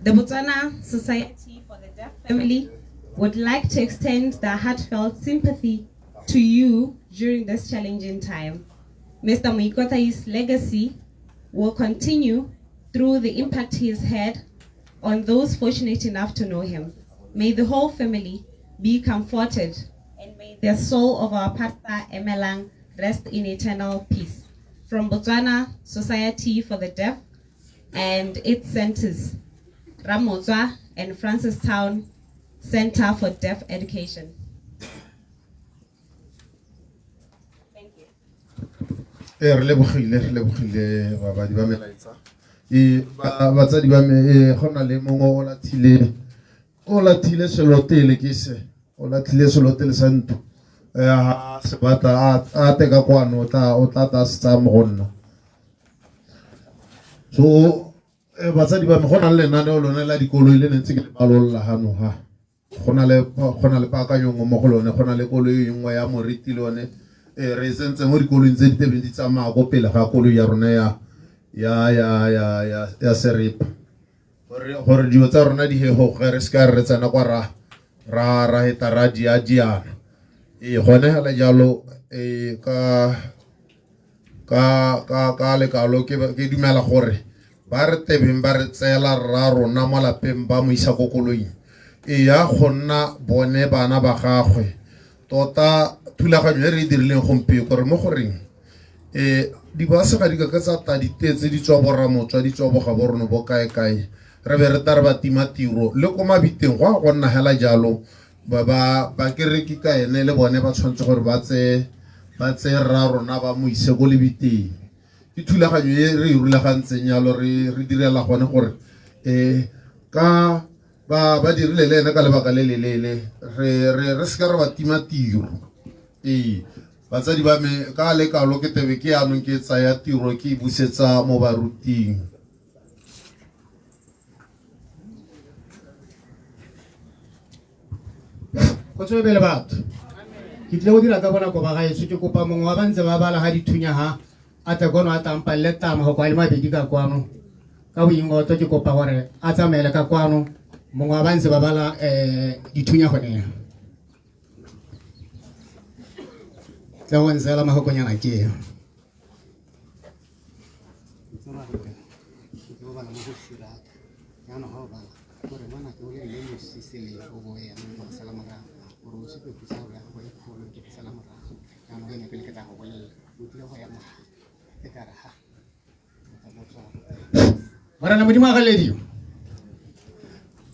The Botswana Society for the Deaf Family would like to extend their heartfelt sympathy to you during this challenging time. Mr. Moikotai's legacy will continue through the impact he has had on those fortunate enough to know him. May the whole family be comforted, and may the soul of our pastor Emelang rest in eternal peace. From Botswana Society for the Deaf and its centers, Ramotswa and Francistown Center for Deaf Education. Re lebogile babadi ba melaetsa batsadi ba me go na le mongwe o lathile selotele ke se o lathile selotele sa ntu ha se batla a teka kwano o tla ta se mo gonna so batsadi ba me go na le lenane o lone la dikoloi le ntse ke le balolla hano ha go na le paakanyo mo go lone go na le koloi nngwe ya moriti lone re sentse mo dikolong tse di tebeng di tsamaya go pele ga koloi ya rona ya seripa gore dilo tsa rona di hego ge re ska re tsena kwa ra heta ra diana gone hela jalo ka lekalo ke dumela gore ba re tebeng ba re tsela ra rona mo lapeng ba mo isa ko koloing ya gonna bone bana ba gagwe tota thulaganyo e re dirileng gompieno gore mo goreng di base ga di ka tsa ta ditetse di tswa boramotswa di tswa boga bo rona bo kae re be re tare ba tima tiro le ko mabiteng go a go nna hela jalo ba kereki ka ene le bone ba tshwantse gore ba tse ra rona ba mo ise go lebiteng ke thulaganyo e re rulagantseng yalo re direla gone gore ka ba dirile le ene ka lebaka le lelele re se ka re ba tima tiro batsadi ba me ka lekalo ke tebe ke anong ke tsaya tiro ke busetsa mo baruting go tswebele batho ke tle go dira ka bona ko ba gaetso ke kopa mongwe wa bantse ba bala ga dithunya ha a tle kono a tampalle tama go kwa le mabedi ka kwano ka boingoto ke kopa gore a tsamaele ka kwano mongwe wa bantse ba bala dithunya gone tla go ntsela mahokonyana ke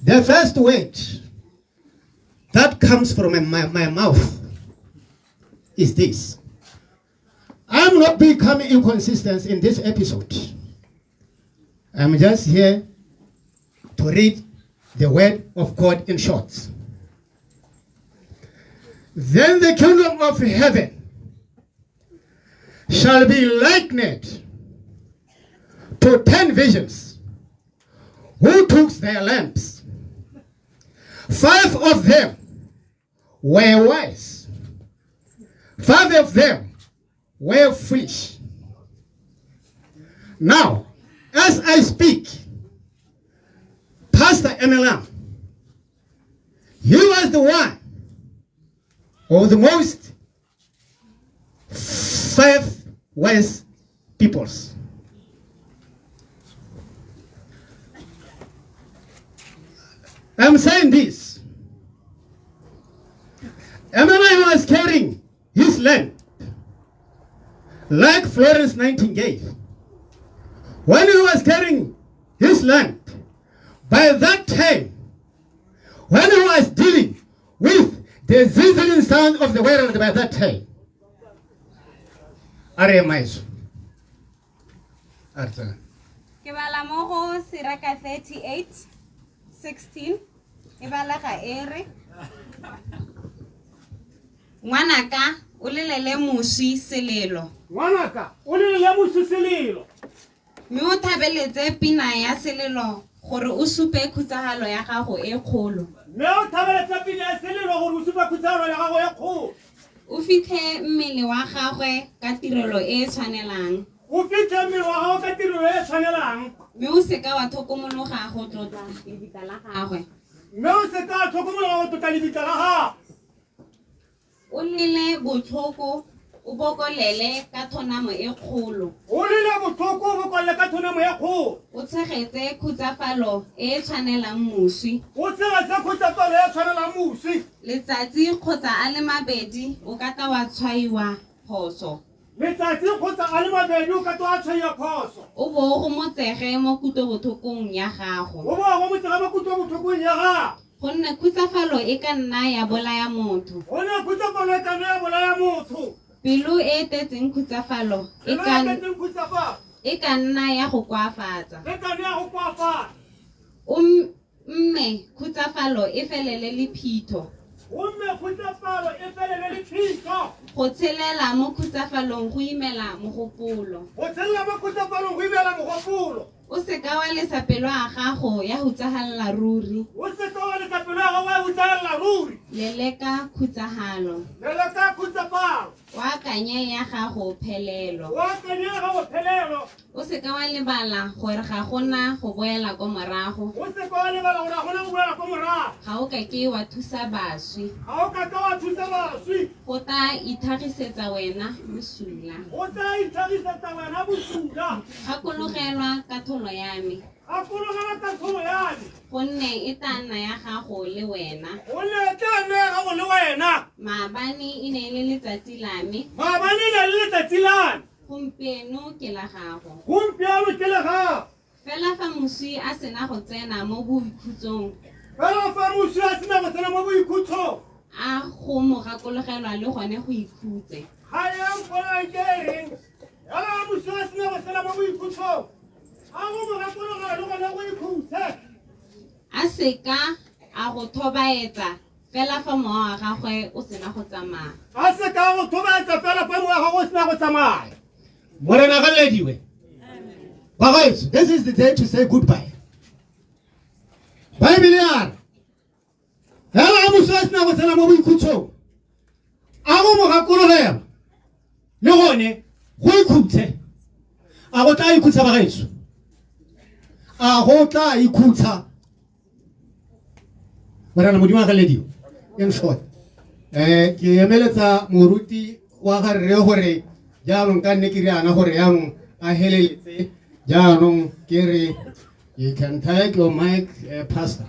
the first word that comes from my mouth is this. I'm not becoming inconsistent in this episode. I'm just here to read the word of God in short. Then the kingdom of heaven shall be likened to 10 visions who took their lamps. 5 of them were wise, 5 of them were foolish. Now, as I speak, Pastor Emelang, he was the one of the most 5 wise peoples. I'm saying this. Emelang was carrying his lamp like Florence Nightingale. When he was carrying his lamp, by that time, when he was dealing with the sizzling sound of the world by that time, Ke bala mo go Siraka 38:16 e bala ga ere Ngwanaka o lelele moswi selelo. Ngwanaka o lelele moswi selelo. Mme o thabeletse pina ya selelo gore o supe khutsagalo ya gago e kgolo. Mme o thabeletse pina ya selelo gore o supe khutsagalo ya gago e kgolo. o fitlhe mmele wa gagwe ka tirelo e e tshwanelang o fitlhe mmele wa gago ka tirelo e e tshwanelang mme o seka wa tlhokomologa go tlotla lebitla la gagwe mme o seka wa tlhokomologa go tlotla lebitla la gago o lele botlhoko o bokolele ka thonamo e kgolo o lele botlhoko o bokolele ka thonamo e kgolo o tshegetse khutsafalo e e tshwanelang moswi o tshegetse khutsafalo e e tshwanelang moswi letsatsi kgotsa a le mabedi o ka ta wa tshwaiwa phoso letsatsi kgotsa a le mabedi o ka ta wa tshwaiwa phoso o bo go motsege mo kutlobotlhokong ya gago o bo go motsege mo kutlobotlhokong ya gago gonne khutsafalo e ka nna ya bolaya motho gonne khutsafalo e ka nna ya bolaya motho pelo e tletseng khutsafalo e ka nna ya go koafatsa mme khutsafalo e felele le phitho go tshelela mo khutsafalong go imela mogopolo o seka wa lesa pelo a gago ya go tsagalela ruri leleka khutsagalo wa akanye ya gago phelelo o seka wa lebala gore ga gona go boela kwa morago ga o ka ke wa thusa baswi go ta itlhagisetsa wena bosula gakologelwa ka tholo ya me gonne e tla nna ya gago le wena maabane e ne e le letsatsi la me gompieno ke la gago fela fa moswi a sena go tsena mo boikhutsong a go mo gakologelwa le gone go ikhutse a seka a go thobaetsa fela fa mowa wa gagwe o sena go tsamaya a seka go thobaetsa fela fa mowa wa gagwe o sena go tsamaya morena galediwe bagaetso this is the day to say goodbye baebile yana fela a mosi a sena go tsena mo boikhutshong a go mo gakologela le gone go ikhutse a go tla ikhutsa bagaetso a go tla ikhutsa morena modimo a galediwe in short ke emeletsa moruti wa ga rre gore jaanong ka nne ke riana gore jaanong a heleletse jaanong ke re you can take your mic pastor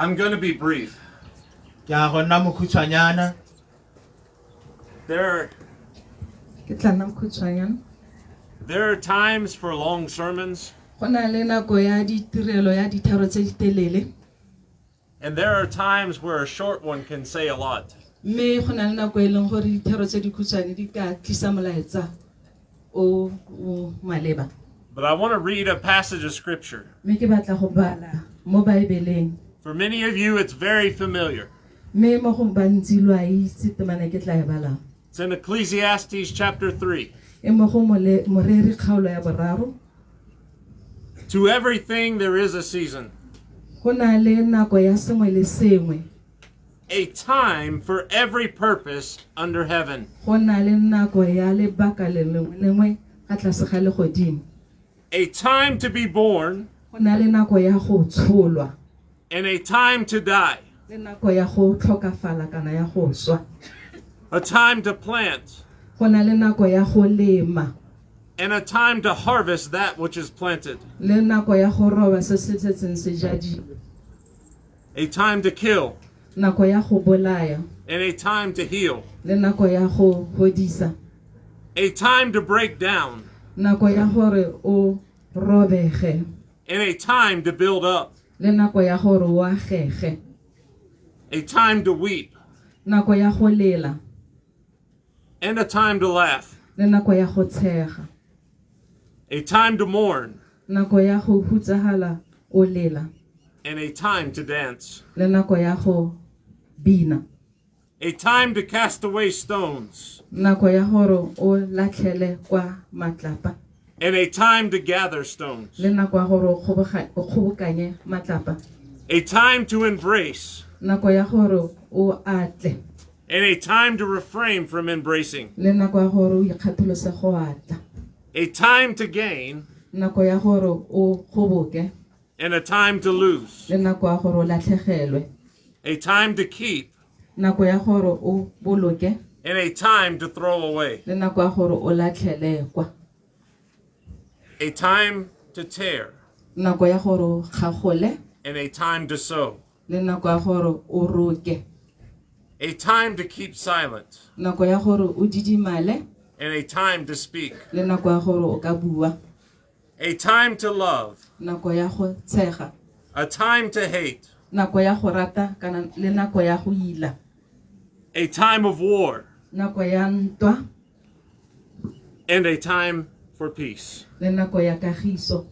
I'm going to be brief. There are times for long sermons, and there are times where a short one can say a lot. But I want to read a passage of scripture. For many of you, it's very familiar. It's in Ecclesiastes chapter 3. To everything there is a season. A time for every purpose under heaven. A time to be born. And a time to die. A time to plant. And a time to harvest that which is planted. A time to kill. And a time to heal. A time to break down. And a time to build up. A time to weep. And a time to laugh. A time to mourn. nako ya go hutsagala o lela, and a time to dance. le nako ya go bina, A time to cast away stones, nako ya gore o latlhele kwa matlapa, and a time to gather stones. le nako ya gore o kgobokanye matlapa, A time to embrace, nako ya gore o atle, and a time to refrain from embracing. le nako ya gore o ikgatholose go atla, A time to gain, nako ya gore o kgoboke, and a time to lose. le nako ya gore o latlhegelwe, A time to keep, nako ya gore o boloke, and a time to throw away. le nako ya gore o latlhele kwa, A time to tear, nako ya gore o kgagole, and a time to sow. le nako ya gore o roke, A time to keep silent, nako ya gore o didimale, and a time to speak. le nako ya gore o ka bua, A time to love, nako ya go tshega, a time to hate. nako ya go rata kana le nako ya go ila, A time of war, nako ya ntwa, and a time for peace. le nako ya kagiso.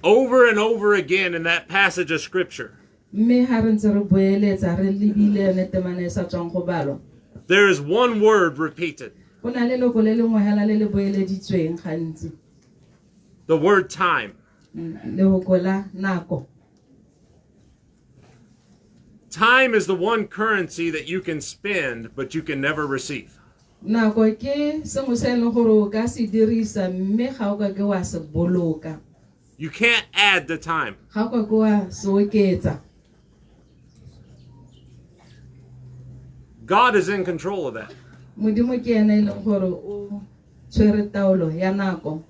Over and over again in that passage of scripture, Mme ha re ntse re boeletsa re lebile yone temane e sa tswang go balwa, there is one word repeated, go na le leloko le lengwe hela le le boeleditsweng gantsi, the word time. leloko la nako. Time is the one currency that you can spend, but you can never receive. Nako ke sengwe se e leng gore o ka se dirisa mme ga o ka ke wa se boloka, You can't add the time. ga o ka ke wa se oketsa. God is in control of that. Modimo ke ene e leng gore o tshwere taolo ya nako.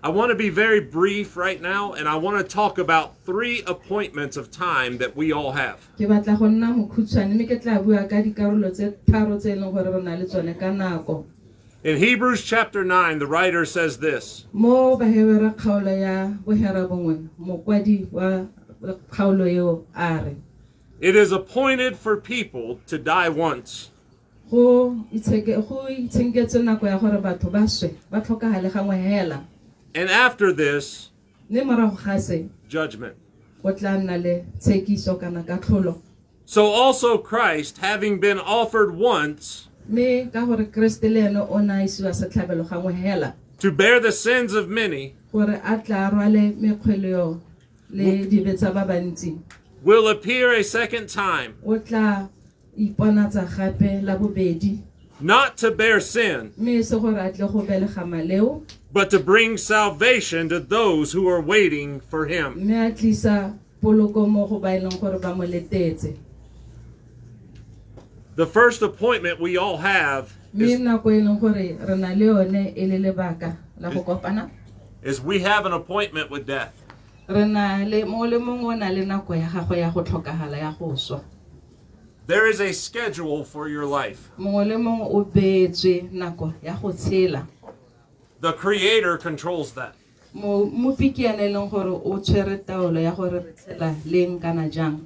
I want to be very brief right now, and I want to talk about 3 appointments of time that we all have. Ke batla go nna mokhutshwane mme ke tla bua ka dikarolo tse tharo tse e leng gore re na le tsone ka nako. In Hebrews chapter 9, the writer says this: Mo bahebera kgaolo ya bohera bongwe, mokwadi wa kgaolo eo a re, It is appointed for people to die once, go itshenketse nako ya gore batho ba swe ba tlhokagale gangwe hela, and after this, mme morago ga se judgment. go tla nna le tshekiso kana katlholo. So also Christ, having been offered once Mme ka gore Kriste le ene o na isiwa setlhabelo gangwe hela to bear the sins of many, gore a tla rwale mekgweleo le dibetsa ba bantsi, will appear a second time, o tla iponatsa gape la bobedi, not to bear sin, mme se gore a tle go belega maleo, but to bring salvation to those who are waiting for him. mme a tlisa poloko mo go ba e leng gore ba mo letetse. The first appointment we all have Mme nako e leng gore re na le yone e le lebaka la go kopana, is we have an appointment with death. re na le mo le mongwe o na le nako ya gagwe ya go tlhokagala ya go swa. There is a schedule for your life. Mongwe le mongwe o beetswe nako ya go tshela. The Creator controls that. Mopi ke ene e leng gore o tshwere taolo ya gore re tshela leng kana jang.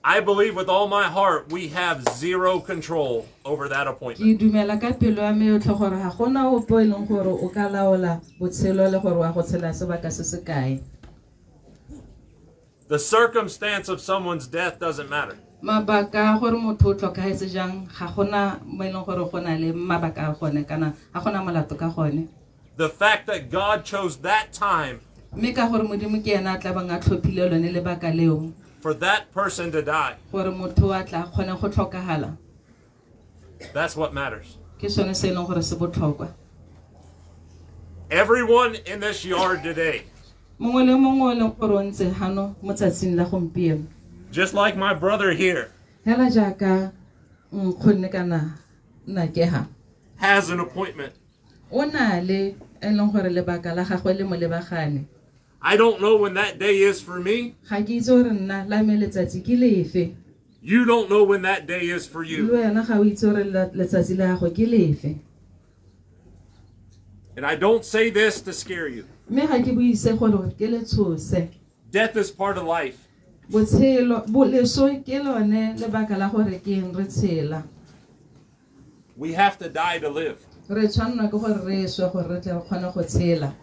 I believe with all my heart we have zero control over that appointment. Ke dumela ka pelo ya me yotlhe gore ga gona ope e leng gore o ka laola botshelo le gore wa go tshela sebaka se se kae. The circumstance of someone's death doesn't matter. Mabaka a gore motho o tlhokagetse jang ga gona mo e leng gore go na le mabaka a gone kana ga gona molato ka gone. The fact that God chose that time Mme ka gore modimo ke ena a tla bang a tlhophile lone lebaka leo for that person to die, gore motho a tla kgone go tlhokagala, that's what matters. ke sone se e leng gore se botlhokwa. Everyone in this yard today, Mongwe le mongwe o leng gore o ntse hano mo tsatsing la gompieno, just like my brother here, hela jaaka nkgonne kana Nakeha, has an appointment. o na le e leng gore lebaka la gagwe le mo lebagane. I don't know when that day is for me. Ga ke itse gore nna la me letsatsi ke lefe, You don't know when that day is for le you. wena ga o itse gore letsatsi la gago ke lefe. And I don't say this to scare you. Mme ga ke buise gore ke le tshose. Death is part of life. Botshelo leso ke lone lebaka la gore ke eng re tshela. We have to die to live. re tshwanna ke gore re swe gore re tle re kgone go tshela.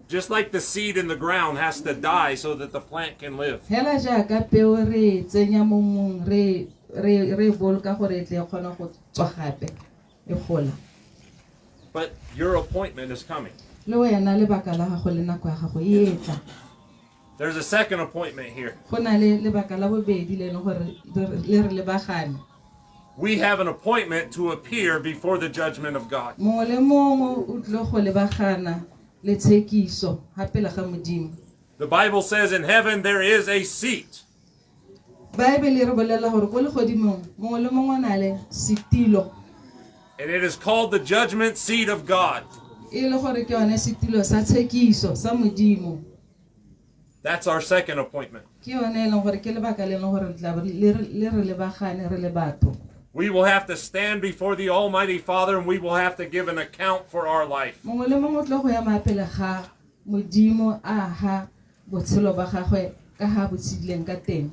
Just like the seed in the ground has to die so that the plant can live. Hela jaaka peo re tsenya mo mmung re boloka gore e tle e kgone go tswa gape e gola. But your appointment is coming. Le wena lebaka la gago le nako ya gago e tla. There's a second appointment here. Go na le lebaka la bobedi le ene gore le re lebagane. We have an appointment to appear before the judgment of God. Mongwe le mongwe o tlile go lebagana le tshekiso gape la ga Modimo. The Bible says in heaven there is a seat. Bible re bolela gore go le godimong mongwe le mongwe o na le setilo. And it is called the judgment seat of God. E le gore ke yone setilo sa tshekiso sa Modimo. That's our second appointment. Ke yone e leng gore ke lebaka le leng gore le re lebagane re le batho. We will have to stand before the Almighty Father and we will have to give an account for our life. Mongwe le mongwe o tlile go ya pele ga Modimo a ha botshelo ba gagwe ka ha botshidileng ka teng.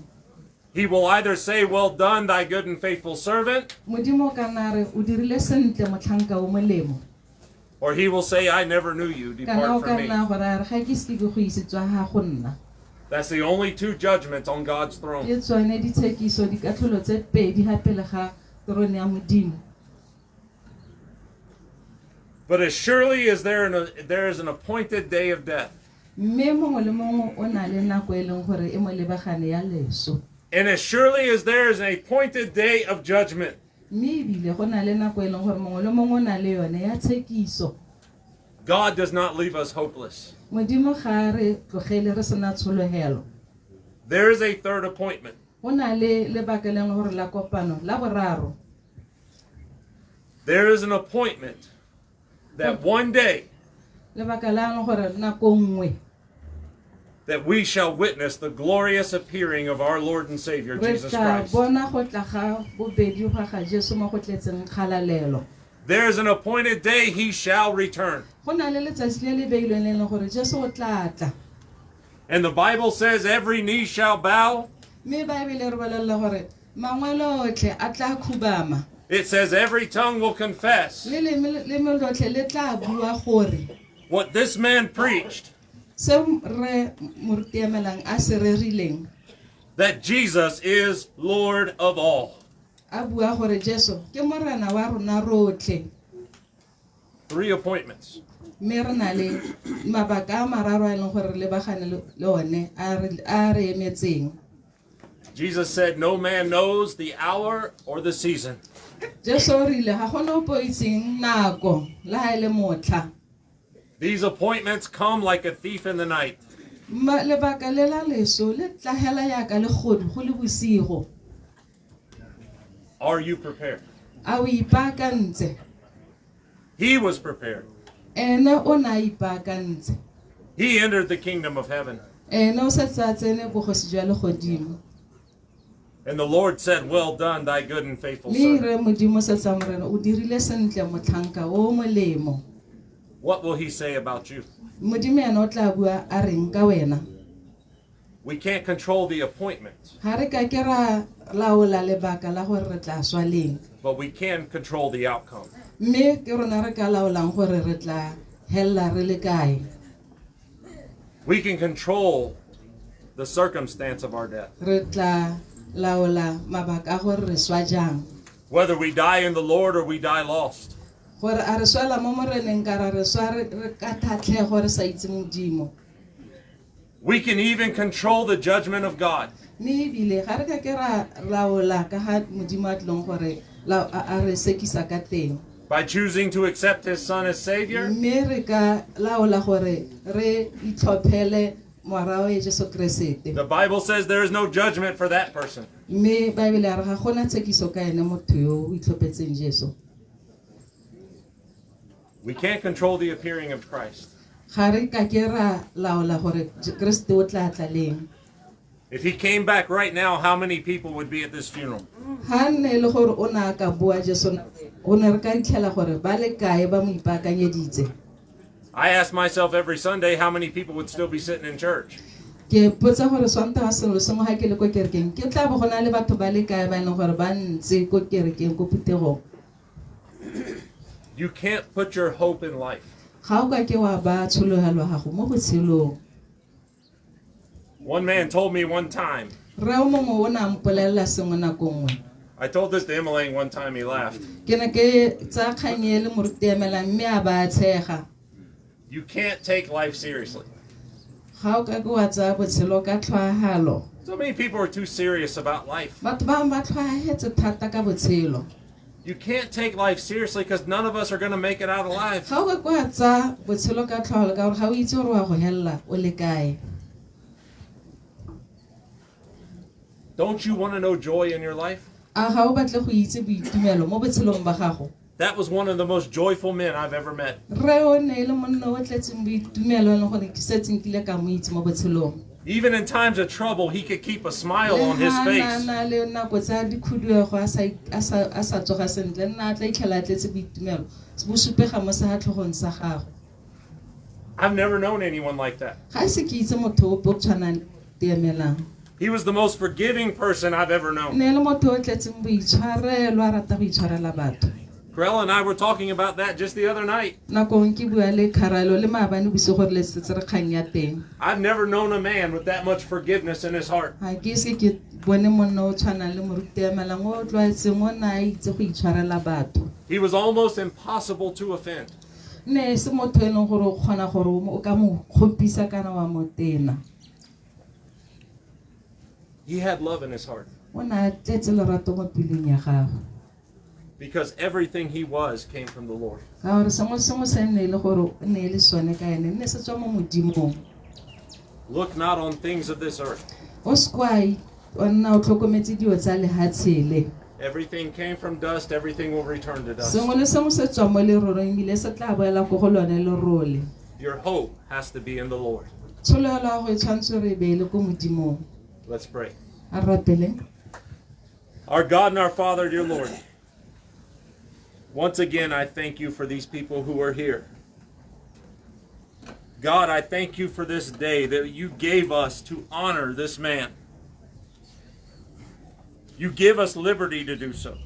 He will either say, "Well done, thy good and faithful servant," Modimo ka nna re o dirile sentle motlhanka o molemo. or he will say, "I never knew you, Kana o depart ka from me." nna gore a re ga ke se ke go isetswa ha go nna. That's the only two judgments on God's throne. Ke tsone ditshekiso di katlholo tse pedi ha pele ga trone ya Modimo. But as surely as there is an appointed day of death, Mme mongwe le mongwe o na le nako e leng gore e mo lebagane ya leso. and as surely as there is an appointed day of judgment, Mme ebile go na le nako e leng gore mongwe le mongwe o na le yone ya tshekiso. God does not leave us hopeless. Modimo ga re tlogele re sena tsholohelo. There is a third appointment. Go na le lebaka le leng gore la kopano la boraro. There is an appointment that one day Lebaka la leng gore nako nngwe that we shall witness the glorious appearing of our Lord and Savior re Jesus tla Christ. bona go tla ga bobedi ga Jesu mo go tletseng kgalalelo. There is an appointed day he shall return. Go na le letsatsi le le beilweng le leng gore Jesu o tla tla. And the Bible says every knee shall bow. Mme Bible re bolelela gore mangwele otlhe a tla khubama. It says every tongue will confess Le leme lotlhe le tla bua gore what this man preached, se re moruti emelang a se rerileng. that Jesus is Lord of all. A bua gore Jesu ke morena wa rona rotlhe. 3 appointments. Mme re na le mabaka a mararo a leng gore re lebagane le one a re emetseng. Jesus said, "No man knows the hour or the season." Jesu o rile ga gona o po itseng nako le ha e le motlha. These appointments come like a thief in the night. Lebaka le la leso le tla hela yaka le godu go le bosigo. Are you prepared? A o ipaakantse. He was prepared. Ene o na ipaakantse. He entered the kingdom of heaven. Ene o setse a tsene bogosi jwa legodimo. And the Lord said, "Well done, thy good and faithful Le servant." re modimo setse a morena o dirile sentle motlhanka o molemo. What will he say about you? Modimo ena o tla bua a reng ka wena. We can't control the appointment, Ha re ka ke ra laola lebaka la gore re tla swa leng. but we can control the outcome. Mme ke rona re ka laolang gore re tla hella re le kae. We can control the circumstance of our death. Re tla laola mabaka a gore re swa jang. Whether we die in the Lord or we die lost. Gore a re swela mo moreneng ka ra re swa re ka tlhatlhego re sa itse Modimo. We can even control the judgment of God. Mme ebile ga re ka ke ra laola ka ga Modimo a tlileng gore a re sekisa ka teng. By choosing to accept his son as Savior, Mme re ka laola gore re itlhophele morao e Jesu Kriste. the Bible says there is no judgment for that person. Mme Bible ya re ga gona tshekiso ka ene motho yo o itlhophetseng Jesu. We can't control the appearing of Christ. Ga re ka ke ra laola gore Kriste o tla tla leng. If he came back right now, how many people would be at this funeral? Ha nne le gore o na ka bua Jesu o ne re ka itlhela gore ba le kae ba mo ipaakanyeditse. I ask myself every Sunday how many people would still be sitting in church. Ke potsa gore Sontaga sengwe sengwe ha ke le ko kerekeng ke tla bo gona le batho ba le kae ba leng gore ba ntse ko kerekeng ko putegong. You can't put your hope in life. ga o ka ke wa ba tshologelo gago mo botshelong. One man told me one time, Re o mongwe o na mpolelela sengwe nako nngwe. I told this to Emmeline one time, he laughed. Ke ne ke tsa kgang e le moruti Emelang mme a ba tshega. You can't take life seriously. Ga o ka ke wa tsaya botshelo ka tlhoagalo. So many people are too serious about life. Batho ba bangwe ba tlhoagetse thata ka botshelo. You can't take life seriously because none of us are going to make it out alive. Ga o ka ke wa tsaya botshelo ka tlhoagalo ka gore ga o itse gore wa go helela o le kae. Don't you want to know joy in your life? A ga o batle go itse boitumelo mo botshelong ba gago. That was one of the most joyful men I've ever met. Re o ne le monna o tletseng boitumelo le gore ke setseng kile ka mo itse mo botshelong. Even in times of trouble, he could keep a smile on his face. Na le nako tsa dikhuduego a sa tsoga sentle nna tla itlhela tletse boitumelo bo supega mo sehatlhogong sa gago. I've never known anyone like that. Ga se ke itse motho o tshwanang le Emelang. He was the most forgiving person I've ever known. Ne le motho o tletseng boitshwarelo a rata go itshwarela batho. Corella and I were talking about that just the other night. Nakong ke bua le Kharalo le maabane bosigo gore le setse re kgang ya teng. I've never known a man with that much forgiveness in his heart. Ha ke se ke bone monna o tshwanang le moruti Emelang o tlwaetseng o na itse go itshwarela batho. He was almost impossible to offend. Ne se motho e leng gore o kgona gore o ka mo kgopisa kana wa mo tena. He had love in his heart. O na tletse lerato mo pelong ya gagwe. Because everything he was came from the Lord. Ka gore sengwe se ne le gore ne le sone ka ene ne se tswa mo modimong. Look not on things of this earth. O skwai o nna o tlhokometse dio tsa lehatshele. Everything came from dust, everything will return to dust. Sengwe le sengwe se tswa mo lerorong ebile se tla boela ko go lone lerole. Your hope has to be in the Lord. Tsholelo ya go e tshwantse re beele ko modimong. Let's pray. A rapele. Our God and our Father, dear Lord, once again, I thank you for these people who are here. God, I thank you for this day that you gave us to honor this man. You give us liberty to do so.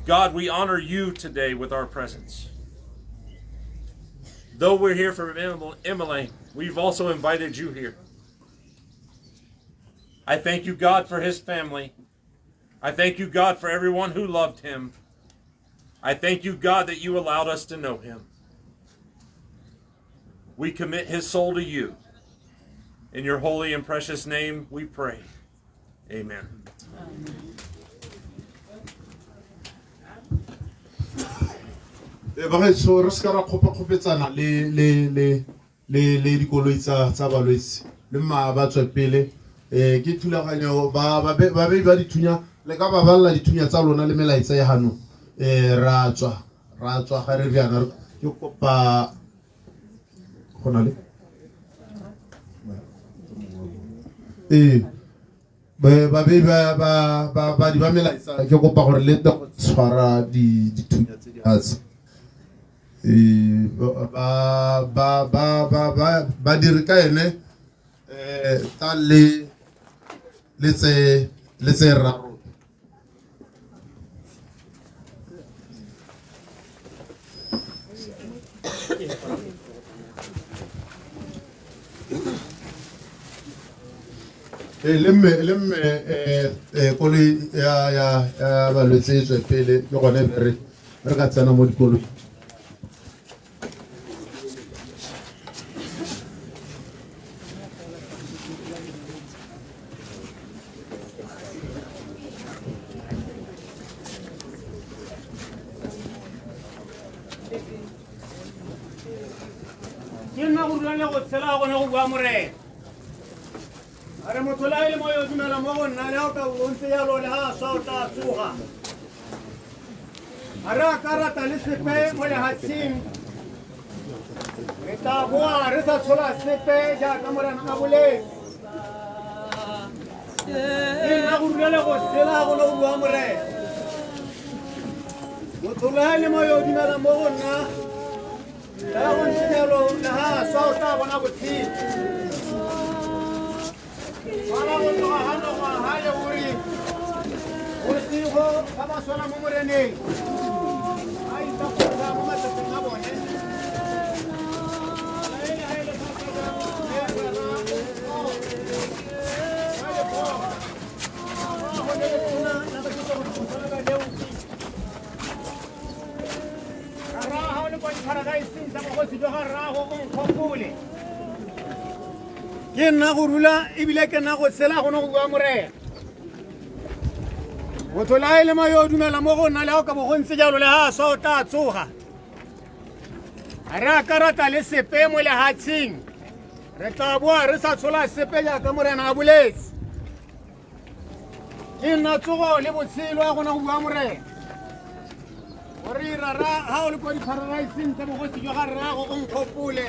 God, we honor you today with our presence. Though we're here from Emily, we've also invited you here. I thank you, God, for his family. I thank you, God, for everyone who loved him. I thank you, God, that you allowed us to know him. We commit his soul to you. In your holy and precious name we pray. Amen. Bagaetsho re ska ra kgopetsana le dikoloi tsa balwetse le mma ba tswe pele ke thulaganyo ba dithunya le ka ba balla dithunya tsa lona le melaetsa ya hano ra tswa ga re bjana ke kopa gona le ba di ba melaetsa ke kopa gore le tshwara dithunya tse di hatsi ba dire ka ene ta le tse raro lemme koloi ya balwetse e tswe pele ke gone re ka tsena mo dikoloi. Are mothola ile mo yo dumela mo go nna le o ka o ntse ya lo le ha sa o ta tsuga. Ara karata le sepe mo le hatsin. Re ta boa re sa tshola sepe ja ka mora na bole. Ina go rele go sela go lo bua more. Mothola ile mo yo dumela mo go nna le go ntse ya lo le ha sa o ta bona go tsi. Wala go tloga hano go hale uri o sigo ka baswana mo moreneng ke nna go rula ebile ke nna go tshela go ne go bua morena motho le a e le ma yo o dumela mo go nna le ga o ka bo go ntse jalo le ga a swa o tla tsoga ga re a karata le sepe mo lehatsheng re tla boa re sa tshola sepe jaaka morena a boletse ke nna tsogo le botshelo a gona go bua morena o re rara ga o le ko di-paradieseng tsa bogosi jwa ga rrago o nkgopole